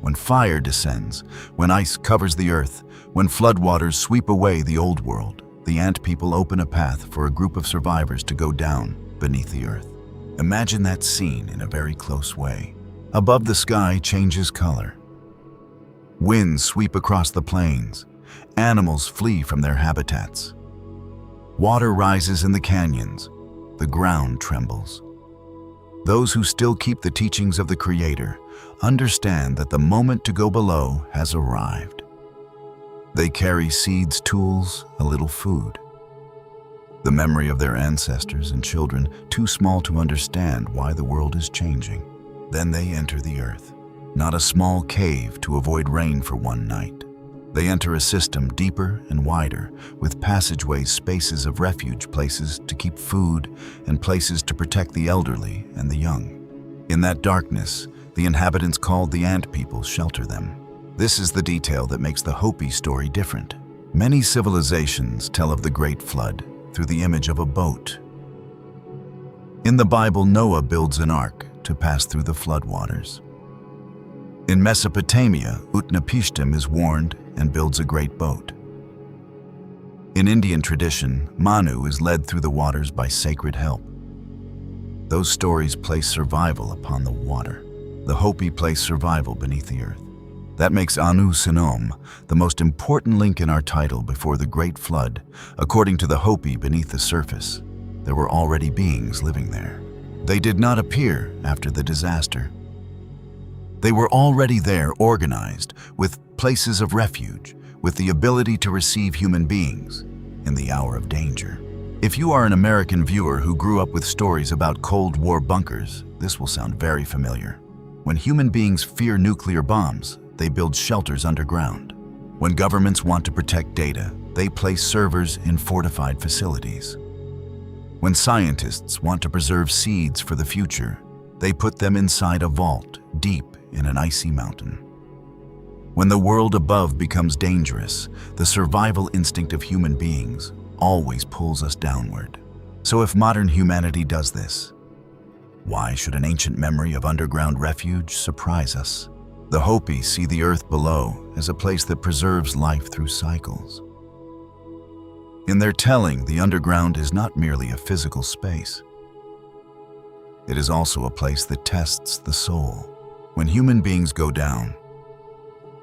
When fire descends, when ice covers the earth, when floodwaters sweep away the old world, the ant people open a path for a group of survivors to go down beneath the earth. Imagine that scene in a very close way. Above, the sky changes color. Winds sweep across the plains. Animals flee from their habitats. Water rises in the canyons. The ground trembles. Those who still keep the teachings of the Creator understand that the moment to go below has arrived. They carry seeds, tools, a little food. The memory of their ancestors and children, too small to understand why the world is changing. Then they enter the earth, not a small cave to avoid rain for one night. They enter a system deeper and wider, with passageways, spaces of refuge, places to keep food, and places to protect the elderly and the young. In that darkness, the inhabitants called the ant people shelter them. This is the detail that makes the Hopi story different. Many civilizations tell of the Great Flood through the image of a boat. In the Bible, Noah builds an ark to pass through the floodwaters. In Mesopotamia, Utnapishtim is warned and builds a great boat. In Indian tradition, Manu is led through the waters by sacred help. Those stories place survival upon the water. The Hopi place survival beneath the earth. That makes Sinom the most important link in our title. Before the Great Flood, according to the Hopi, beneath the surface, there were already beings living there. They did not appear after the disaster. They were already there, organized, with places of refuge, with the ability to receive human beings in the hour of danger. If you are an American viewer who grew up with stories about Cold War bunkers, this will sound very familiar. When human beings fear nuclear bombs, they build shelters underground. When governments want to protect data, they place servers in fortified facilities. When scientists want to preserve seeds for the future, they put them inside a vault deep in an icy mountain. When the world above becomes dangerous, the survival instinct of human beings always pulls us downward. So if modern humanity does this, why should an ancient memory of underground refuge surprise us? The Hopi see the earth below as a place that preserves life through cycles. In their telling, the underground is not merely a physical space. It is also a place that tests the soul. When human beings go down,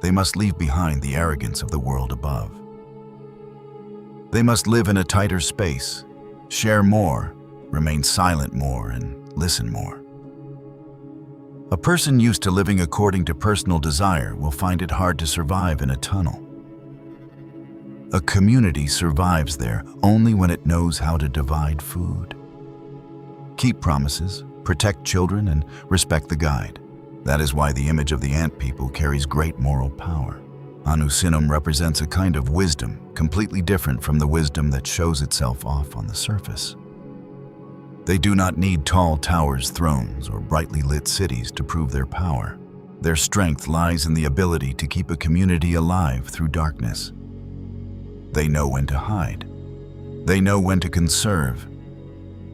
they must leave behind the arrogance of the world above. They must live in a tighter space, share more, remain silent more, and listen more. A person used to living according to personal desire will find it hard to survive in a tunnel. A community survives there only when it knows how to divide food, keep promises, protect children, and respect the guide. That is why the image of the ant people carries great moral power. Sinom represents a kind of wisdom completely different from the wisdom that shows itself off on the surface. They do not need tall towers, thrones, or brightly lit cities to prove their power. Their strength lies in the ability to keep a community alive through darkness. They know when to hide. They know when to conserve.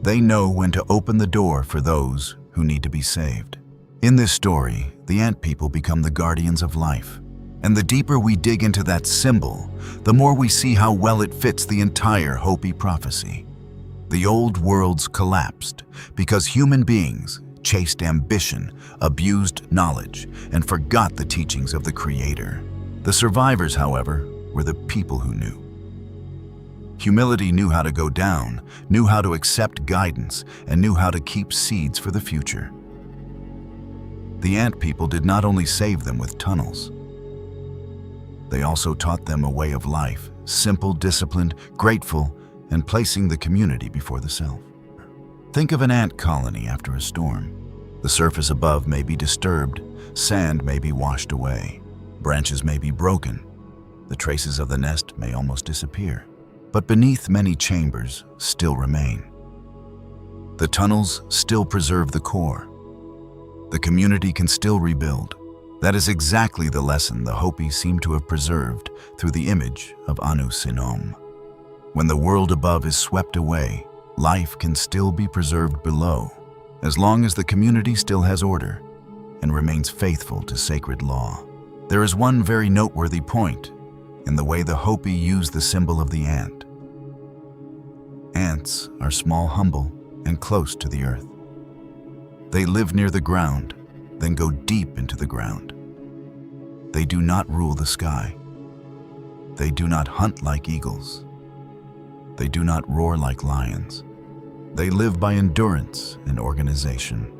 They know when to open the door for those who need to be saved. In this story, the ant people become the guardians of life. And the deeper we dig into that symbol, the more we see how well it fits the entire Hopi prophecy. The old worlds collapsed because human beings chased ambition, abused knowledge, and forgot the teachings of the Creator. The survivors, however, were the people who knew. Humility knew how to go down, knew how to accept guidance, and knew how to keep seeds for the future. The ant people did not only save them with tunnels, they also taught them a way of life, simple, disciplined, grateful, and placing the community before the self. Think of an ant colony after a storm. The surface above may be disturbed, sand may be washed away, branches may be broken, the traces of the nest may almost disappear. But beneath, many chambers still remain. The tunnels still preserve the core. The community can still rebuild. That is exactly the lesson the Hopi seem to have preserved through the image of Sinom. When the world above is swept away, life can still be preserved below, as long as the community still has order and remains faithful to sacred law. There is one very noteworthy point in the way the Hopi use the symbol of the ant. Ants are small, humble, and close to the earth. They live near the ground, then go deep into the ground. They do not rule the sky. They do not hunt like eagles. They do not roar like lions. They live by endurance and organization.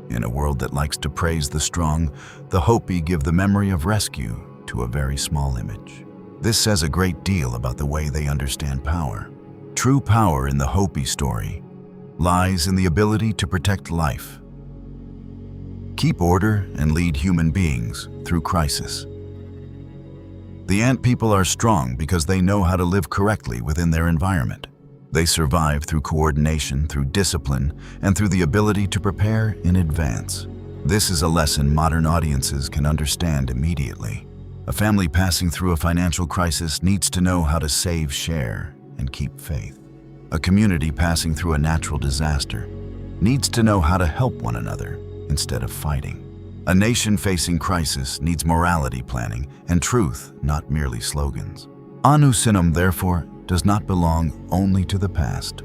In a world that likes to praise the strong, the Hopi give the memory of rescue to a very small image. This says a great deal about the way they understand power. True power in the Hopi story lies in the ability to protect life, keep order, and lead human beings through crisis. The ant people are strong because they know how to live correctly within their environment. They survive through coordination, through discipline, and through the ability to prepare in advance. This is a lesson modern audiences can understand immediately. A family passing through a financial crisis needs to know how to save, share, and keep faith. A community passing through a natural disaster needs to know how to help one another instead of fighting. A nation facing crisis needs morality planning and truth, not merely slogans. Sinom, therefore, does not belong only to the past.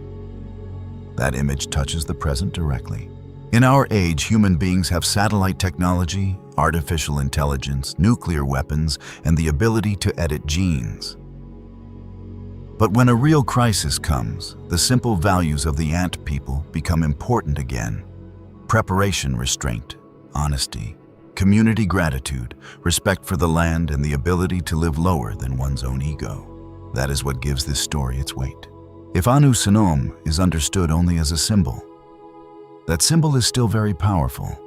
That image touches the present directly. In our age, human beings have satellite technology, artificial intelligence, nuclear weapons, and the ability to edit genes. But when a real crisis comes, the simple values of the ant people become important again. Preparation, restraint, honesty, community gratitude, respect for the land, and the ability to live lower than one's own ego. That is what gives this story its weight. If Sinom is understood only as a symbol, that symbol is still very powerful.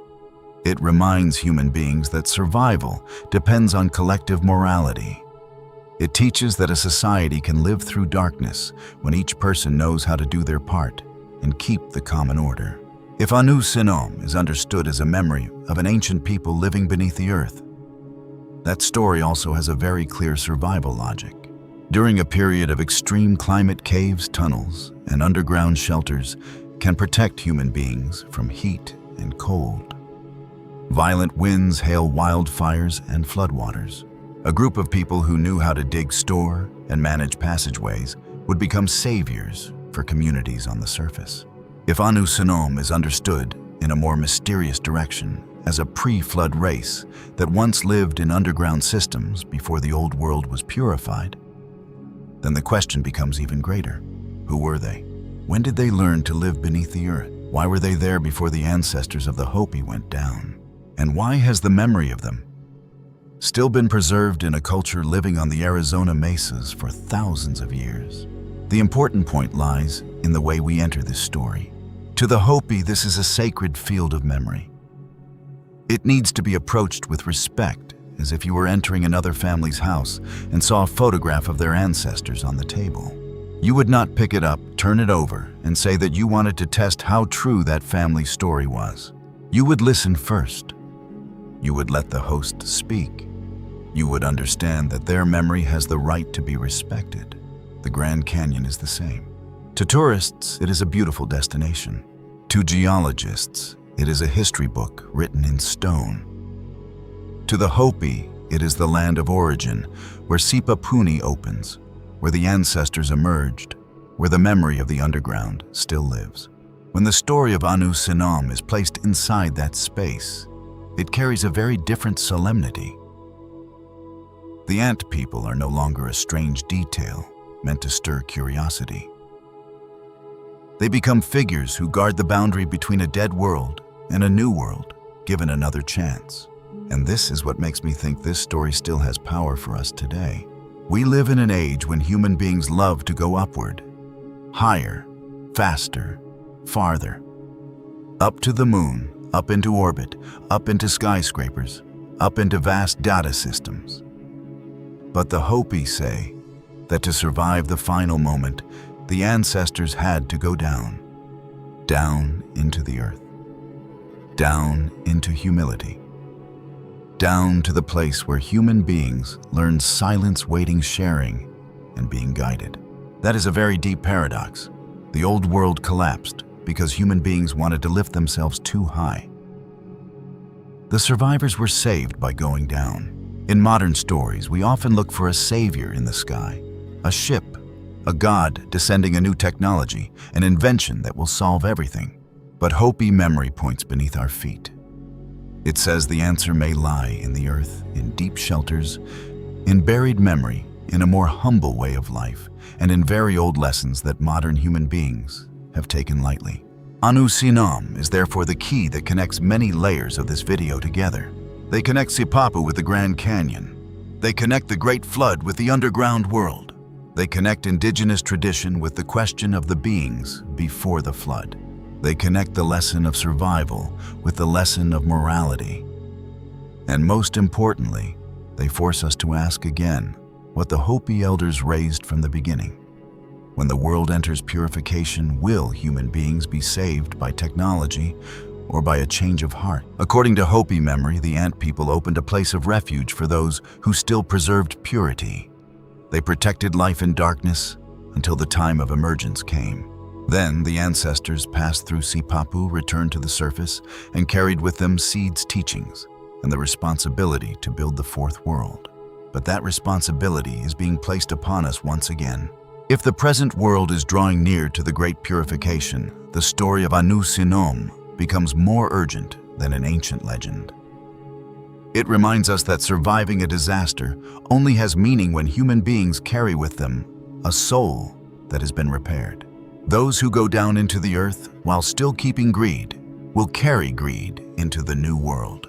It reminds human beings that survival depends on collective morality. It teaches that a society can live through darkness when each person knows how to do their part and keep the common order. If Sinom is understood as a memory of an ancient people living beneath the earth, that story also has a very clear survival logic. During a period of extreme climate, caves, tunnels, and underground shelters can protect human beings from heat and cold. Violent winds, hail, wildfires, and floodwaters. A group of people who knew how to dig, store, and manage passageways would become saviors for communities on the surface. If Sinom is understood in a more mysterious direction as a pre-flood race that once lived in underground systems before the old world was purified, then the question becomes even greater. Who were they? When did they learn to live beneath the earth? Why were they there before the ancestors of the Hopi went down? And why has the memory of them still been preserved in a culture living on the Arizona mesas for thousands of years? The important point lies in the way we enter this story. To the Hopi, this is a sacred field of memory. It needs to be approached with respect, as if you were entering another family's house and saw a photograph of their ancestors on the table. You would not pick it up, turn it over, and say that you wanted to test how true that family's story was. You would listen first. You would let the host speak. You would understand that their memory has the right to be respected. The Grand Canyon is the same. To tourists, it is a beautiful destination. To geologists, it is a history book written in stone. To the Hopi, it is the land of origin, where Sipapu opens, where the ancestors emerged, where the memory of the underground still lives. When the story of Sinom is placed inside that space, it carries a very different solemnity. The ant people are no longer a strange detail meant to stir curiosity. They become figures who guard the boundary between a dead world and a new world, given another chance. And this is what makes me think this story still has power for us today. We live in an age when human beings love to go upward, higher, faster, farther. Up to the moon, up into orbit, up into skyscrapers, up into vast data systems. But the Hopi say that to survive the final moment, the ancestors had to go down into the earth, down into humility, down to the place where human beings learn silence, waiting, sharing, and being guided. That is a very deep paradox. The old world collapsed because human beings wanted to lift themselves too high. The survivors were saved by going down. In modern stories, we often look for a savior in the sky, a ship, a god descending a new technology, an invention that will solve everything. But Hopi memory points beneath our feet. It says the answer may lie in the earth, in deep shelters, in buried memory, in a more humble way of life, and in very old lessons that modern human beings have taken lightly. Sinom is therefore the key that connects many layers of this video together. They connect Sipapu with the Grand Canyon. They connect the Great Flood with the underground world. They connect indigenous tradition with the question of the beings before the flood. They connect the lesson of survival with the lesson of morality. And most importantly, they force us to ask again what the Hopi elders raised from the beginning. When the world enters purification, will human beings be saved by technology or by a change of heart? According to Hopi memory, the ant people opened a place of refuge for those who still preserved purity. They protected life in darkness until the time of emergence came. Then the ancestors passed through Sipapu, returned to the surface, and carried with them seeds, teachings, and the responsibility to build the fourth world. But that responsibility is being placed upon us once again. If the present world is drawing near to the great purification, the story of Sinom becomes more urgent than an ancient legend. It reminds us that surviving a disaster only has meaning when human beings carry with them a soul that has been repaired. Those who go down into the earth while still keeping greed will carry greed into the new world.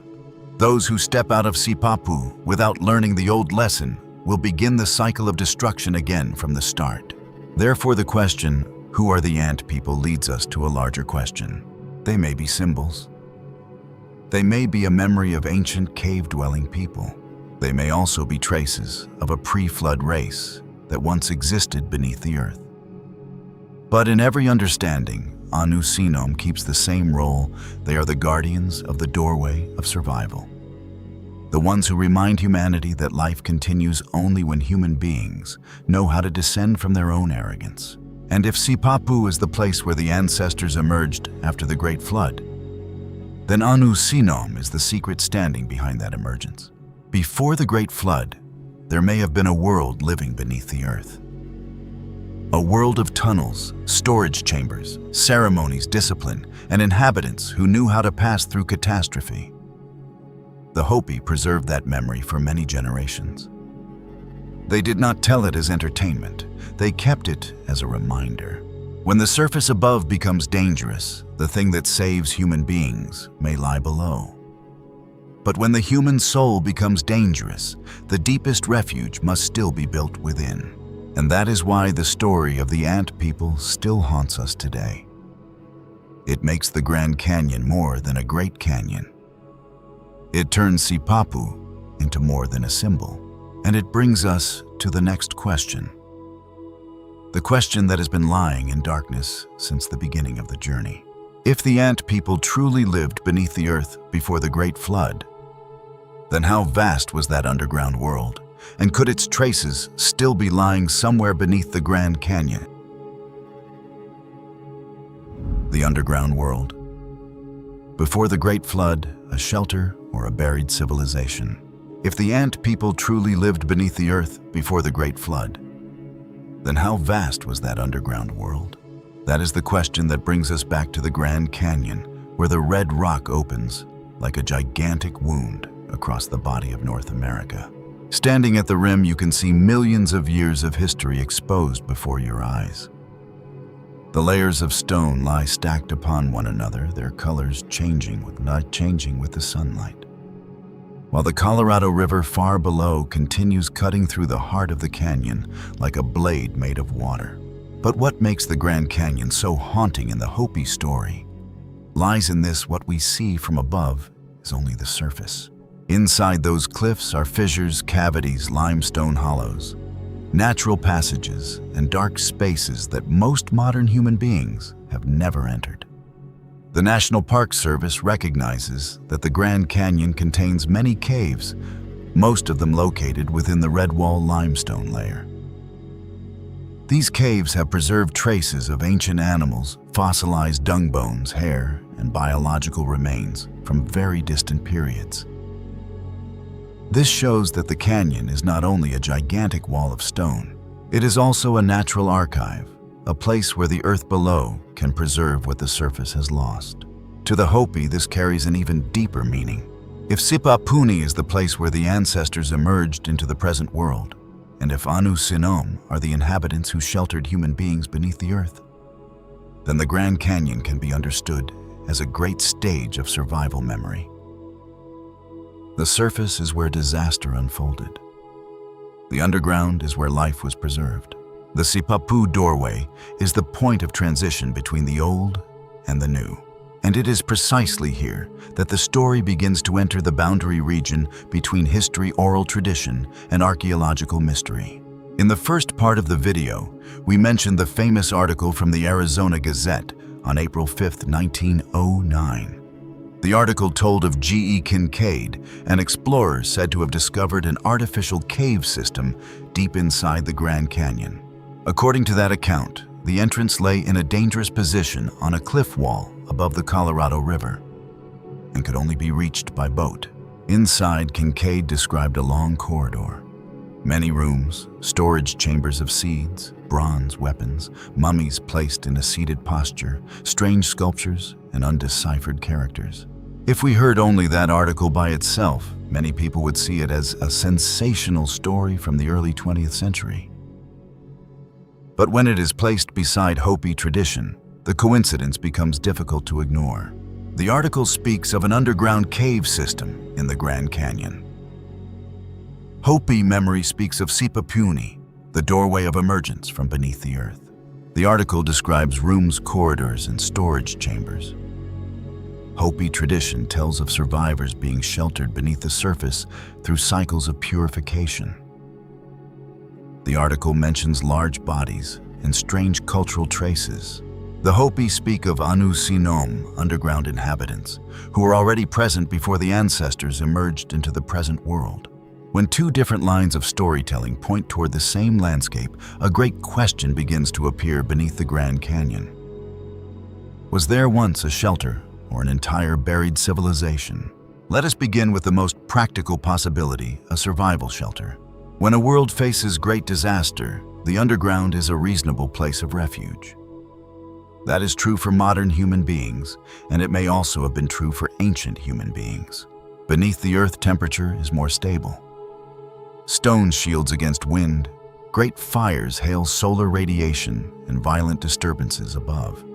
Those who step out of Sipapu without learning the old lesson will begin the cycle of destruction again from the start. Therefore, the question, who are the ant people, leads us to a larger question. They may be symbols. They may be a memory of ancient cave-dwelling people. They may also be traces of a pre-flood race that once existed beneath the earth. But in every understanding, Sinom keeps the same role. They are the guardians of the doorway of survival. The ones who remind humanity that life continues only when human beings know how to descend from their own arrogance. And if Sipapu is the place where the ancestors emerged after the Great Flood, then Sinom is the secret standing behind that emergence. Before the Great Flood, there may have been a world living beneath the earth. A world of tunnels, storage chambers, ceremonies, discipline, and inhabitants who knew how to pass through catastrophe. The Hopi preserved that memory for many generations. They did not tell it as entertainment, they kept it as a reminder. When the surface above becomes dangerous, the thing that saves human beings may lie below. But when the human soul becomes dangerous, the deepest refuge must still be built within. And that is why the story of the ant people still haunts us today. It makes the Grand Canyon more than a great canyon. It turns Sipapu into more than a symbol. And it brings us to the next question. The question that has been lying in darkness since the beginning of the journey. If the ant people truly lived beneath the earth before the Great Flood, then how vast was that underground world? And could its traces still be lying somewhere beneath the Grand Canyon? The underground world. Before the Great Flood, a shelter or a buried civilization. If the ant people truly lived beneath the earth before the Great Flood, then how vast was that underground world? That is the question that brings us back to the Grand Canyon, where the red rock opens like a gigantic wound across the body of North America. Standing at the rim, you can see millions of years of history exposed before your eyes. The layers of stone lie stacked upon one another, their colors changing with the sunlight. While the Colorado River far below continues cutting through the heart of the canyon like a blade made of water. But what makes the Grand Canyon so haunting in the Hopi story lies in this: what we see from above is only the surface. Inside those cliffs are fissures, cavities, limestone hollows, natural passages, and dark spaces that most modern human beings have never entered. The National Park Service recognizes that the Grand Canyon contains many caves, most of them located within the red wall limestone layer. These caves have preserved traces of ancient animals, fossilized dung bones, hair, and biological remains from very distant periods. This shows that the canyon is not only a gigantic wall of stone, it is also a natural archive, a place where the earth below can preserve what the surface has lost. To the Hopi, this carries an even deeper meaning. If Sipapuni is the place where the ancestors emerged into the present world, and if Sinom are the inhabitants who sheltered human beings beneath the earth, then the Grand Canyon can be understood as a great stage of survival memory. The surface is where disaster unfolded. The underground is where life was preserved. The Sipapu doorway is the point of transition between the old and the new. And it is precisely here that the story begins to enter the boundary region between history, oral tradition, and archaeological mystery. In the first part of the video, we mentioned the famous article from the Arizona Gazette on April 5, 1909. The article told of G.E. Kincaid, an explorer said to have discovered an artificial cave system deep inside the Grand Canyon. According to that account, the entrance lay in a dangerous position on a cliff wall above the Colorado River and could only be reached by boat. Inside, Kincaid described a long corridor. Many rooms, storage chambers of seeds, bronze weapons, mummies placed in a seated posture, strange sculptures, and undeciphered characters. If we heard only that article by itself, many people would see it as a sensational story from the early 20th century. But when it is placed beside Hopi tradition, the coincidence becomes difficult to ignore. The article speaks of an underground cave system in the Grand Canyon. Hopi memory speaks of Sipapuni, the doorway of emergence from beneath the earth. The article describes rooms, corridors, and storage chambers. Hopi tradition tells of survivors being sheltered beneath the surface through cycles of purification. The article mentions large bodies and strange cultural traces. The Hopi speak of Sinom, underground inhabitants, who were already present before the ancestors emerged into the present world. When two different lines of storytelling point toward the same landscape, a great question begins to appear beneath the Grand Canyon. Was there once a shelter or an entire buried civilization? Let us begin with the most practical possibility, a survival shelter. When a world faces great disaster, the underground is a reasonable place of refuge. That is true for modern human beings, and it may also have been true for ancient human beings. Beneath the earth, temperature is more stable. Stone shields against wind, great fires hail solar radiation, and violent disturbances above.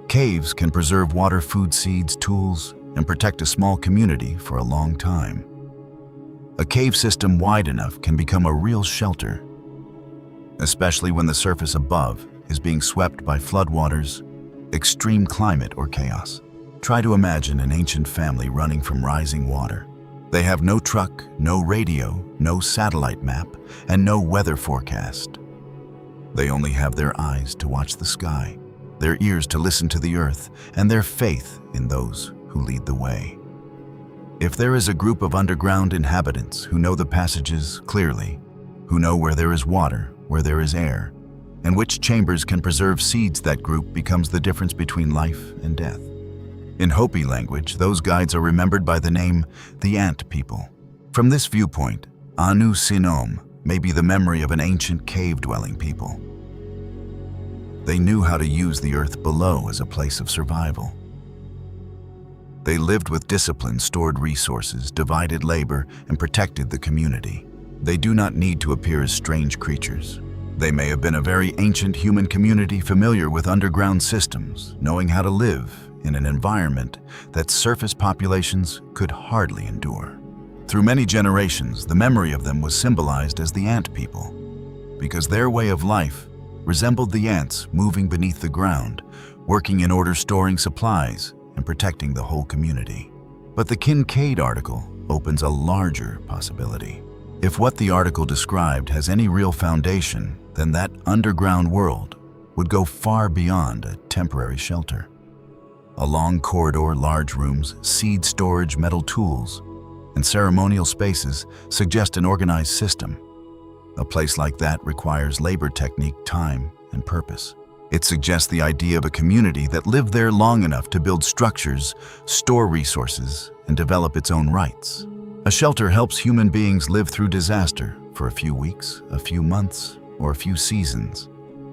Caves can preserve water, food, seeds, tools, and protect a small community for a long time. A cave system wide enough can become a real shelter, especially when the surface above is being swept by floodwaters, extreme climate, or chaos. Try to imagine an ancient family running from rising water. They have no truck, no radio, no satellite map, and no weather forecast. They only have their eyes to watch the sky, their ears to listen to the earth, and their faith in those who lead the way. If there is a group of underground inhabitants who know the passages clearly, who know where there is water, where there is air, and which chambers can preserve seeds, that group becomes the difference between life and death. In Hopi language, those guides are remembered by the name the Ant People. From this viewpoint, Sinom may be the memory of an ancient cave-dwelling people. They knew how to use the earth below as a place of survival. They lived with discipline, stored resources, divided labor, and protected the community. They do not need to appear as strange creatures. They may have been a very ancient human community familiar with underground systems, knowing how to live in an environment that surface populations could hardly endure. Through many generations, the memory of them was symbolized as the Ant People, because their way of life resembled the ants moving beneath the ground, working in order, storing supplies, and protecting the whole community. But the Kincaid article opens a larger possibility. If what the article described has any real foundation, then that underground world would go far beyond a temporary shelter. A long corridor, large rooms, seed storage, metal tools, and ceremonial spaces suggest an organized system. A place like that requires labor, technique, time, and purpose. It suggests the idea of a community that lived there long enough to build structures, store resources, and develop its own rights. A shelter helps human beings live through disaster for a few weeks, a few months, or a few seasons.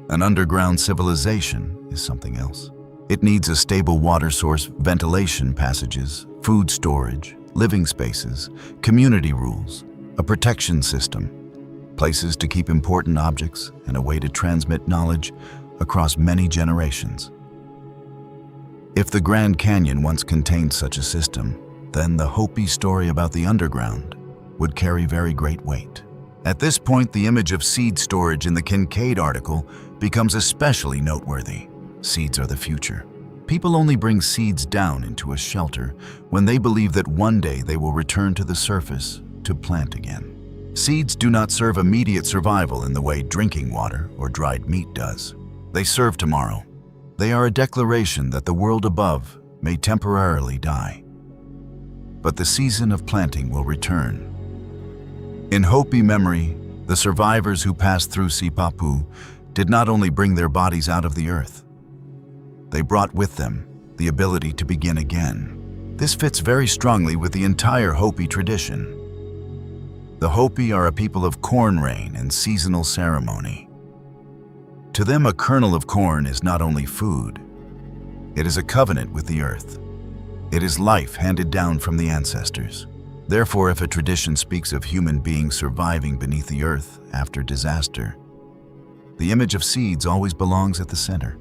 An underground civilization is something else. It needs a stable water source, ventilation passages, food storage, living spaces, community rules, a protection system, places to keep important objects, and a way to transmit knowledge across many generations. If the Grand Canyon once contained such a system, then the Hopi story about the underground would carry very great weight. At this point, the image of seed storage in the Kincaid article becomes especially noteworthy. Seeds are the future. People only bring seeds down into a shelter when they believe that one day they will return to the surface to plant again. Seeds do not serve immediate survival in the way drinking water or dried meat does. They serve tomorrow. They are a declaration that the world above may temporarily die, but the season of planting will return. In Hopi memory, the survivors who passed through Sipapu did not only bring their bodies out of the earth, they brought with them the ability to begin again. This fits very strongly with the entire Hopi tradition. The Hopi are a people of corn rain and seasonal ceremony. To them, a kernel of corn is not only food, it is a covenant with the earth. It is life handed down from the ancestors. Therefore, if a tradition speaks of human beings surviving beneath the earth after disaster, the image of seeds always belongs at the center.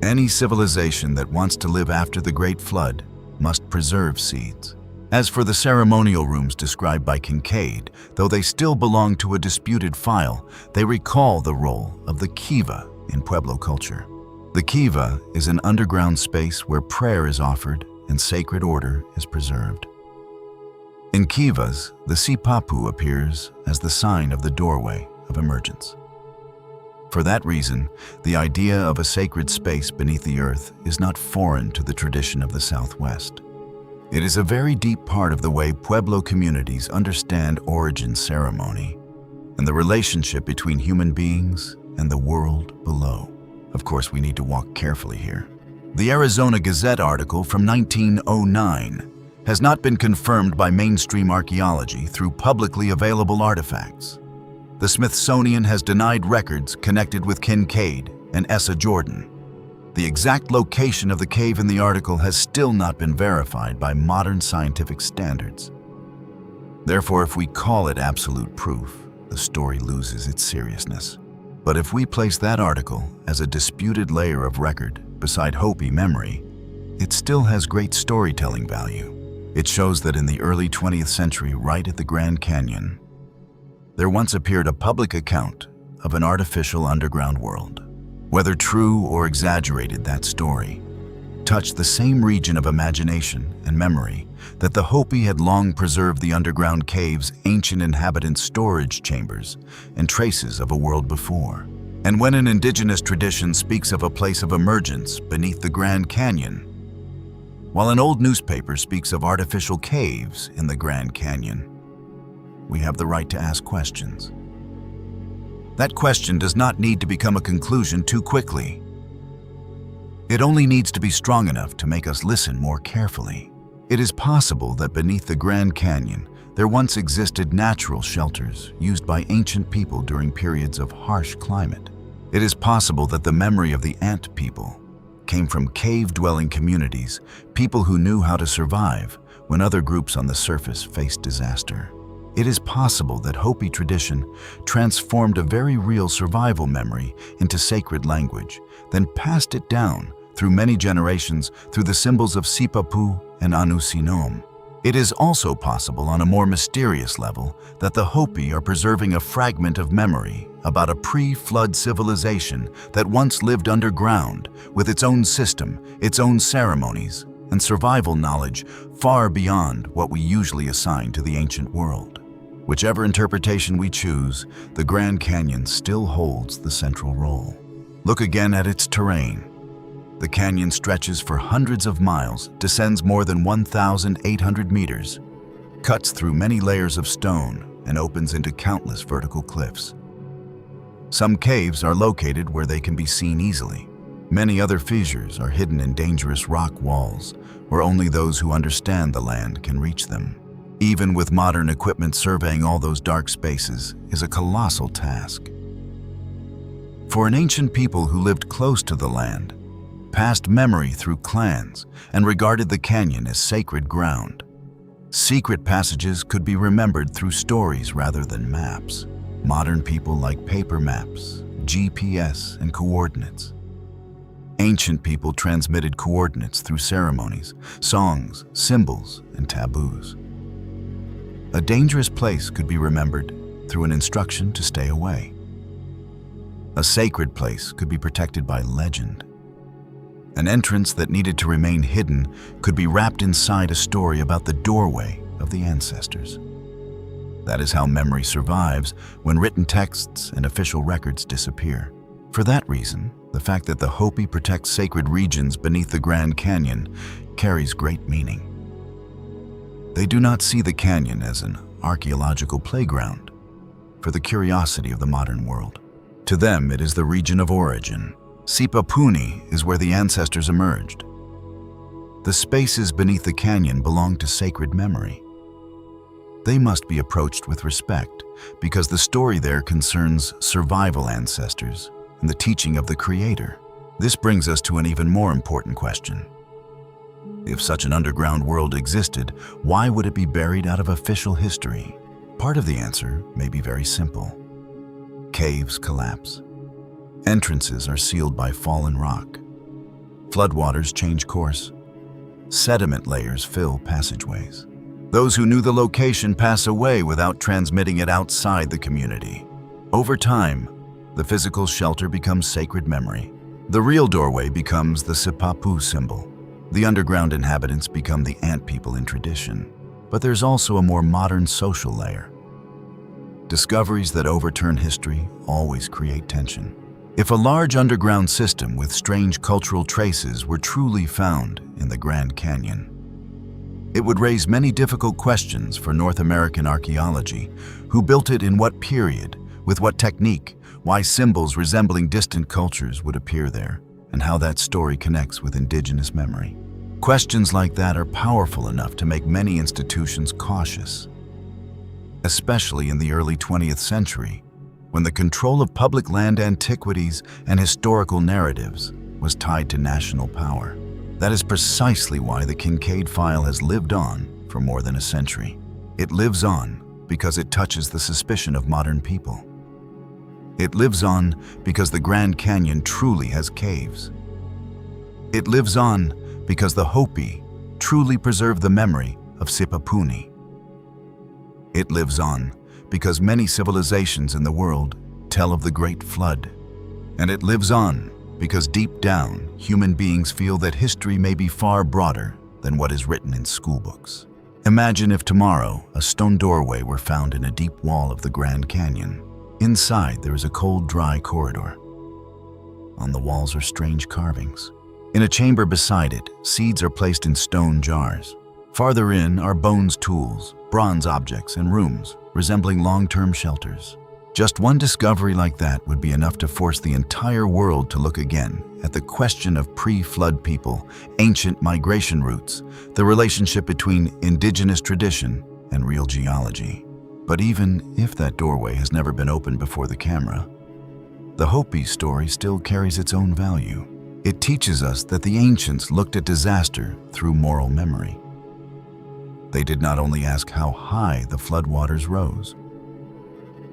Any civilization that wants to live after the Great Flood must preserve seeds. As for the ceremonial rooms described by Kincaid, though they still belong to a disputed file, they recall the role of the kiva in Pueblo culture. The kiva is an underground space where prayer is offered and sacred order is preserved. In kivas, the Sipapu appears as the sign of the doorway of emergence. For that reason, the idea of a sacred space beneath the earth is not foreign to the tradition of the Southwest. It is a very deep part of the way Pueblo communities understand origin ceremony and the relationship between human beings and the world below. Of course, we need to walk carefully here. The Arizona Gazette article from 1909 has not been confirmed by mainstream archaeology through publicly available artifacts. The Smithsonian has denied records connected with Kincaid and Essa Jordan. The exact location of the cave in the article has still not been verified by modern scientific standards. Therefore, if we call it absolute proof, the story loses its seriousness. But if we place that article as a disputed layer of record beside Hopi memory, it still has great storytelling value. It shows that in the early 20th century, right at the Grand Canyon, there once appeared a public account of an artificial underground world. Whether true or exaggerated, that story touched the same region of imagination and memory that the Hopi had long preserved the underground caves, ancient inhabitants' storage chambers, and traces of a world before. And when an indigenous tradition speaks of a place of emergence beneath the Grand Canyon, while an old newspaper speaks of artificial caves in the Grand Canyon, we have the right to ask questions. That question does not need to become a conclusion too quickly. It only needs to be strong enough to make us listen more carefully. It is possible that beneath the Grand Canyon, there once existed natural shelters used by ancient people during periods of harsh climate. It is possible that the memory of the ant people came from cave-dwelling communities, people who knew how to survive when other groups on the surface faced disaster. It is possible that Hopi tradition transformed a very real survival memory into sacred language, then passed it down through many generations through the symbols of Sipapu and Sinom. It is also possible on a more mysterious level that the Hopi are preserving a fragment of memory about a pre-flood civilization that once lived underground with its own system, its own ceremonies, and survival knowledge far beyond what we usually assign to the ancient world. Whichever interpretation we choose, the Grand Canyon still holds the central role. Look again at its terrain. The canyon stretches for hundreds of miles, descends more than 1,800 meters, cuts through many layers of stone, and opens into countless vertical cliffs. Some caves are located where they can be seen easily. Many other fissures are hidden in dangerous rock walls, where only those who understand the land can reach them. Even with modern equipment, surveying all those dark spaces is a colossal task. For an ancient people who lived close to the land, passed memory through clans, and regarded the canyon as sacred ground, secret passages could be remembered through stories rather than maps. Modern people like paper maps, GPS, and coordinates. Ancient people transmitted coordinates through ceremonies, songs, symbols, and taboos. A dangerous place could be remembered through an instruction to stay away. A sacred place could be protected by legend. An entrance that needed to remain hidden could be wrapped inside a story about the doorway of the ancestors. That is how memory survives when written texts and official records disappear. For that reason, the fact that the Hopi protect sacred regions beneath the Grand Canyon carries great meaning. They do not see the canyon as an archaeological playground for the curiosity of the modern world. To them, it is the region of origin. Sipapu is where the ancestors emerged. The spaces beneath the canyon belong to sacred memory. They must be approached with respect because the story there concerns survival ancestors and the teaching of the Creator. This brings us to an even more important question. If such an underground world existed, why would it be buried out of official history? Part of the answer may be very simple. Caves collapse. Entrances are sealed by fallen rock. Floodwaters change course. Sediment layers fill passageways. Those who knew the location pass away without transmitting it outside the community. Over time, the physical shelter becomes sacred memory. The real doorway becomes the Sipapu symbol. The underground inhabitants become the ant people in tradition. But there's also a more modern social layer. Discoveries that overturn history always create tension. If a large underground system with strange cultural traces were truly found in the Grand Canyon, it would raise many difficult questions for North American archaeology. Who built it in what period, with what technique, why symbols resembling distant cultures would appear there, and how that story connects with indigenous memory. Questions like that are powerful enough to make many institutions cautious, especially in the early 20th century, when the control of public land antiquities and historical narratives was tied to national power. That is precisely why the Kincaid file has lived on for more than a century. It lives on because it touches the suspicion of modern people. It lives on because the Grand Canyon truly has caves. It lives on because the Hopi truly preserve the memory of Sipapu. It lives on because many civilizations in the world tell of the Great Flood. And it lives on because deep down, human beings feel that history may be far broader than what is written in schoolbooks. Imagine if tomorrow a stone doorway were found in a deep wall of the Grand Canyon. Inside there is a cold, dry corridor. On the walls are strange carvings. In a chamber beside it, seeds are placed in stone jars. Farther in are bones, tools, bronze objects, and rooms resembling long-term shelters. Just one discovery like that would be enough to force the entire world to look again at the question of pre-flood people, ancient migration routes, the relationship between indigenous tradition and real geology. But even if that doorway has never been opened before the camera, the Hopi story still carries its own value. It teaches us that the ancients looked at disaster through moral memory. They did not only ask how high the floodwaters rose.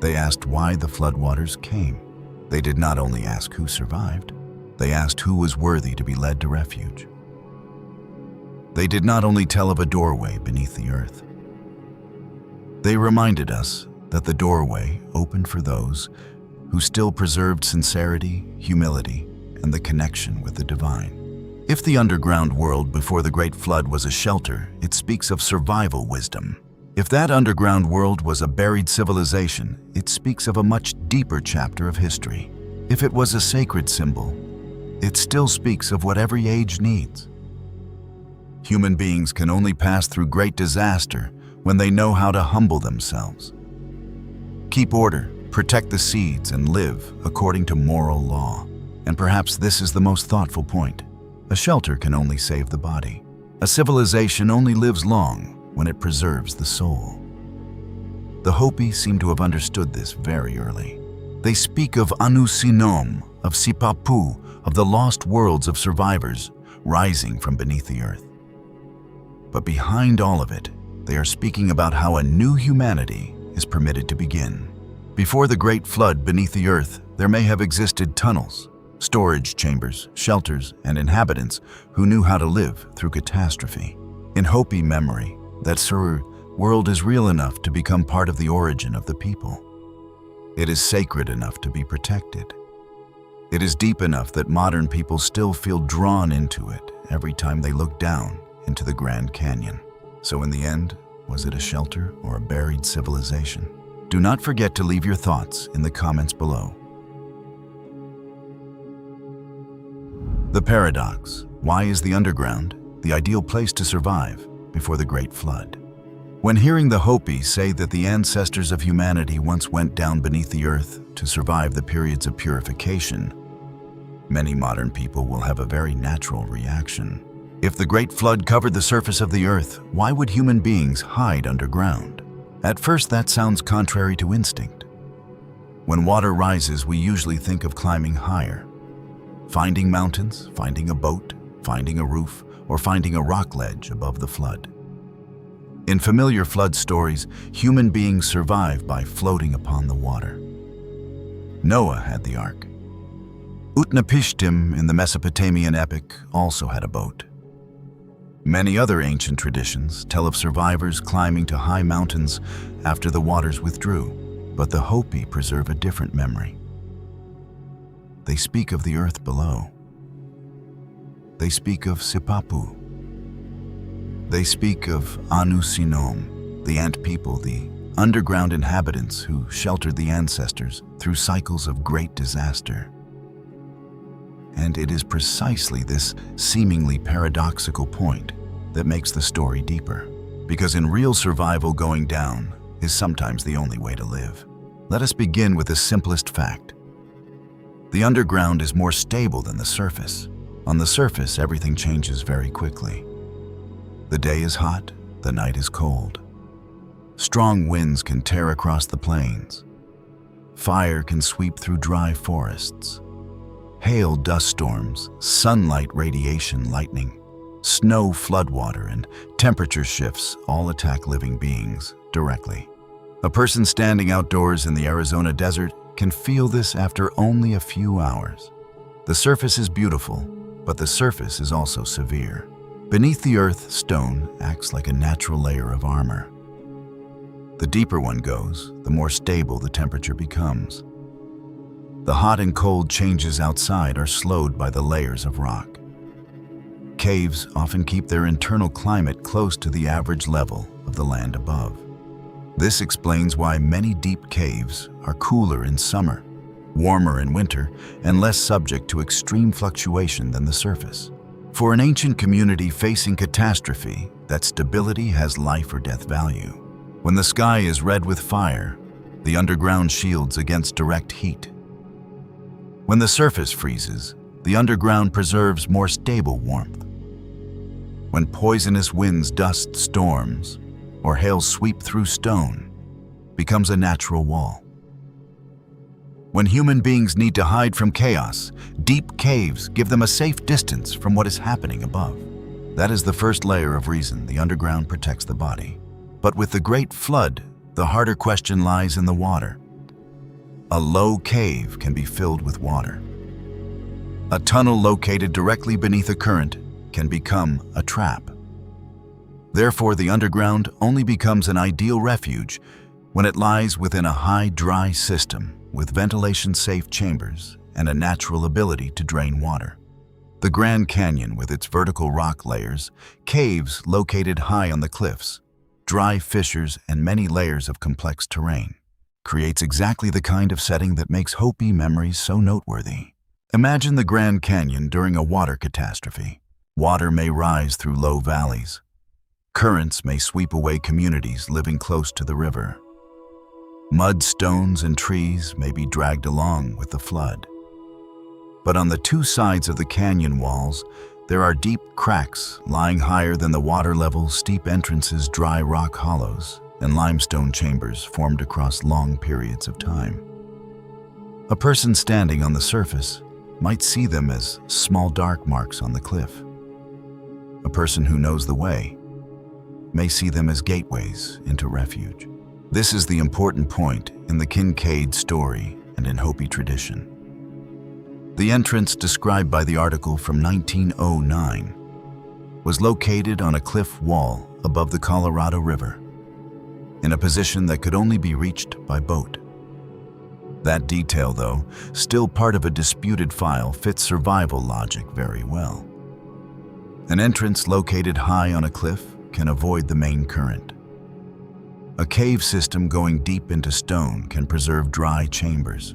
They asked why the floodwaters came. They did not only ask who survived. They asked who was worthy to be led to refuge. They did not only tell of a doorway beneath the earth. They reminded us that the doorway opened for those who still preserved sincerity, humility, and the connection with the divine. If the underground world before the Great Flood was a shelter, it speaks of survival wisdom. If that underground world was a buried civilization, it speaks of a much deeper chapter of history. If it was a sacred symbol, it still speaks of what every age needs. Human beings can only pass through great disaster when they know how to humble themselves. Keep order, protect the seeds, and live according to moral law. And perhaps this is the most thoughtful point. A shelter can only save the body. A civilization only lives long when it preserves the soul. The Hopi seem to have understood this very early. They speak of Sinom, of Sipapu, of the lost worlds of survivors rising from beneath the earth. But behind all of it, they are speaking about how a new humanity is permitted to begin. Before the Great Flood beneath the earth, there may have existed tunnels, storage chambers, shelters, and inhabitants who knew how to live through catastrophe. In Hopi memory, that world is real enough to become part of the origin of the people. It is sacred enough to be protected. It is deep enough that modern people still feel drawn into it every time they look down into the Grand Canyon. So in the end, was it a shelter or a buried civilization? Do not forget to leave your thoughts in the comments below. The paradox. Why is the underground the ideal place to survive before the Great Flood? When hearing the Hopi say that the ancestors of humanity once went down beneath the earth to survive the periods of purification, many modern people will have a very natural reaction. If the Great Flood covered the surface of the earth, why would human beings hide underground? At first, that sounds contrary to instinct. When water rises, we usually think of climbing higher. Finding mountains, finding a boat, finding a roof, or finding a rock ledge above the flood. In familiar flood stories, human beings survive by floating upon the water. Noah had the ark. Utnapishtim in the Mesopotamian epic also had a boat. Many other ancient traditions tell of survivors climbing to high mountains after the waters withdrew, but the Hopi preserve a different memory. They speak of the earth below. They speak of Sipapu. They speak of Sinom, the ant people, the underground inhabitants who sheltered the ancestors through cycles of great disaster. And it is precisely this seemingly paradoxical point that makes the story deeper. Because in real survival, going down is sometimes the only way to live. Let us begin with the simplest fact. The underground is more stable than the surface. On the surface, everything changes very quickly. The day is hot, the night is cold. Strong winds can tear across the plains. Fire can sweep through dry forests. Hail, dust storms, sunlight radiation, lightning, snow, floodwater, and temperature shifts all attack living beings directly. A person standing outdoors in the Arizona desert can feel this after only a few hours. The surface is beautiful, but the surface is also severe. Beneath the earth, stone acts like a natural layer of armor. The deeper one goes, the more stable the temperature becomes. The hot and cold changes outside are slowed by the layers of rock. Caves often keep their internal climate close to the average level of the land above. This explains why many deep caves are cooler in summer, warmer in winter, and less subject to extreme fluctuation than the surface. For an ancient community facing catastrophe, that stability has life or death value. When the sky is red with fire, the underground shields against direct heat. When the surface freezes, the underground preserves more stable warmth. When poisonous winds, dust storms, or hail sweep through stone, becomes a natural wall. When human beings need to hide from chaos, deep caves give them a safe distance from what is happening above. That is the first layer of reason the underground protects the body. But with the Great Flood, the harder question lies in the water. A low cave can be filled with water. A tunnel located directly beneath a current can become a trap. Therefore, the underground only becomes an ideal refuge when it lies within a high, dry system with ventilation-safe chambers and a natural ability to drain water. The Grand Canyon, with its vertical rock layers, caves located high on the cliffs, dry fissures, and many layers of complex terrain, creates exactly the kind of setting that makes Hopi memories so noteworthy. Imagine the Grand Canyon during a water catastrophe. Water may rise through low valleys. Currents may sweep away communities living close to the river. Mud, stones, and trees may be dragged along with the flood. But on the two sides of the canyon walls, there are deep cracks lying higher than the water level, steep entrances, dry rock hollows, and limestone chambers formed across long periods of time. A person standing on the surface might see them as small dark marks on the cliff. A person who knows the way may see them as gateways into refuge. This is the important point in the Kincaid story and in Hopi tradition. The entrance described by the article from 1909 was located on a cliff wall above the Colorado River, in a position that could only be reached by boat. That detail, though still part of a disputed file, fits survival logic very well. An entrance located high on a cliff can avoid the main current. A cave system going deep into stone can preserve dry chambers.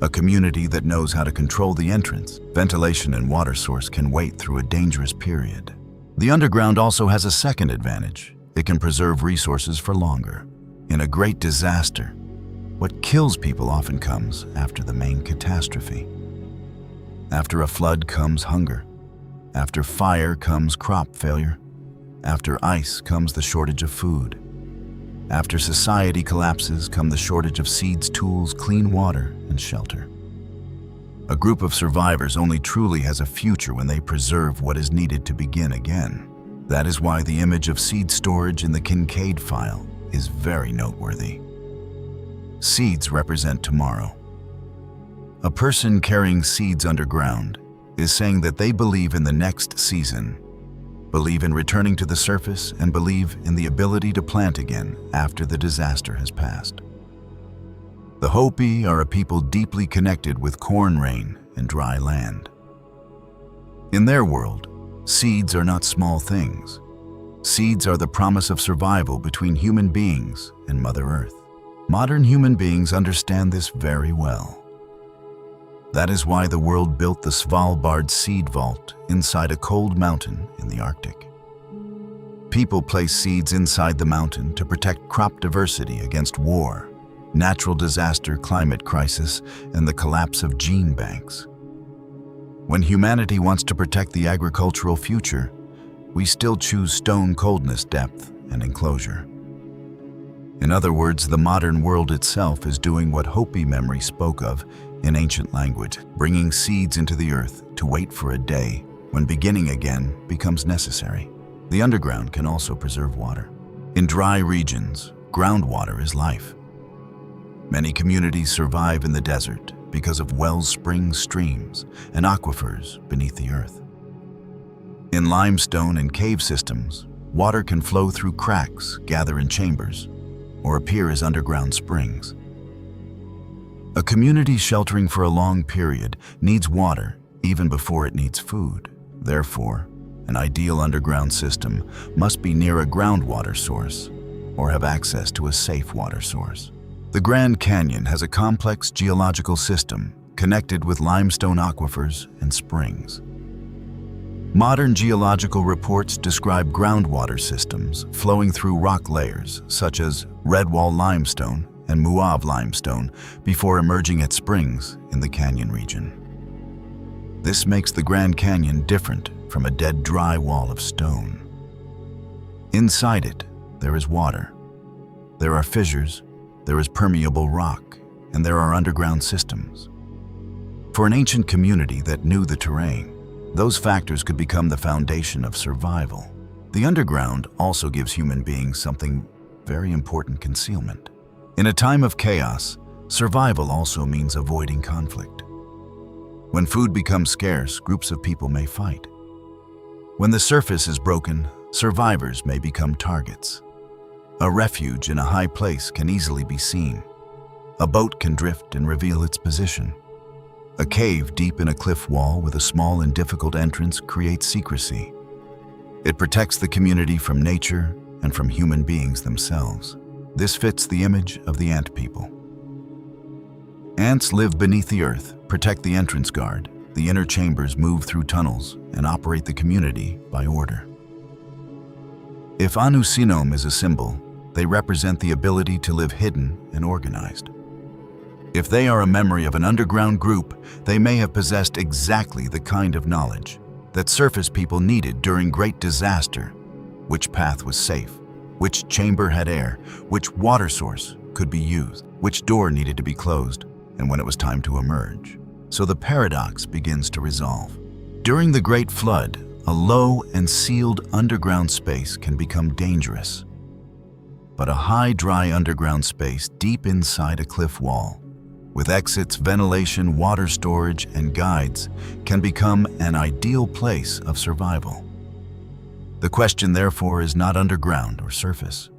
A community that knows how to control the entrance, ventilation, and water source can wait through a dangerous period. The underground also has a second advantage. It can preserve resources for longer. In a great disaster, what kills people often comes after the main catastrophe. After a flood comes hunger. After fire comes crop failure. After ice comes the shortage of food. After society collapses come the shortage of seeds, tools, clean water, and shelter. A group of survivors only truly has a future when they preserve what is needed to begin again. That is why the image of seed storage in the Kincaid file is very noteworthy. Seeds represent tomorrow. A person carrying seeds underground is saying that they believe in the next season, believe in returning to the surface, and believe in the ability to plant again after the disaster has passed. The Hopi are a people deeply connected with corn rain and dry land. In their world, seeds are not small things. Seeds are the promise of survival between human beings and Mother Earth. Modern human beings understand this very well. That is why the world built the Svalbard seed vault inside a cold mountain in the Arctic. People place seeds inside the mountain to protect crop diversity against war, natural disaster, climate crisis, and the collapse of gene banks. When humanity wants to protect the agricultural future, we still choose stone coldness, depth, and enclosure. In other words, the modern world itself is doing what Hopi memory spoke of in ancient language, bringing seeds into the earth to wait for a day when beginning again becomes necessary. The underground can also preserve water. In dry regions, groundwater is life. Many communities survive in the desert because of wellspring streams and aquifers beneath the earth. In limestone and cave systems, water can flow through cracks, gather in chambers, or appear as underground springs. A community sheltering for a long period needs water even before it needs food. Therefore, an ideal underground system must be near a groundwater source or have access to a safe water source. The Grand Canyon has a complex geological system connected with limestone aquifers and springs. Modern geological reports describe groundwater systems flowing through rock layers such as Redwall limestone and Muav limestone before emerging at springs in the canyon region. This makes the Grand Canyon different from a dead dry wall of stone. Inside it, there is water. There are fissures, there is permeable rock, and there are underground systems. For an ancient community that knew the terrain, those factors could become the foundation of survival. The underground also gives human beings something very important: concealment. In a time of chaos, survival also means avoiding conflict. When food becomes scarce, groups of people may fight. When the surface is broken, survivors may become targets. A refuge in a high place can easily be seen. A boat can drift and reveal its position. A cave deep in a cliff wall with a small and difficult entrance creates secrecy. It protects the community from nature and from human beings themselves. This fits the image of the ant people. Ants live beneath the earth, protect the entrance guard. The inner chambers move through tunnels and operate the community by order. If Sinom is a symbol, they represent the ability to live hidden and organized. If they are a memory of an underground group, they may have possessed exactly the kind of knowledge that surface people needed during great disaster: which path was safe, which chamber had air, which water source could be used, which door needed to be closed, and when it was time to emerge. So the paradox begins to resolve. During the Great Flood, a low and sealed underground space can become dangerous. But a high, dry underground space deep inside a cliff wall, with exits, ventilation, water storage, and guides, can become an ideal place of survival. The question, therefore, is not underground or surface.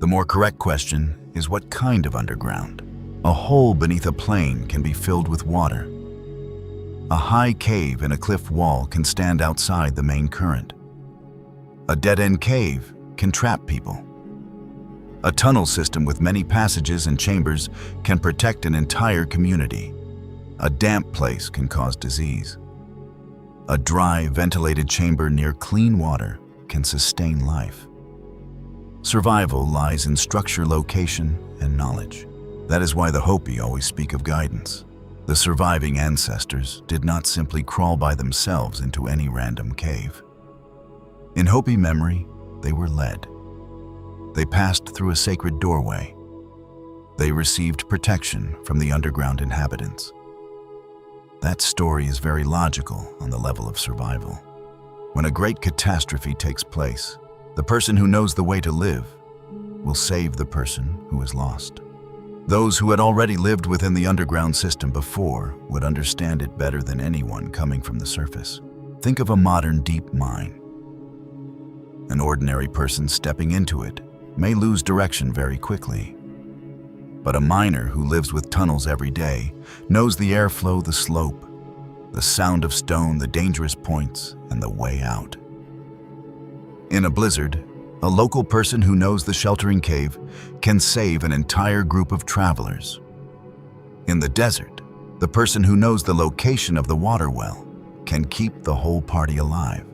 The more correct question is what kind of underground. A hole beneath a plain can be filled with water. A high cave in a cliff wall can stand outside the main current. A dead-end cave can trap people. A tunnel system with many passages and chambers can protect an entire community. A damp place can cause disease. A dry, ventilated chamber near clean water can sustain life. Survival lies in structure, location, and knowledge. That is why the Hopi always speak of guidance. The surviving ancestors did not simply crawl by themselves into any random cave. In Hopi memory, they were led. They passed through a sacred doorway. They received protection from the underground inhabitants. That story is very logical on the level of survival. When a great catastrophe takes place, the person who knows the way to live will save the person who is lost. Those who had already lived within the underground system before would understand it better than anyone coming from the surface. Think of a modern deep mine. An ordinary person stepping into it may lose direction very quickly. But a miner who lives with tunnels every day knows the airflow, the slope, the sound of stone, the dangerous points, and the way out. In a blizzard, a local person who knows the sheltering cave can save an entire group of travelers. In the desert, the person who knows the location of the water well can keep the whole party alive.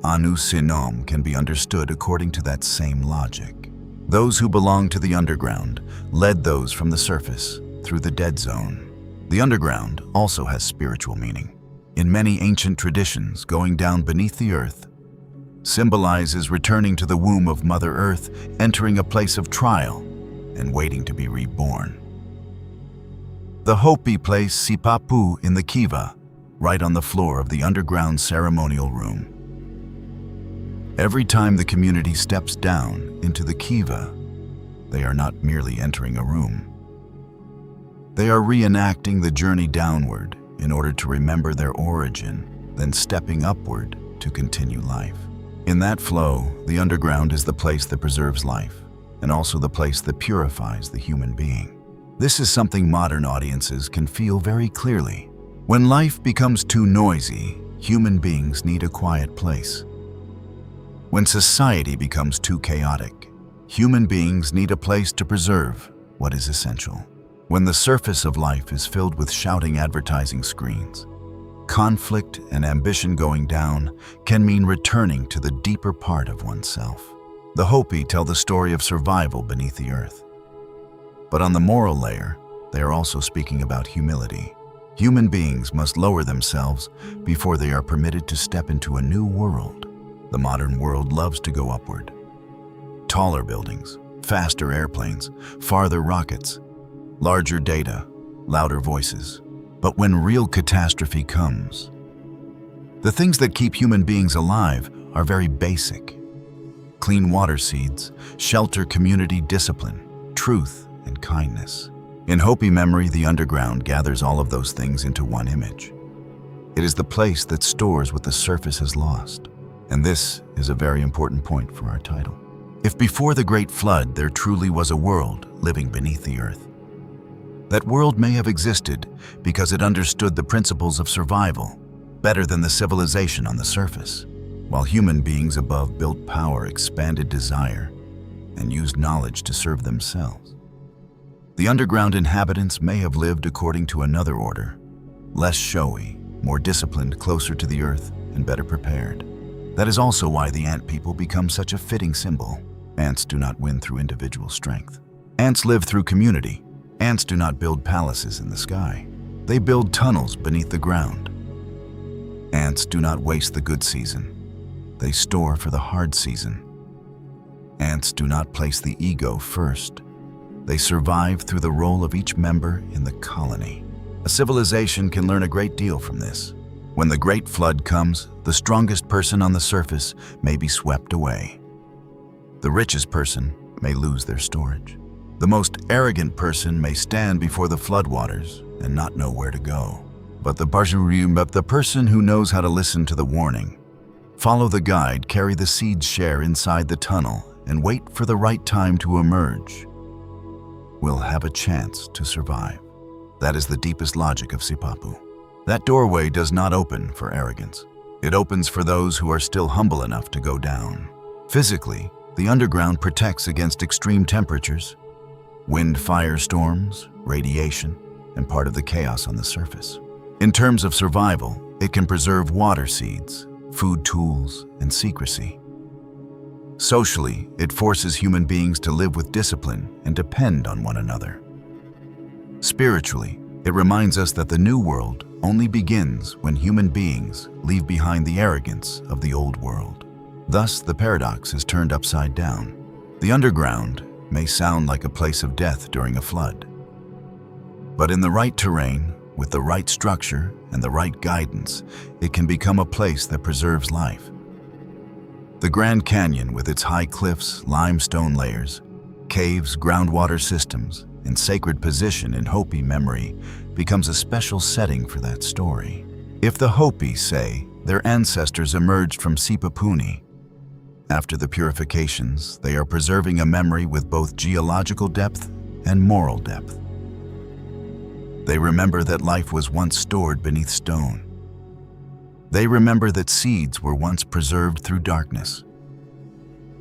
Sinom can be understood according to that same logic. Those who belong to the underground led those from the surface through the dead zone. The underground also has spiritual meaning. In many ancient traditions, going down beneath the earth symbolizes returning to the womb of Mother Earth, entering a place of trial and waiting to be reborn. The Hopi place Sipapu in the kiva, right on the floor of the underground ceremonial room. Every time the community steps down into the kiva, they are not merely entering a room. They are reenacting the journey downward in order to remember their origin, then stepping upward to continue life. In that flow, the underground is the place that preserves life, and also the place that purifies the human being. This is something modern audiences can feel very clearly. When life becomes too noisy, human beings need a quiet place. When society becomes too chaotic, human beings need a place to preserve what is essential. When the surface of life is filled with shouting advertising screens, conflict and ambition going down can mean returning to the deeper part of oneself. The Hopi tell the story of survival beneath the earth. But on the moral layer, they are also speaking about humility. Human beings must lower themselves before they are permitted to step into a new world. The modern world loves to go upward. Taller buildings, faster airplanes, farther rockets, larger data, louder voices. But when real catastrophe comes, the things that keep human beings alive are very basic. Clean water seeds, shelter, community discipline, truth, and kindness. In Hopi memory, the underground gathers all of those things into one image. It is the place that stores what the surface has lost. And this is a very important point for our title. If before the Great Flood there truly was a world living beneath the earth, that world may have existed because it understood the principles of survival better than the civilization on the surface, while human beings above built power, expanded desire, and used knowledge to serve themselves. The underground inhabitants may have lived according to another order, less showy, more disciplined, closer to the earth, and better prepared. That is also why the ant people become such a fitting symbol. Ants do not win through individual strength. Ants live through community. Ants do not build palaces in the sky. They build tunnels beneath the ground. Ants do not waste the good season. They store for the hard season. Ants do not place the ego first. They survive through the role of each member in the colony. A civilization can learn a great deal from this. When the Great Flood comes, the strongest person on the surface may be swept away. The richest person may lose their storage. The most arrogant person may stand before the floodwaters and not know where to go. But the person who knows how to listen to the warning, follow the guide, carry the seeds share inside the tunnel, and wait for the right time to emerge, will have a chance to survive. That is the deepest logic of Sipapu. That doorway does not open for arrogance. It opens for those who are still humble enough to go down. Physically, the underground protects against extreme temperatures, wind, firestorms, radiation, and part of the chaos on the surface. In terms of survival, it can preserve water seeds, food tools, and secrecy. Socially, it forces human beings to live with discipline and depend on one another. Spiritually, it reminds us that the new world only begins when human beings leave behind the arrogance of the old world. Thus, the paradox is turned upside down. The underground may sound like a place of death during a flood. But in the right terrain, with the right structure and the right guidance, it can become a place that preserves life. The Grand Canyon, with its high cliffs, limestone layers, caves, groundwater systems, and sacred position in Hopi memory, becomes a special setting for that story. If the Hopi say their ancestors emerged from Sipapu, after the purifications, they are preserving a memory with both geological depth and moral depth. They remember that life was once stored beneath stone. They remember that seeds were once preserved through darkness.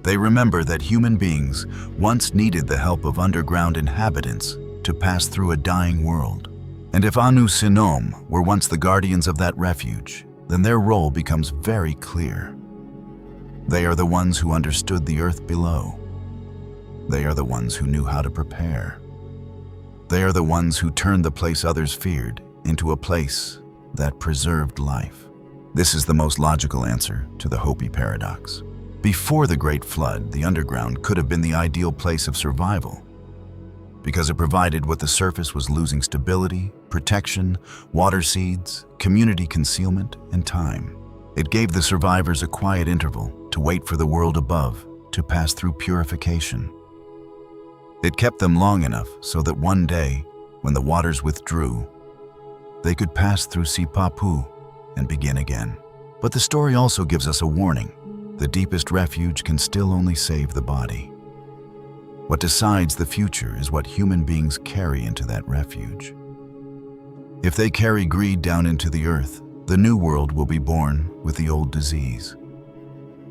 They remember that human beings once needed the help of underground inhabitants to pass through a dying world. And if Sinom were once the guardians of that refuge, then their role becomes very clear. They are the ones who understood the earth below. They are the ones who knew how to prepare. They are the ones who turned the place others feared into a place that preserved life. This is the most logical answer to the Hopi paradox. Before the Great Flood, the underground could have been the ideal place of survival, because it provided what the surface was losing: stability, protection, water seeds, community concealment, and time. It gave the survivors a quiet interval to wait for the world above to pass through purification. It kept them long enough so that one day, when the waters withdrew, they could pass through Sipapu and begin again. But the story also gives us a warning. The deepest refuge can still only save the body. What decides the future is what human beings carry into that refuge. If they carry greed down into the earth, the new world will be born with the old disease.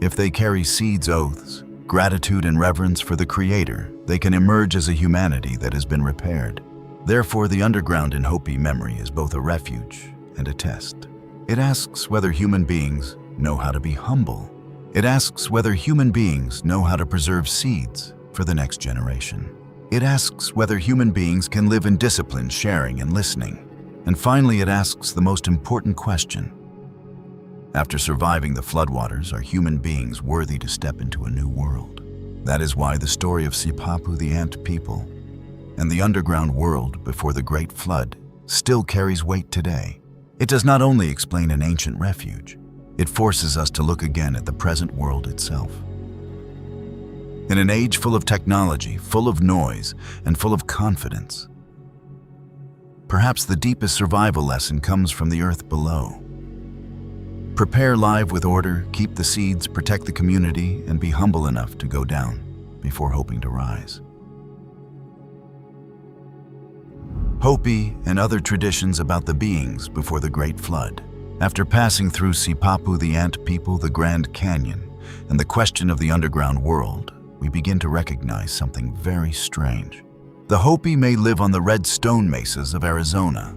If they carry seeds, oaths, gratitude, and reverence for the Creator, they can emerge as a humanity that has been repaired. Therefore, the underground in Hopi memory is both a refuge and a test. It asks whether human beings know how to be humble. It asks whether human beings know how to preserve seeds for the next generation. It asks whether human beings can live in discipline, sharing, and listening. And finally, it asks the most important question. After surviving the floodwaters, are human beings worthy to step into a new world? That is why the story of Sipapu, the ant people, and the underground world before the Great Flood still carries weight today. It does not only explain an ancient refuge, it forces us to look again at the present world itself. In an age full of technology, full of noise, and full of confidence, perhaps the deepest survival lesson comes from the earth below. Prepare life with order, keep the seeds, protect the community, and be humble enough to go down before hoping to rise. Hopi and other traditions about the beings before the Great Flood. After passing through Sipapu, the ant people, the Grand Canyon, and the question of the underground world, we begin to recognize something very strange. The Hopi may live on the red stone mesas of Arizona.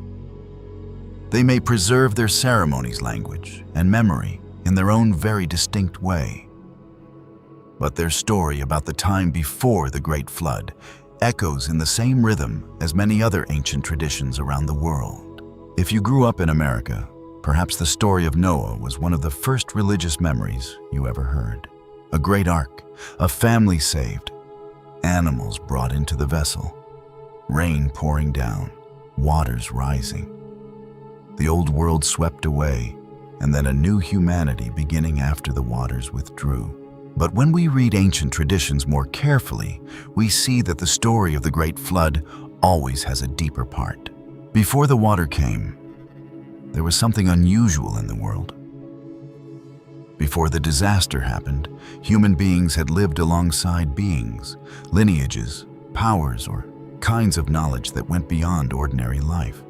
They may preserve their ceremonies, language, and memory in their own very distinct way. But their story about the time before the Great Flood echoes in the same rhythm as many other ancient traditions around the world. If you grew up in America, perhaps the story of Noah was one of the first religious memories you ever heard. A great ark, a family saved, animals brought into the vessel, rain pouring down, waters rising. The old world swept away, and then a new humanity beginning after the waters withdrew. But when we read ancient traditions more carefully, we see that the story of the Great Flood always has a deeper part. Before the water came, there was something unusual in the world. Before the disaster happened, human beings had lived alongside beings, lineages, powers, or kinds of knowledge that went beyond ordinary life.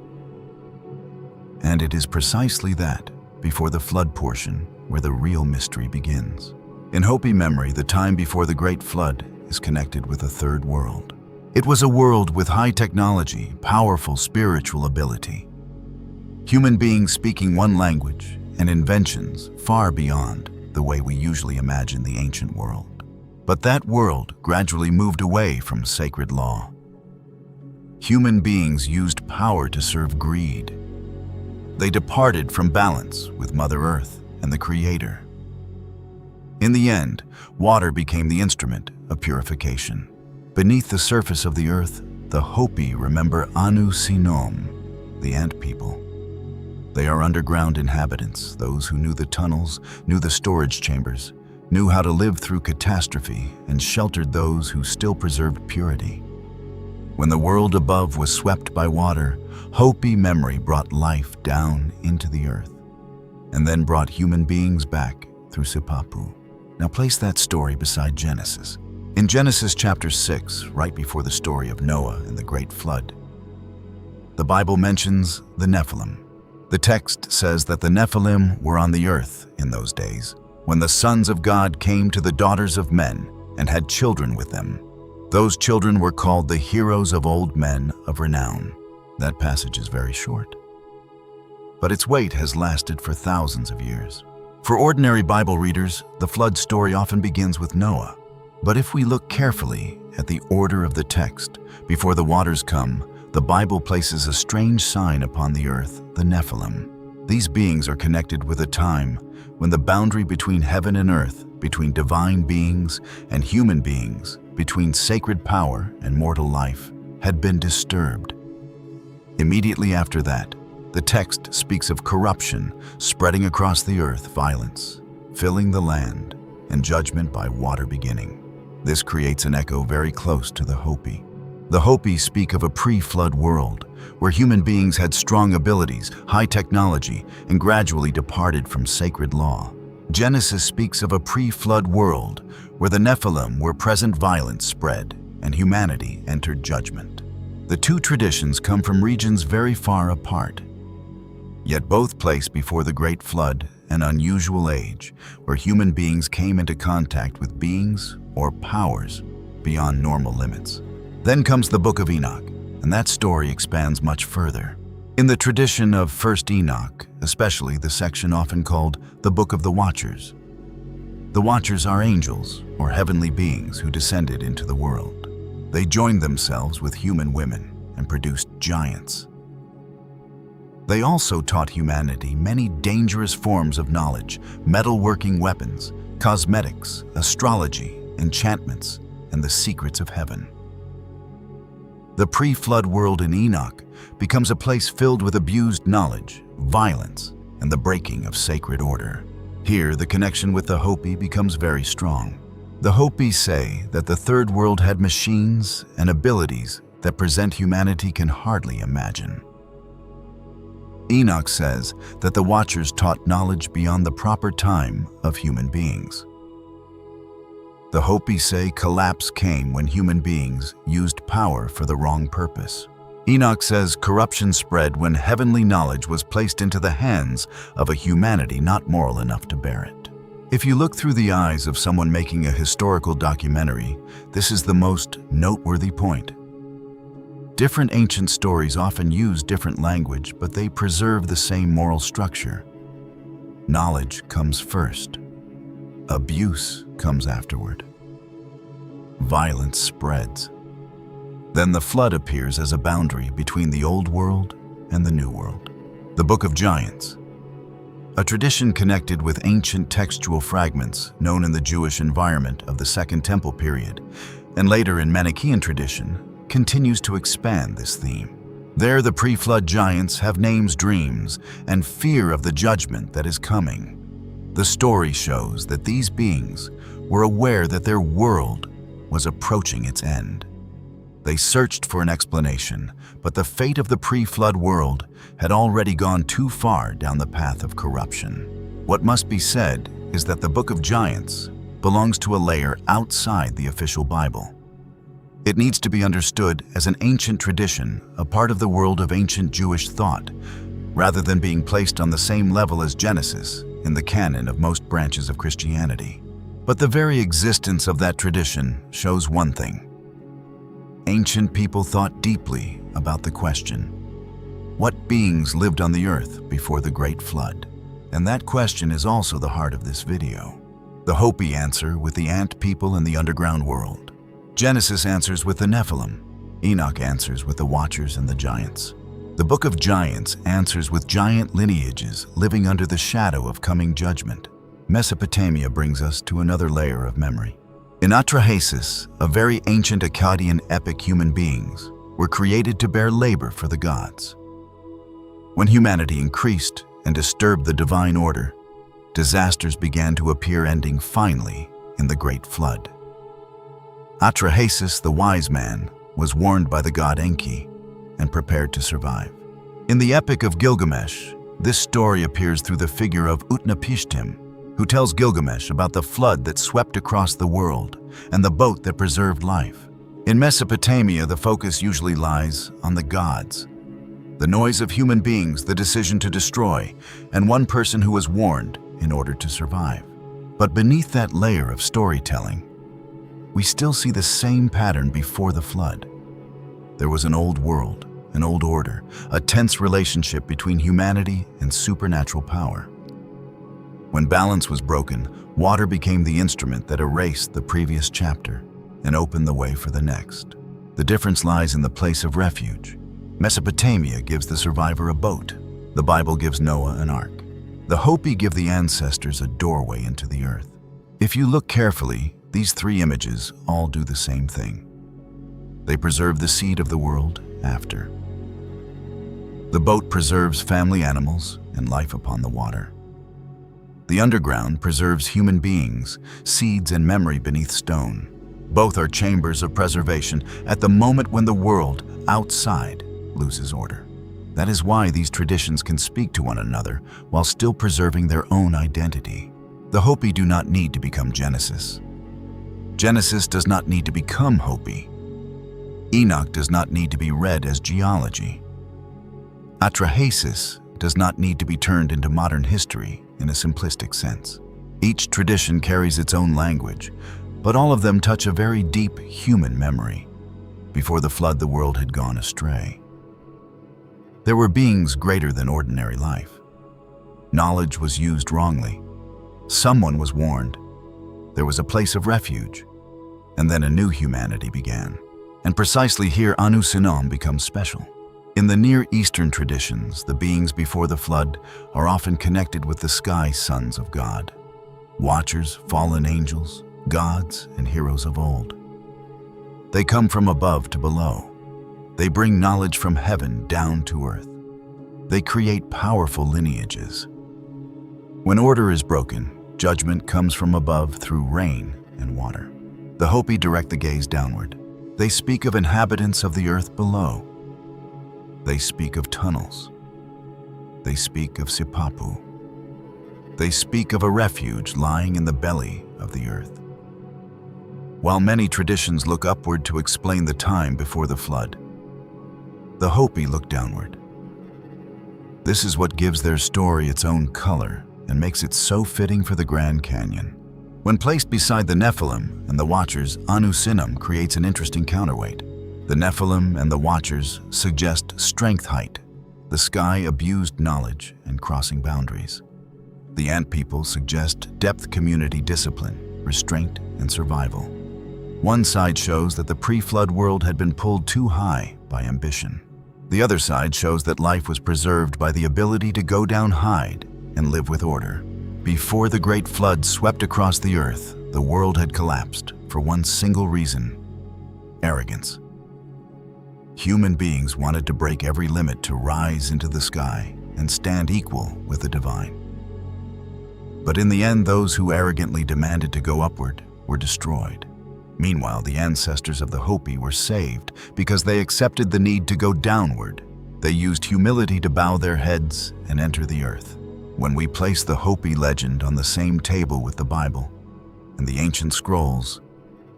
And it is precisely that, before the flood portion, where the real mystery begins. In Hopi memory, the time before the Great Flood is connected with a third world. It was a world with high technology, powerful spiritual ability, human beings speaking one language, and inventions far beyond the way we usually imagine the ancient world. But that world gradually moved away from sacred law. Human beings used power to serve greed. They departed from balance with Mother Earth and the Creator. In the end, water became the instrument of purification. Beneath the surface of the earth, the Hopi remember Sinom, the ant people. They are underground inhabitants, those who knew the tunnels, knew the storage chambers, knew how to live through catastrophe, and sheltered those who still preserved purity. When the world above was swept by water, Hopi memory brought life down into the earth, and then brought human beings back through Sipapu. Now place that story beside Genesis. In Genesis chapter 6, right before the story of Noah and the Great Flood, the Bible mentions the Nephilim. The text says that the Nephilim were on the earth in those days, when the sons of God came to the daughters of men and had children with them. Those children were called the heroes of old men of renown. That passage is very short, but its weight has lasted for thousands of years. For ordinary Bible readers, the flood story often begins with Noah. But if we look carefully at the order of the text, before the waters come, the Bible places a strange sign upon the earth, the Nephilim. These beings are connected with a time when the boundary between heaven and earth, between divine beings and human beings, between sacred power and mortal life, had been disturbed. Immediately after that, the text speaks of corruption spreading across the earth, violence filling the land, and judgment by water beginning. This creates an echo very close to the Hopi. The Hopi speak of a pre-flood world where human beings had strong abilities, high technology, and gradually departed from sacred law. Genesis speaks of a pre-flood world where the Nephilim were present, violence spread, and humanity entered judgment. The two traditions come from regions very far apart, yet both place before the Great Flood an unusual age where human beings came into contact with beings or powers beyond normal limits. Then comes the Book of Enoch, and that story expands much further. In the tradition of First Enoch, especially the section often called the Book of the Watchers, the Watchers are angels or heavenly beings who descended into the world. They joined themselves with human women and produced giants. They also taught humanity many dangerous forms of knowledge, metalworking weapons, cosmetics, astrology, enchantments, and the secrets of heaven. The pre-flood world in Enoch becomes a place filled with abused knowledge, violence, and the breaking of sacred order. Here, the connection with the Hopi becomes very strong. The Hopi say that the third world had machines and abilities that present humanity can hardly imagine. Enoch says that the Watchers taught knowledge beyond the proper time of human beings. The Hopi say collapse came when human beings used power for the wrong purpose. Enoch says corruption spread when heavenly knowledge was placed into the hands of a humanity not moral enough to bear it. If you look through the eyes of someone making a historical documentary, this is the most noteworthy point. Different ancient stories often use different language, but they preserve the same moral structure. Knowledge comes first. Abuse comes afterward. Violence spreads. Then the flood appears as a boundary between the old world and the new world. The Book of Giants, a tradition connected with ancient textual fragments known in the Jewish environment of the Second Temple period, and later in Manichaean tradition, continues to expand this theme. There, the pre-flood giants have names, dreams, and fear of the judgment that is coming. The story shows that these beings were aware that their world was approaching its end. They searched for an explanation, but the fate of the pre-flood world had already gone too far down the path of corruption. What must be said is that the Book of Giants belongs to a layer outside the official Bible. It needs to be understood as an ancient tradition, a part of the world of ancient Jewish thought, rather than being placed on the same level as Genesis in the canon of most branches of Christianity. But the very existence of that tradition shows one thing. Ancient people thought deeply about the question, what beings lived on the earth before the Great Flood? And that question is also the heart of this video. The Hopi answer with the ant people in the underground world. Genesis answers with the Nephilim. Enoch answers with the Watchers and the Giants. The Book of Giants answers with giant lineages living under the shadow of coming judgment. Mesopotamia brings us to another layer of memory. In Atrahasis, a very ancient Akkadian epic, human beings were created to bear labor for the gods. When humanity increased and disturbed the divine order, disasters began to appear, ending finally in the Great Flood. Atrahasis, the wise man, was warned by the god Enki and prepared to survive. In the Epic of Gilgamesh, this story appears through the figure of Utnapishtim, who tells Gilgamesh about the flood that swept across the world and the boat that preserved life. In Mesopotamia, the focus usually lies on the gods, the noise of human beings, the decision to destroy, and one person who was warned in order to survive. But beneath that layer of storytelling, we still see the same pattern before the flood. There was an old world, an old order, a tense relationship between humanity and supernatural power. When balance was broken, water became the instrument that erased the previous chapter and opened the way for the next. The difference lies in the place of refuge. Mesopotamia gives the survivor a boat. The Bible gives Noah an ark. The Hopi give the ancestors a doorway into the earth. If you look carefully, these three images all do the same thing. They preserve the seed of the world after. The boat preserves family animals and life upon the water. The underground preserves human beings, seeds and memory beneath stone. Both are chambers of preservation at the moment when the world outside loses order. That is why these traditions can speak to one another while still preserving their own identity. The Hopi do not need to become Genesis. Genesis does not need to become Hopi. Enoch does not need to be read as geology. Atrahasis does not need to be turned into modern history in a simplistic sense. Each tradition carries its own language, but all of them touch a very deep human memory. Before the flood, the world had gone astray. There were beings greater than ordinary life. Knowledge was used wrongly. Someone was warned. There was a place of refuge. And then a new humanity began. And precisely here, Sinom becomes special. In the Near Eastern traditions, the beings before the flood are often connected with the sky sons of God. Watchers, fallen angels, gods, and heroes of old. They come from above to below. They bring knowledge from heaven down to earth. They create powerful lineages. When order is broken, judgment comes from above through rain and water. The Hopi direct the gaze downward. They speak of inhabitants of the earth below. They speak of tunnels. They speak of Sipapu. They speak of a refuge lying in the belly of the earth. While many traditions look upward to explain the time before the flood, the Hopi look downward. This is what gives their story its own color and makes it so fitting for the Grand Canyon. When placed beside the Nephilim and the Watchers, Sinom creates an interesting counterweight. The Nephilim and the Watchers suggest strength height. The sky abused knowledge and crossing boundaries. The Ant People suggest depth, community discipline, restraint, and survival. One side shows that the pre-flood world had been pulled too high by ambition. The other side shows that life was preserved by the ability to go down, hide, and live with order. Before the great flood swept across the earth, the world had collapsed for one single reason: arrogance. Human beings wanted to break every limit to rise into the sky and stand equal with the divine. But in the end, those who arrogantly demanded to go upward were destroyed. Meanwhile, the ancestors of the Hopi were saved because they accepted the need to go downward. They used humility to bow their heads and enter the earth. When we place the Hopi legend on the same table with the Bible and the ancient scrolls,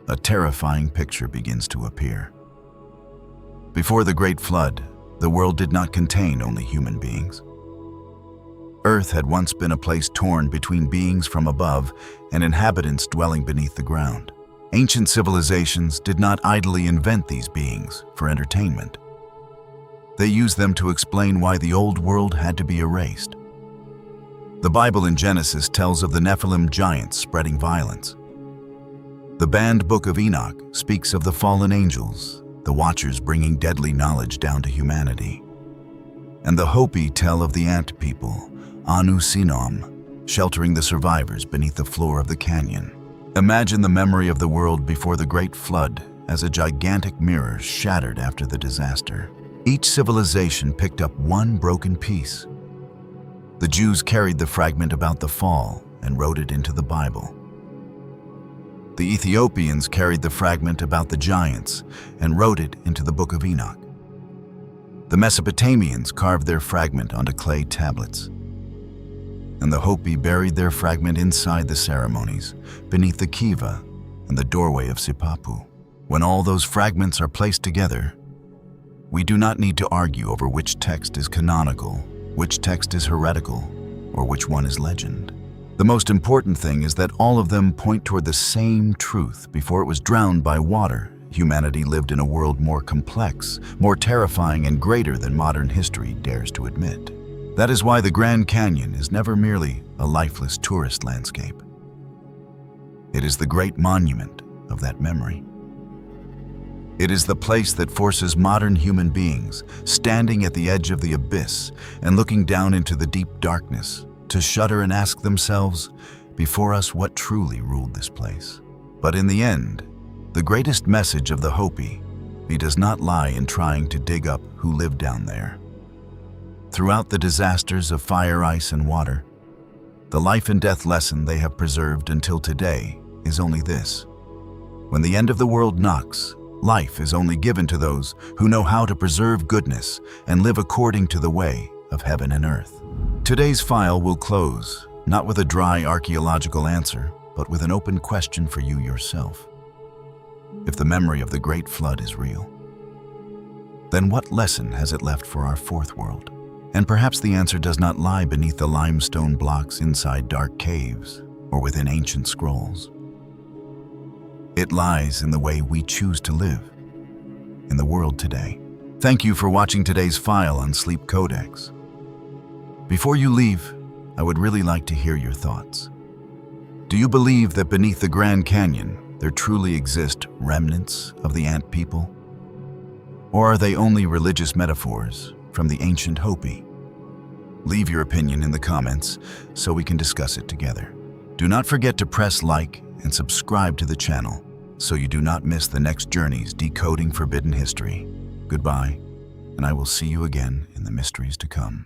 a terrifying picture begins to appear. Before the Great Flood, the world did not contain only human beings. Earth had once been a place torn between beings from above and inhabitants dwelling beneath the ground. Ancient civilizations did not idly invent these beings for entertainment. They used them to explain why the old world had to be erased. The Bible in Genesis tells of the Nephilim giants spreading violence. The banned book of Enoch speaks of the fallen angels, the Watchers bringing deadly knowledge down to humanity. And the Hopi tell of the Ant People, Sinom, sheltering the survivors beneath the floor of the canyon. Imagine the memory of the world before the Great Flood as a gigantic mirror shattered after the disaster. Each civilization picked up one broken piece. The Jews carried the fragment about the fall and wrote it into the Bible. The Ethiopians carried the fragment about the giants and wrote it into the Book of Enoch. The Mesopotamians carved their fragment onto clay tablets. And the Hopi buried their fragment inside the ceremonies, beneath the kiva and the doorway of Sipapu. When all those fragments are placed together, we do not need to argue over which text is canonical, which text is heretical, or which one is legend. The most important thing is that all of them point toward the same truth. Before it was drowned by water, humanity lived in a world more complex, more terrifying, and greater than modern history dares to admit. That is why the Grand Canyon is never merely a lifeless tourist landscape. It is the great monument of that memory. It is the place that forces modern human beings, standing at the edge of the abyss and looking down into the deep darkness, to shudder and ask themselves, before us, what truly ruled this place. But in the end, the greatest message of the Hopi does not lie in trying to dig up who lived down there. Throughout the disasters of fire, ice, and water, the life and death lesson they have preserved until today is only this: when the end of the world knocks, life is only given to those who know how to preserve goodness and live according to the way of heaven and earth. Today's file will close, not with a dry archaeological answer, but with an open question for you yourself. If the memory of the Great Flood is real, then what lesson has it left for our fourth world? And perhaps the answer does not lie beneath the limestone blocks inside dark caves or within ancient scrolls. It lies in the way we choose to live in the world today. Thank you for watching today's file on SleepCodex. Before you leave, I would really like to hear your thoughts. Do you believe that beneath the Grand Canyon there truly exist remnants of the ant people? Or are they only religious metaphors from the ancient Hopi? Leave your opinion in the comments so we can discuss it together. Do not forget to press like and subscribe to the channel so you do not miss the next journeys decoding forbidden history. Goodbye, and I will see you again in the mysteries to come.